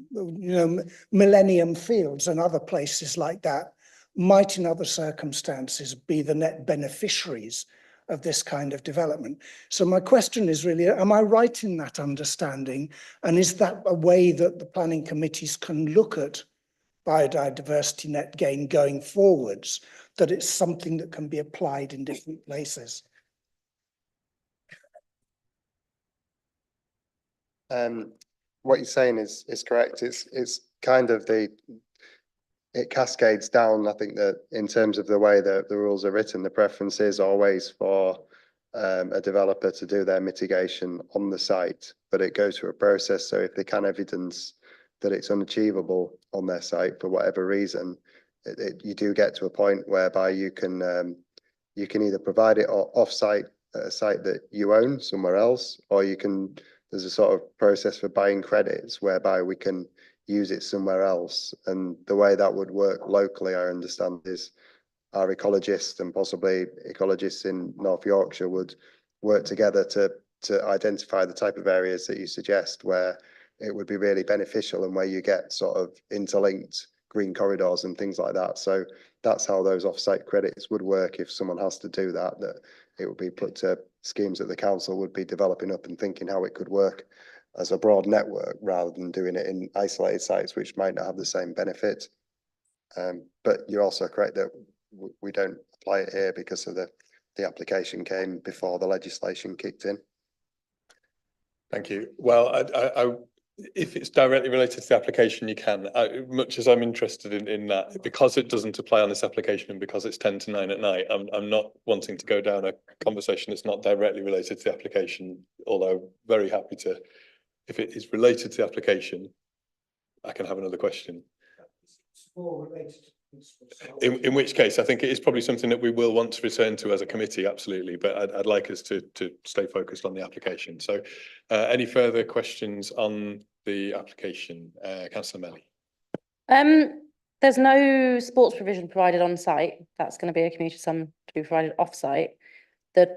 Millennium Fields and other places like that might in other circumstances be the net beneficiaries of this kind of development. So my question is really, am I right in that understanding? And is that a way that the planning committees can look at biodiversity net gain going forwards, that it's something that can be applied in different places? What you're saying is correct. It's kind of it cascades down. I think that in terms of the way that the rules are written, the preference is always for a developer to do their mitigation on the site, but it goes through a process. So if they can evidence that it's unachievable on their site for whatever reason, you do get to a point whereby you can either provide it off-site at a site that you own somewhere else, or there's a sort of process for buying credits whereby we can use it somewhere else. And the way that would work locally, I understand, is our ecologists and possibly ecologists in North Yorkshire would work together to identify the type of areas that you suggest where it would be really beneficial and where you get sort of interlinked green corridors and things like that. So that's how those off-site credits would work if someone has to do that, that it would be put to schemes that the council would be developing up and thinking how it could work as a broad network rather than doing it in isolated sites which might not have the same benefit. But you're also correct that we don't apply it here because of the application came before the legislation kicked in. Thank you. Well, if it's directly related to the application, you can. Much as I'm interested in that, because it doesn't apply on this application and because it's 10 to 9 at night, I'm not wanting to go down a conversation that's not directly related to the application, although very happy to, if it is related to the application, I can have another question. In which case, I think it is probably something that we will want to return to as a committee, absolutely. But I'd like us to stay focused on the application. So, any further questions on the application, Councillor Melly? There's no sports provision provided on site. That's going to be a commuter sum to be provided off site. The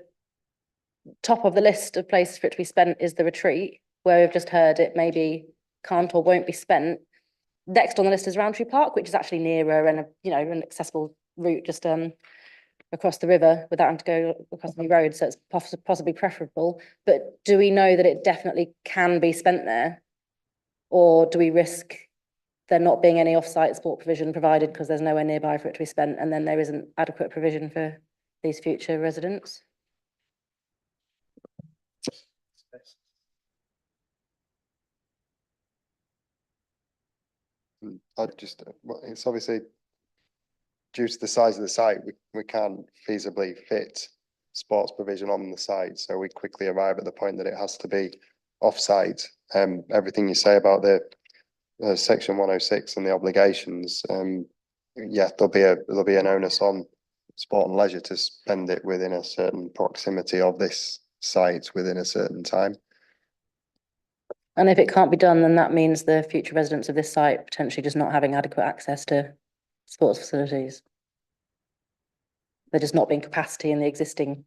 top of the list of places for it to be spent is the retreat, where we've just heard it maybe can't or won't be spent. Next on the list is Roundtree Park, which is actually nearer and an accessible route just across the river without having to go across the road, so it's possibly preferable. But do we know that it definitely can be spent there, or do we risk there not being any off-site sport provision provided because there's nowhere nearby for it to be spent, and then there isn't adequate provision for these future residents? It's obviously due to the size of the site, we can't feasibly fit sports provision on the site. So we quickly arrive at the point that it has to be off-site. Everything you say about the Section 106 and the obligations, yeah, there'll be an onus on sport and leisure to spend it within a certain proximity of this site within a certain time. And if it can't be done, then that means the future residents of this site potentially just not having adequate access to sports facilities. There just not being capacity in the existing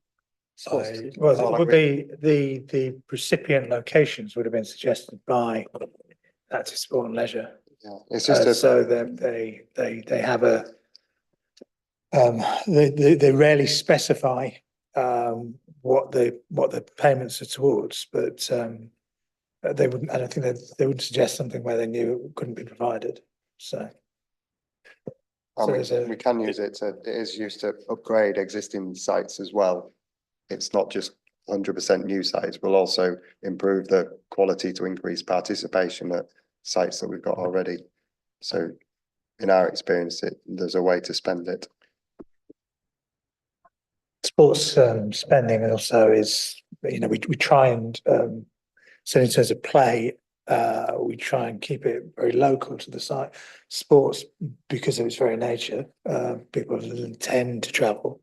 sports facilities. Well, it would be the recipient locations would have been suggested by that's sport and leisure. Yeah, it's just so they have a they rarely specify what the payments are towards, but they wouldn't. I don't think they would suggest something where they knew it couldn't be provided. So. We can use it it is used to upgrade existing sites as well. It's not just 100% new sites. We'll also improve the quality to increase participation at sites that we've got already. So in our experience, there's a way to spend it. Sports spending also is, we try and, so in terms of play, We try and keep it very local to the site. Sports, because of its very nature, people tend to travel.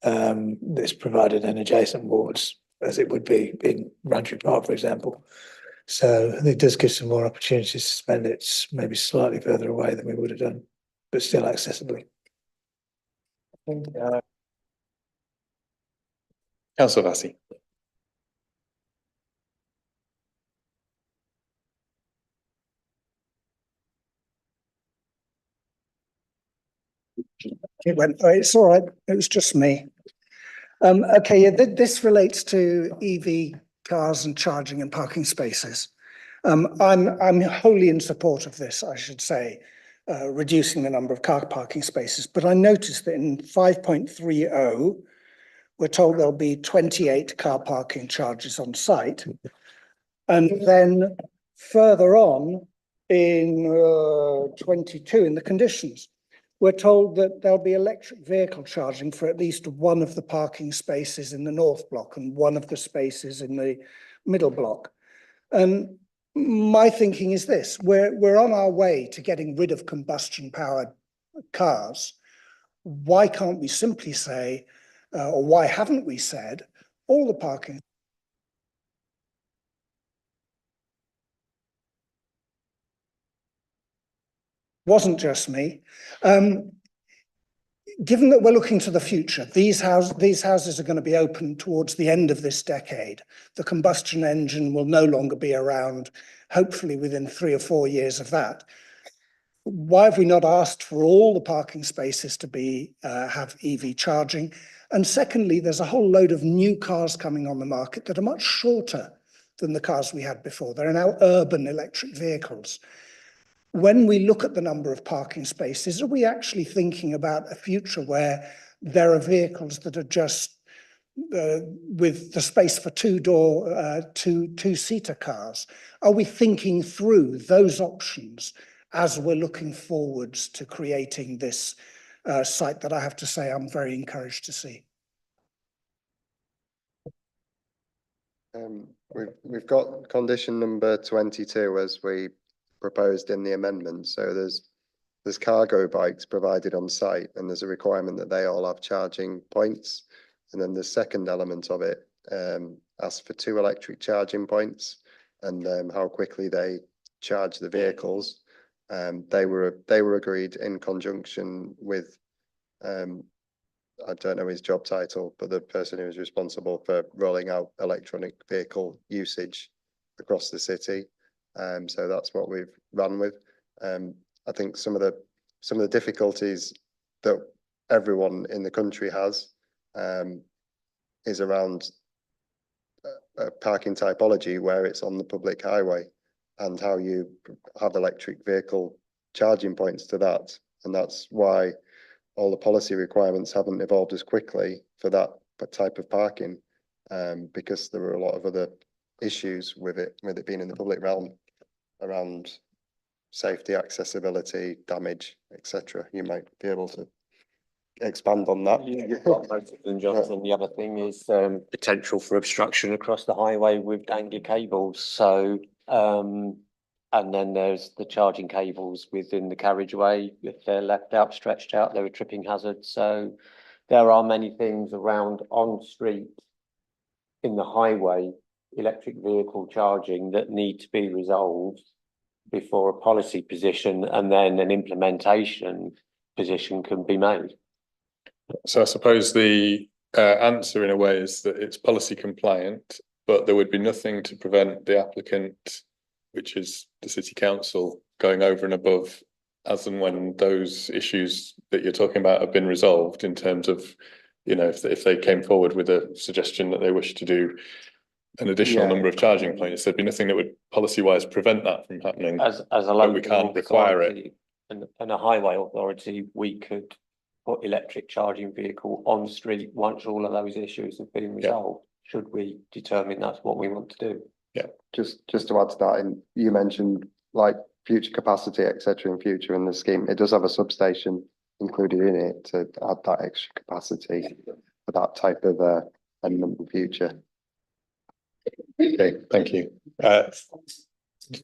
It's provided in adjacent wards, as it would be in Rantry Park, for example. So it does give some more opportunities to spend it maybe slightly further away than we would have done, but still accessibly. Councillor Vassie. It went, it's all right, it was just me. Okay, yeah, this relates to EV cars and charging and parking spaces. I'm wholly in support of this, I should say, reducing the number of car parking spaces, but I noticed that in 5.30, we're told there'll be 28 car parking charges on site. And then further on in 22, in the conditions, we're told that there'll be electric vehicle charging for at least one of the parking spaces in the north block and one of the spaces in the middle block. And my thinking is this: we're on our way to getting rid of combustion-powered cars. Why can't we simply say, or why haven't we said, all the parking wasn't just me. Given that we're looking to the future, these houses are going to be open towards the end of this decade. The combustion engine will no longer be around, hopefully within 3 or 4 years of that. Why have we not asked for all the parking spaces to be have EV charging? And secondly, there's a whole load of new cars coming on the market that are much shorter than the cars we had before. They're now urban electric vehicles. When we look at the number of parking spaces, are we actually thinking about a future where there are vehicles that are just with the space for two-seater cars? Are we thinking through those options as we're looking forwards to creating this site that I have to say I'm very encouraged to see? We've got condition number 22 as we proposed in the amendment. So there's cargo bikes provided on site, and there's a requirement that they all have charging points. And then the second element of it asks for 2 electric charging points, and how quickly they charge the vehicles. They were agreed in conjunction with I don't know his job title, but the person who is responsible for rolling out electronic vehicle usage across the city. So that's what we've run with. I think some of the difficulties that everyone in the country has is around parking typology where it's on the public highway and how you have electric vehicle charging points to that. And that's why all the policy requirements haven't evolved as quickly for that type of parking, because there were a lot of other issues with it being in the public realm around safety, accessibility, damage, etc. You might be able to expand on that. You've got most of them, Jonathan. The other thing is potential for obstruction across the highway with dangly cables. So, and then there's the charging cables within the carriageway. If they're left out, stretched out, they're a tripping hazard. So there are many things around on street in the highway electric vehicle charging that need to be resolved before a policy position and then an implementation position can be made. So I suppose the answer in a way is that it's policy compliant, but there would be nothing to prevent the applicant, which is the city council, going over and above as and when those issues that you're talking about have been resolved, in terms of, you know, if they came forward with a suggestion that they wish to do an additional number of charging points, there'd be nothing that would policy-wise prevent that from happening. As a local we can't require it. And a highway authority, we could put electric charging vehicle on street once all of those issues have been resolved. Should we determine that's what we want to do? Yeah. Just to add to that, and you mentioned like future capacity, etc. in future in the scheme, it does have a substation included in it to add that extra capacity for that type of element in future. Okay, thank you.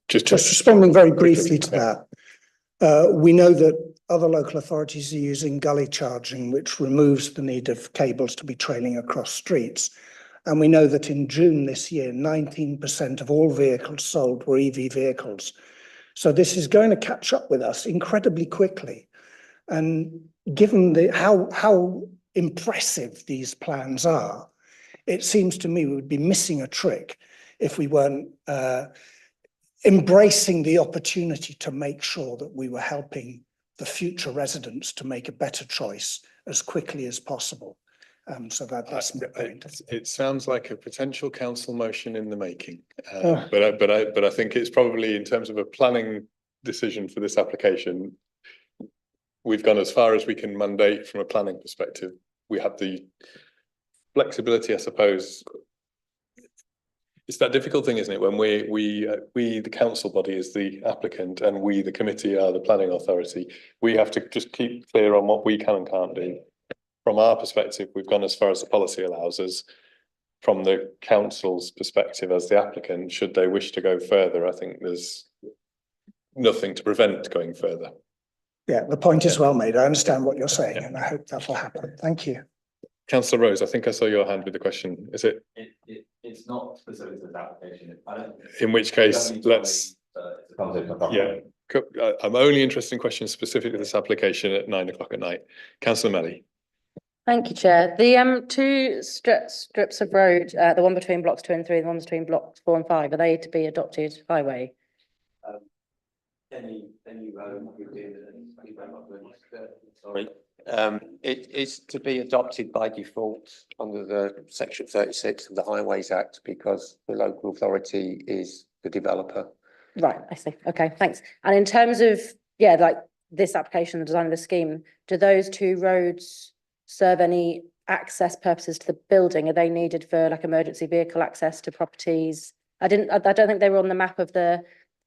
Just responding very briefly to that. We know that other local authorities are using gully charging, which removes the need of cables to be trailing across streets. And we know that in June this year, 19% of all vehicles sold were EV vehicles. So this is going to catch up with us incredibly quickly. And given how impressive these plans are, it seems to me we would be missing a trick if we weren't embracing the opportunity to make sure that we were helping the future residents to make a better choice as quickly as possible. So that's my point. It sounds like a potential council motion in the making, but I think it's probably, in terms of a planning decision for this application, we've gone as far as we can mandate from a planning perspective. We have the flexibility, I suppose. It's that difficult thing, isn't it? When we the council body is the applicant and we, the committee, are the planning authority. We have to just keep clear on what we can and can't do. From our perspective, we've gone as far as the policy allows us. From the council's perspective as the applicant, should they wish to go further, I think there's nothing to prevent going further. Yeah, the point is well made. I understand what you're saying, and I hope that will happen. Thank you. Councillor Rose, I think I saw your hand with the question. Is it? It's not specific to the application. In which case, let's. Yeah, I'm only interested in questions specific to this application at 9 o'clock at night. Councillor Melly. Thank you, Chair. The two strips of road, the one between blocks 2 and 3, and the one between blocks 4 and 5, are they to be adopted highway? Sorry. It's to be adopted by default under the section 36 of the Highways Act because the local authority is the developer. Right, I see. Okay, thanks. And in terms of, yeah, like this application, the design of the scheme, do those two roads serve any access purposes to the building? Are they needed for like emergency vehicle access to properties? I don't think they were on the map of the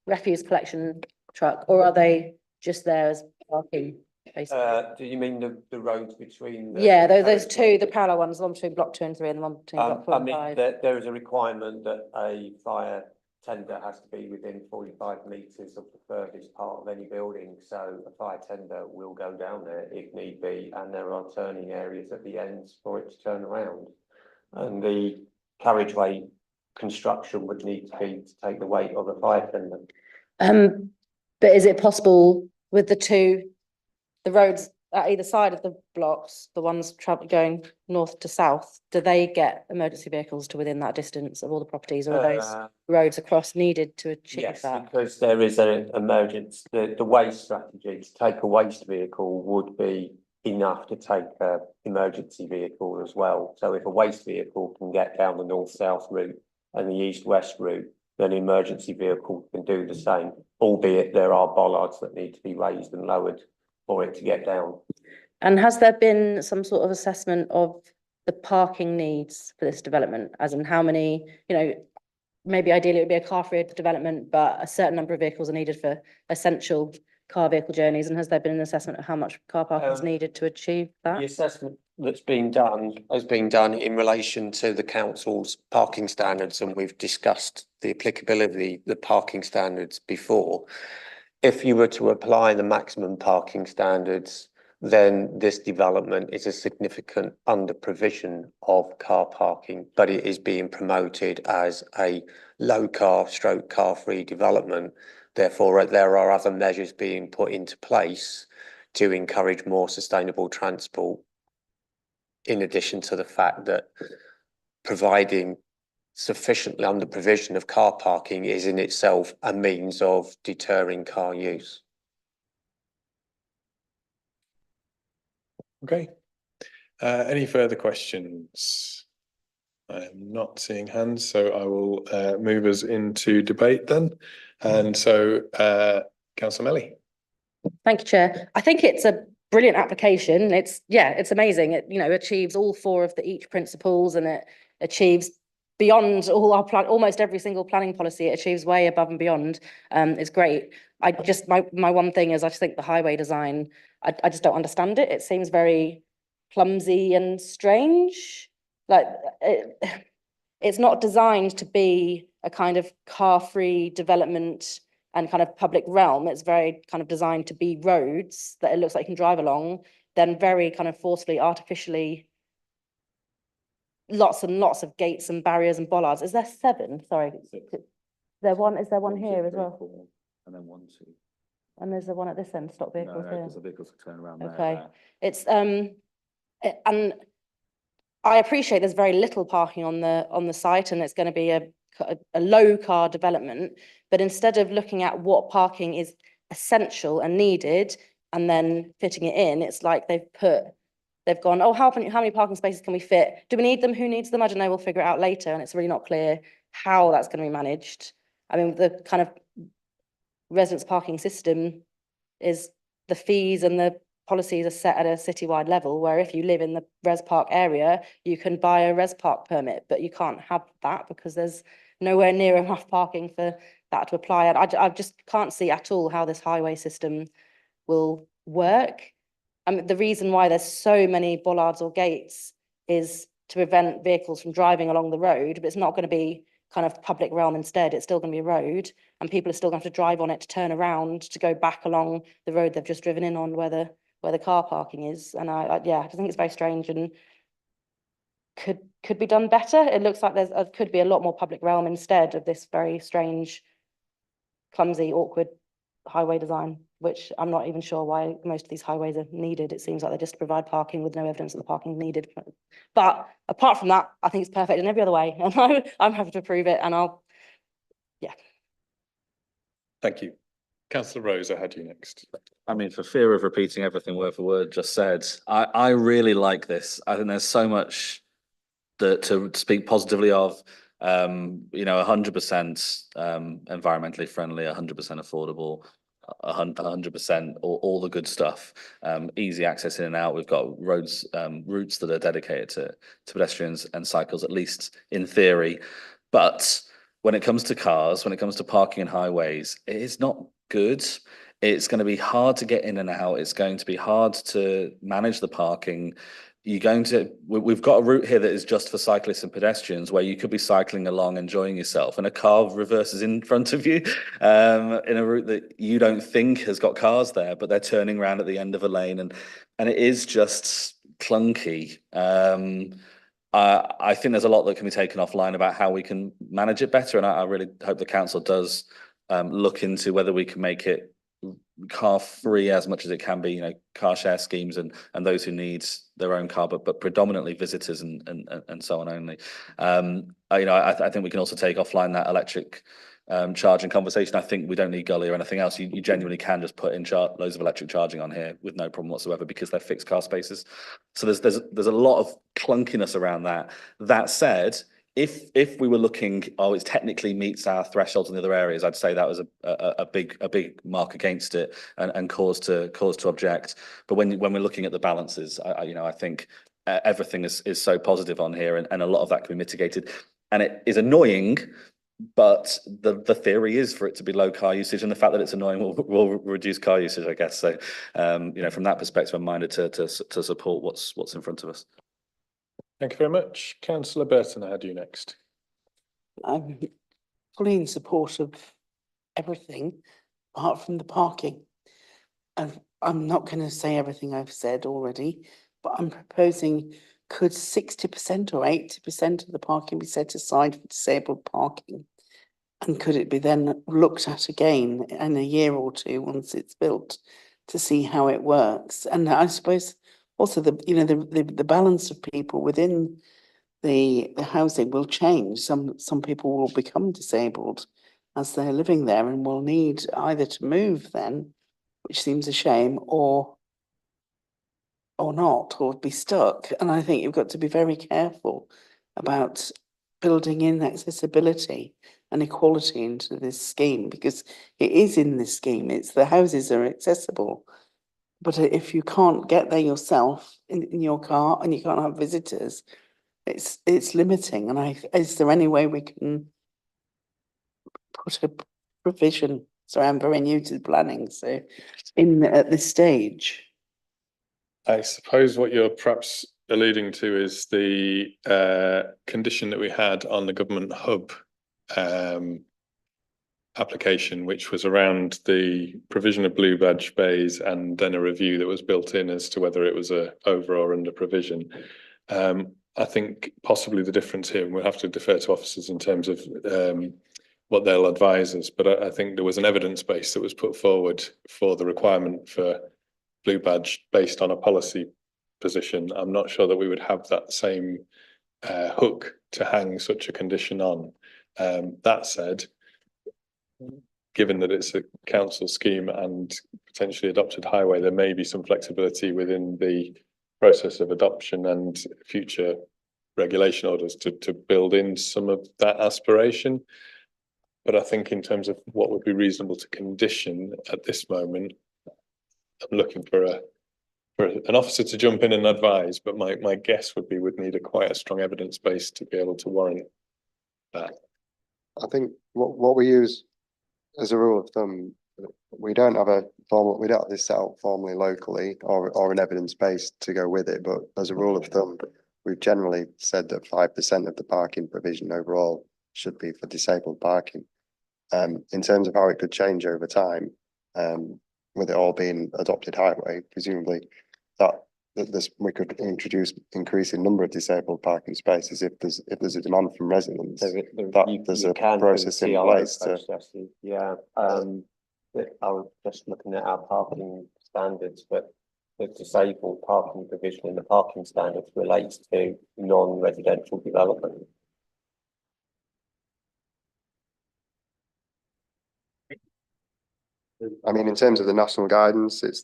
refuse collection truck, or are they just there as parking? Do you mean the roads between? Yeah, those two, the parallel ones, the one between block 2 and 3 and the one between block 4 and 5. There is a requirement that a fire tender has to be within 45 metres of the furthest part of any building. So a fire tender will go down there if need be, and there are turning areas at the ends for it to turn around. And the carriageway construction would need to be to take the weight of a fire tender. But is it possible with the roads at either side of the blocks, the ones going north to south, do they get emergency vehicles to within that distance of all the properties, or are those roads across needed to achieve yes, that? Because there is an emergency, the waste strategy to take a waste vehicle would be enough to take an emergency vehicle as well. So if a waste vehicle can get down the north-south route and the east-west route, then an emergency vehicle can do the same, albeit there are bollards that need to be raised and lowered for it to get down. And has there been some sort of assessment of the parking needs for this development, as in how many, maybe ideally it would be a car-free development, but a certain number of vehicles are needed for essential car vehicle journeys, and has there been an assessment of how much car parking is needed to achieve that? The assessment that's been done has been done in relation to the council's parking standards, and we've discussed the applicability of the parking standards before. If you were to apply the maximum parking standards, then this development is a significant under provision of car parking, but it is being promoted as a low car stroke car free development. Therefore, there are other measures being put into place to encourage more sustainable transport, in addition to the fact that providing sufficiently under provision of car parking is in itself a means of deterring car use. Okay. Any further questions? I am not seeing hands, so I will move us into debate then. And so, Councillor Melly. Thank you, Chair. I think it's a brilliant application. It's amazing. It achieves all 4 of the EACH principles, and it achieves beyond all our almost every single planning policy. It achieves way above and beyond. It's great. My one thing is I just think the highway design, I just don't understand it. It seems very clumsy and strange. Like it's not designed to be a kind of car-free development and kind of public realm. It's very kind of designed to be roads that it looks like you can drive along, then very kind of forcefully, artificially, lots and lots of gates and barriers and bollards. Is there 7? Sorry. Is there one here as well? And then 1, 2. And there's the one at this end, stop vehicles here. Because the vehicles turn around there. Okay, it's and I appreciate there's very little parking on the site, and it's going to be a low car development. But instead of looking at what parking is essential and needed, and then fitting it in, it's like they've gone, oh, how many parking spaces can we fit? Do we need them? Who needs them? I don't know. We'll figure it out later. And it's really not clear how that's going to be managed. I mean, the kind of residence parking system is the fees and the policies are set at a citywide level, where if you live in the res park area, you can buy a res park permit, but you can't have that because there's nowhere near enough parking for that to apply. And I just can't see at all how this highway system will work. I mean, the reason why there's so many bollards or gates is to prevent vehicles from driving along the road, but it's not going to be kind of public realm instead. It's still going to be a road, and people are still going to have to drive on it to turn around to go back along the road they've just driven in on where the car parking is. And I just think it's very strange and could be done better. It looks like could be a lot more public realm instead of this very strange, clumsy, awkward highway design, which I'm not even sure why most of these highways are needed. It seems like they just provide parking with no evidence that the parking is needed. But apart from that, I think it's perfect in every other way. And I'm happy to approve it, and Thank you. Councillor Rose, I had you next. I mean, for fear of repeating everything word for word just said, I really like this. I think there's so much to speak positively of. 100% environmentally friendly, 100% affordable, 100% all the good stuff. Easy access in and out. We've got routes that are dedicated to pedestrians and cycles, at least in theory. But when it comes to cars, when it comes to parking and highways, it is not good. It's going to be hard to get in and out. It's going to be hard to manage the parking. We've got a route here that is just for cyclists and pedestrians, where you could be cycling along, enjoying yourself, and a car reverses in front of you in a route that you don't think has got cars there, but they're turning around at the end of a lane, and it is just clunky. I think there's a lot that can be taken offline about how we can manage it better, and I really hope the council does look into whether we can make it car free as much as it can be, car share schemes and those who need their own car, but predominantly visitors and so on only. I think we can also take offline that electric charging conversation. I think we don't need gully or anything else. You genuinely can just put in loads of electric charging on here with no problem whatsoever, because they're fixed car spaces. So there's a lot of clunkiness around that. That said, if we were looking, it technically meets our thresholds in the other areas, I'd say that was a big mark against it and cause to object. But when we're looking at the balances, I think everything is so positive on here, and a lot of that can be mitigated. And it is annoying, but the theory is for it to be low car usage, and the fact that it's annoying will reduce car usage, I guess. So from that perspective, I'm minded to support what's in front of us. Thank you very much. Councillor Burton, I had you next. I'm fully in support of everything apart from the parking. And I'm not going to say everything I've said already, but I'm proposing, could 60% or 80% of the parking be set aside for disabled parking? And could it be then looked at again in a year or two once it's built to see how it works? And I suppose also the balance of people within the housing will change. Some people will become disabled as they're living there and will need either to move then, which seems a shame, or not, or be stuck. And I think you've got to be very careful about building in accessibility and equality into this scheme, because it is in this scheme. It's the houses are accessible. But if you can't get there yourself in your car and you can't have visitors, it's limiting. And is there any way we can put a provision? Sorry, I'm very new to planning, so at this stage. I suppose what you're perhaps alluding to is the condition that we had on the government hub application, which was around the provision of blue badge bays and then a review that was built in as to whether it was a over or under provision. I think possibly the difference here, and we'll have to defer to officers in terms of what they'll advise us, but I think there was an evidence base that was put forward for the requirement for blue badge based on a policy position. I'm not sure that we would have that same hook to hang such a condition on. That said, given that it's a council scheme and potentially adopted highway, there may be some flexibility within the process of adoption and future regulation orders to build in some of that aspiration. But I think in terms of what would be reasonable to condition at this moment, I'm looking for an officer to jump in and advise, but my guess would be we'd need quite a strong evidence base to be able to warrant that. I think what we use as a rule of thumb, we don't have this set up formally locally or an evidence base to go with it, but as a rule of thumb, we've generally said that 5% of the parking provision overall should be for disabled parking. In terms of how it could change over time, with it all being adopted highway, presumably we could introduce increasing number of disabled parking spaces if there's a demand from residents. There's a process in place to. Yeah, I was just looking at our parking standards, but the disabled parking provision in the parking standards relates to non-residential development. I mean, in terms of the national guidance, it's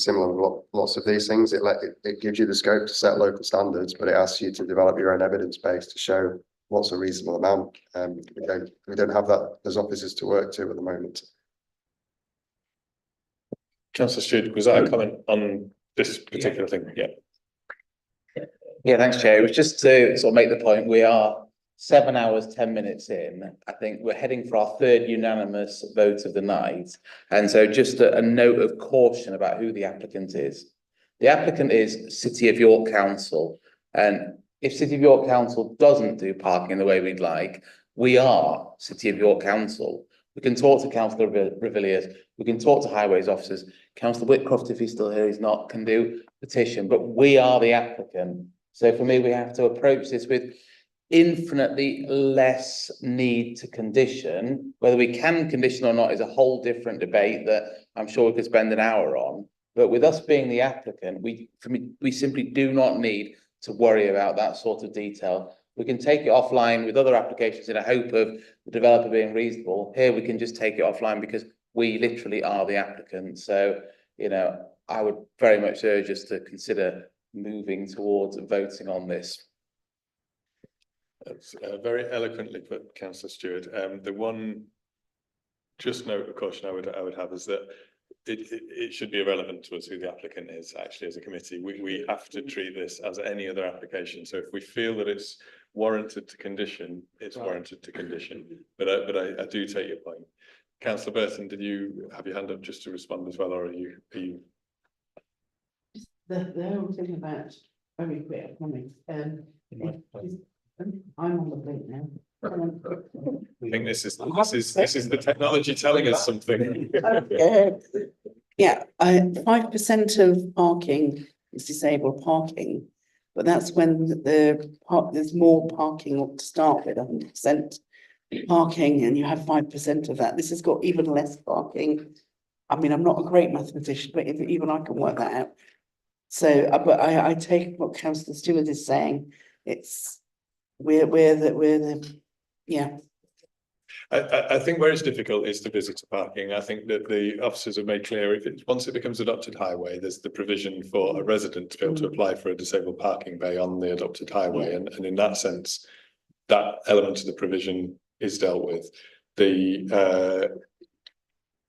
similar with lots of these things. It gives you the scope to set local standards, but it asks you to develop your own evidence base to show what's a reasonable amount. We don't have that as officers to work to at the moment. Councillor Stewart, was that a comment on this particular thing? Yeah. Yeah, thanks, Chair. It was just to sort of make the point, we are 7 hours, 10 minutes in. I think we're heading for our third unanimous vote of the night. And so just a note of caution about who the applicant is. The applicant is City of York Council. And if City of York Council doesn't do parking the way we'd like, we are City of York Council. We can talk to Councillor Reviliers, we can talk to highways officers. Councillor Whitcroft, if he's still here, he's not, can do petition, but we are the applicant. So for me, we have to approach this with infinitely less need to condition. Whether we can condition or not is a whole different debate that I'm sure we could spend an hour on. But with us being the applicant, we simply do not need to worry about that sort of detail. We can take it offline with other applications in a hope of the developer being reasonable. Here we can just take it offline because we literally are the applicant. So, you know, I would very much urge us to consider moving towards voting on this. That's very eloquently put, Councillor Stewart. The one just note of caution I would have is that it should be irrelevant to us who the applicant is actually as a committee. We have to treat this as any other application. So if we feel that it's warranted to condition, it's warranted to condition. But I do take your point. Councillor Burton, did you have your hand up just to respond as well, or are you? The whole thing about very quick comments. I'm on the blink now. I think this is the technology telling us something. Yeah, 5% of parking is disabled parking, but that's when there's more parking to start with, 100% parking, and you have 5% of that. This has got even less parking. I mean, I'm not a great mathematician, but even I can work that out. So, but I take what Councillor Stewart is saying. It's we're the yeah. I think where it's difficult is the visitor parking. I think that the officers have made clear once it becomes adopted highway, there's the provision for a resident to be able to apply for a disabled parking bay on the adopted highway, and in that sense, that element of the provision is dealt with. The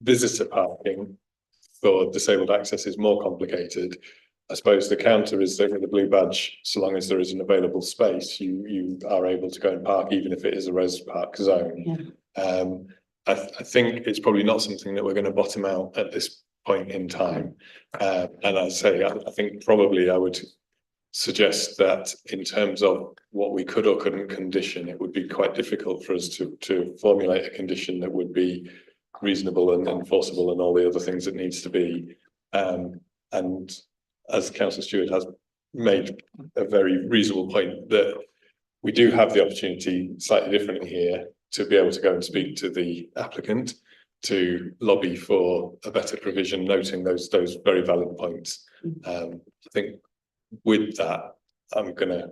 visitor parking for disabled access is more complicated. I suppose the counter is that with the blue badge, so long as there is an available space, you are able to go and park even if it is a res park zone. Yeah. I think it's probably not something that we're going to bottom out at this point in time. And as I say, I think probably I would suggest that in terms of what we could or couldn't condition, it would be quite difficult for us to formulate a condition that would be reasonable and enforceable and all the other things it needs to be. And as Councillor Stewart has made a very reasonable point, that we do have the opportunity slightly differently here to be able to go and speak to the applicant to lobby for a better provision, noting those very valid points. I think with that, I'm gonna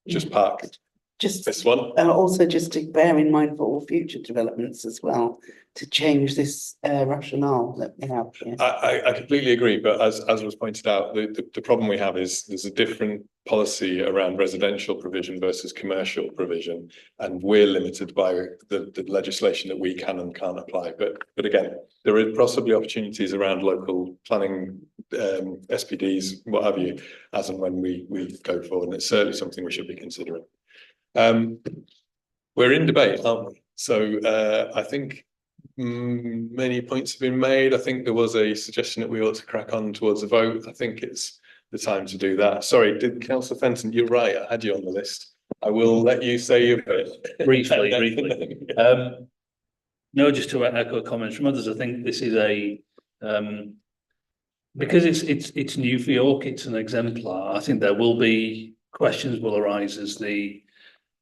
just park Just this one. also just to bear in mind for all future developments as well, to change this rationale that we have here. I completely agree, but as was pointed out, the problem we have is there's a different policy around residential provision versus commercial provision, and we're limited by the legislation that we can and can't apply. But again, there are possibly opportunities around local planning, SPDs, what have you, as and when we go forward, and it's certainly something we should be considering. We're in debate, aren't we? So I think many points have been made. I think there was a suggestion that we ought to crack on towards a vote. I think it's the time to do that. Sorry, did Councillor Fenton, you're right, I had you on the list. I will let you say your bit. Briefly. No, just to echo comments from others, I think this is a because it's new for York, it's an exemplar. I think there will be questions will arise as the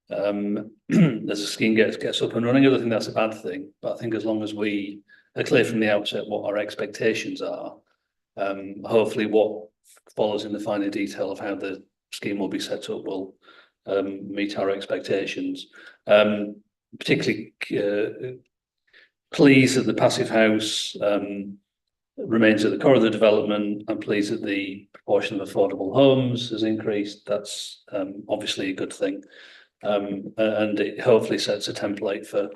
as a scheme gets up and running. I don't think that's a bad thing, but I think as long as we are clear from the outset what our expectations are, hopefully what follows in the finer detail of how the scheme will be set up will meet our expectations. Particularly pleased that the passive house remains at the core of the development. I'm pleased that the proportion of affordable homes has increased. That's obviously a good thing. And it hopefully sets a template for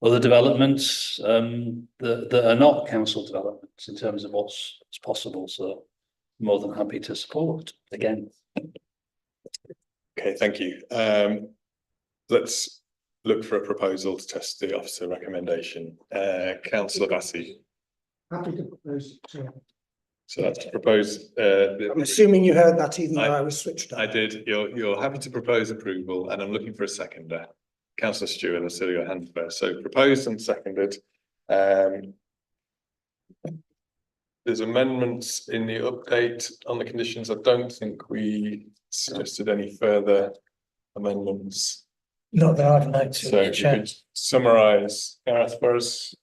other developments that are not council developments in terms of what's possible. So more than happy to support again. Okay, thank you. Let's look for a proposal to test the officer recommendation. Councillor Bassey. Happy to propose. So that's to propose. I'm assuming you heard that even though I was switched on. I did. You're happy to propose approval, and I'm looking for a seconder. Councillor Stewart, I see your hand first. So proposed and seconded. There's amendments in the update on the conditions. I don't think we suggested any further amendments. Not that I've noticed. So if you could summarise, Gareth, for us.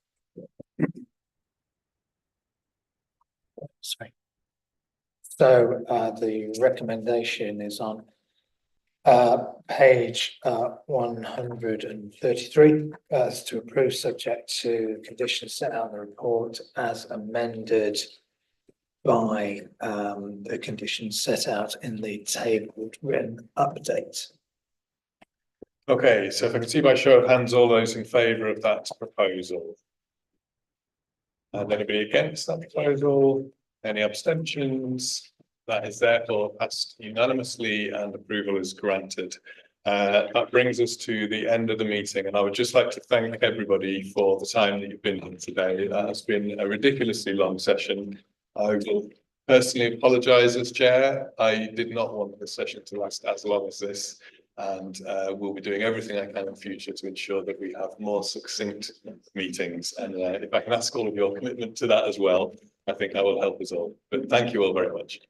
Sorry. So the recommendation is on page 133 to approve subject to conditions set out in the report as amended by the conditions set out in the tabled written update. Okay, so if I can see by show of hands, all those in favour of that proposal. And anybody against that proposal? Any abstentions? That is therefore passed unanimously and approval is granted. That brings us to the end of the meeting, and I would just like to thank everybody for the time that you've been here today. That has been a ridiculously long session. I will personally apologise as chair. I did not want this session to last as long as this, and we'll be doing everything I can in future to ensure that we have more succinct meetings. And if I can ask all of your commitment to that as well, I think that will help us all. But thank you all very much.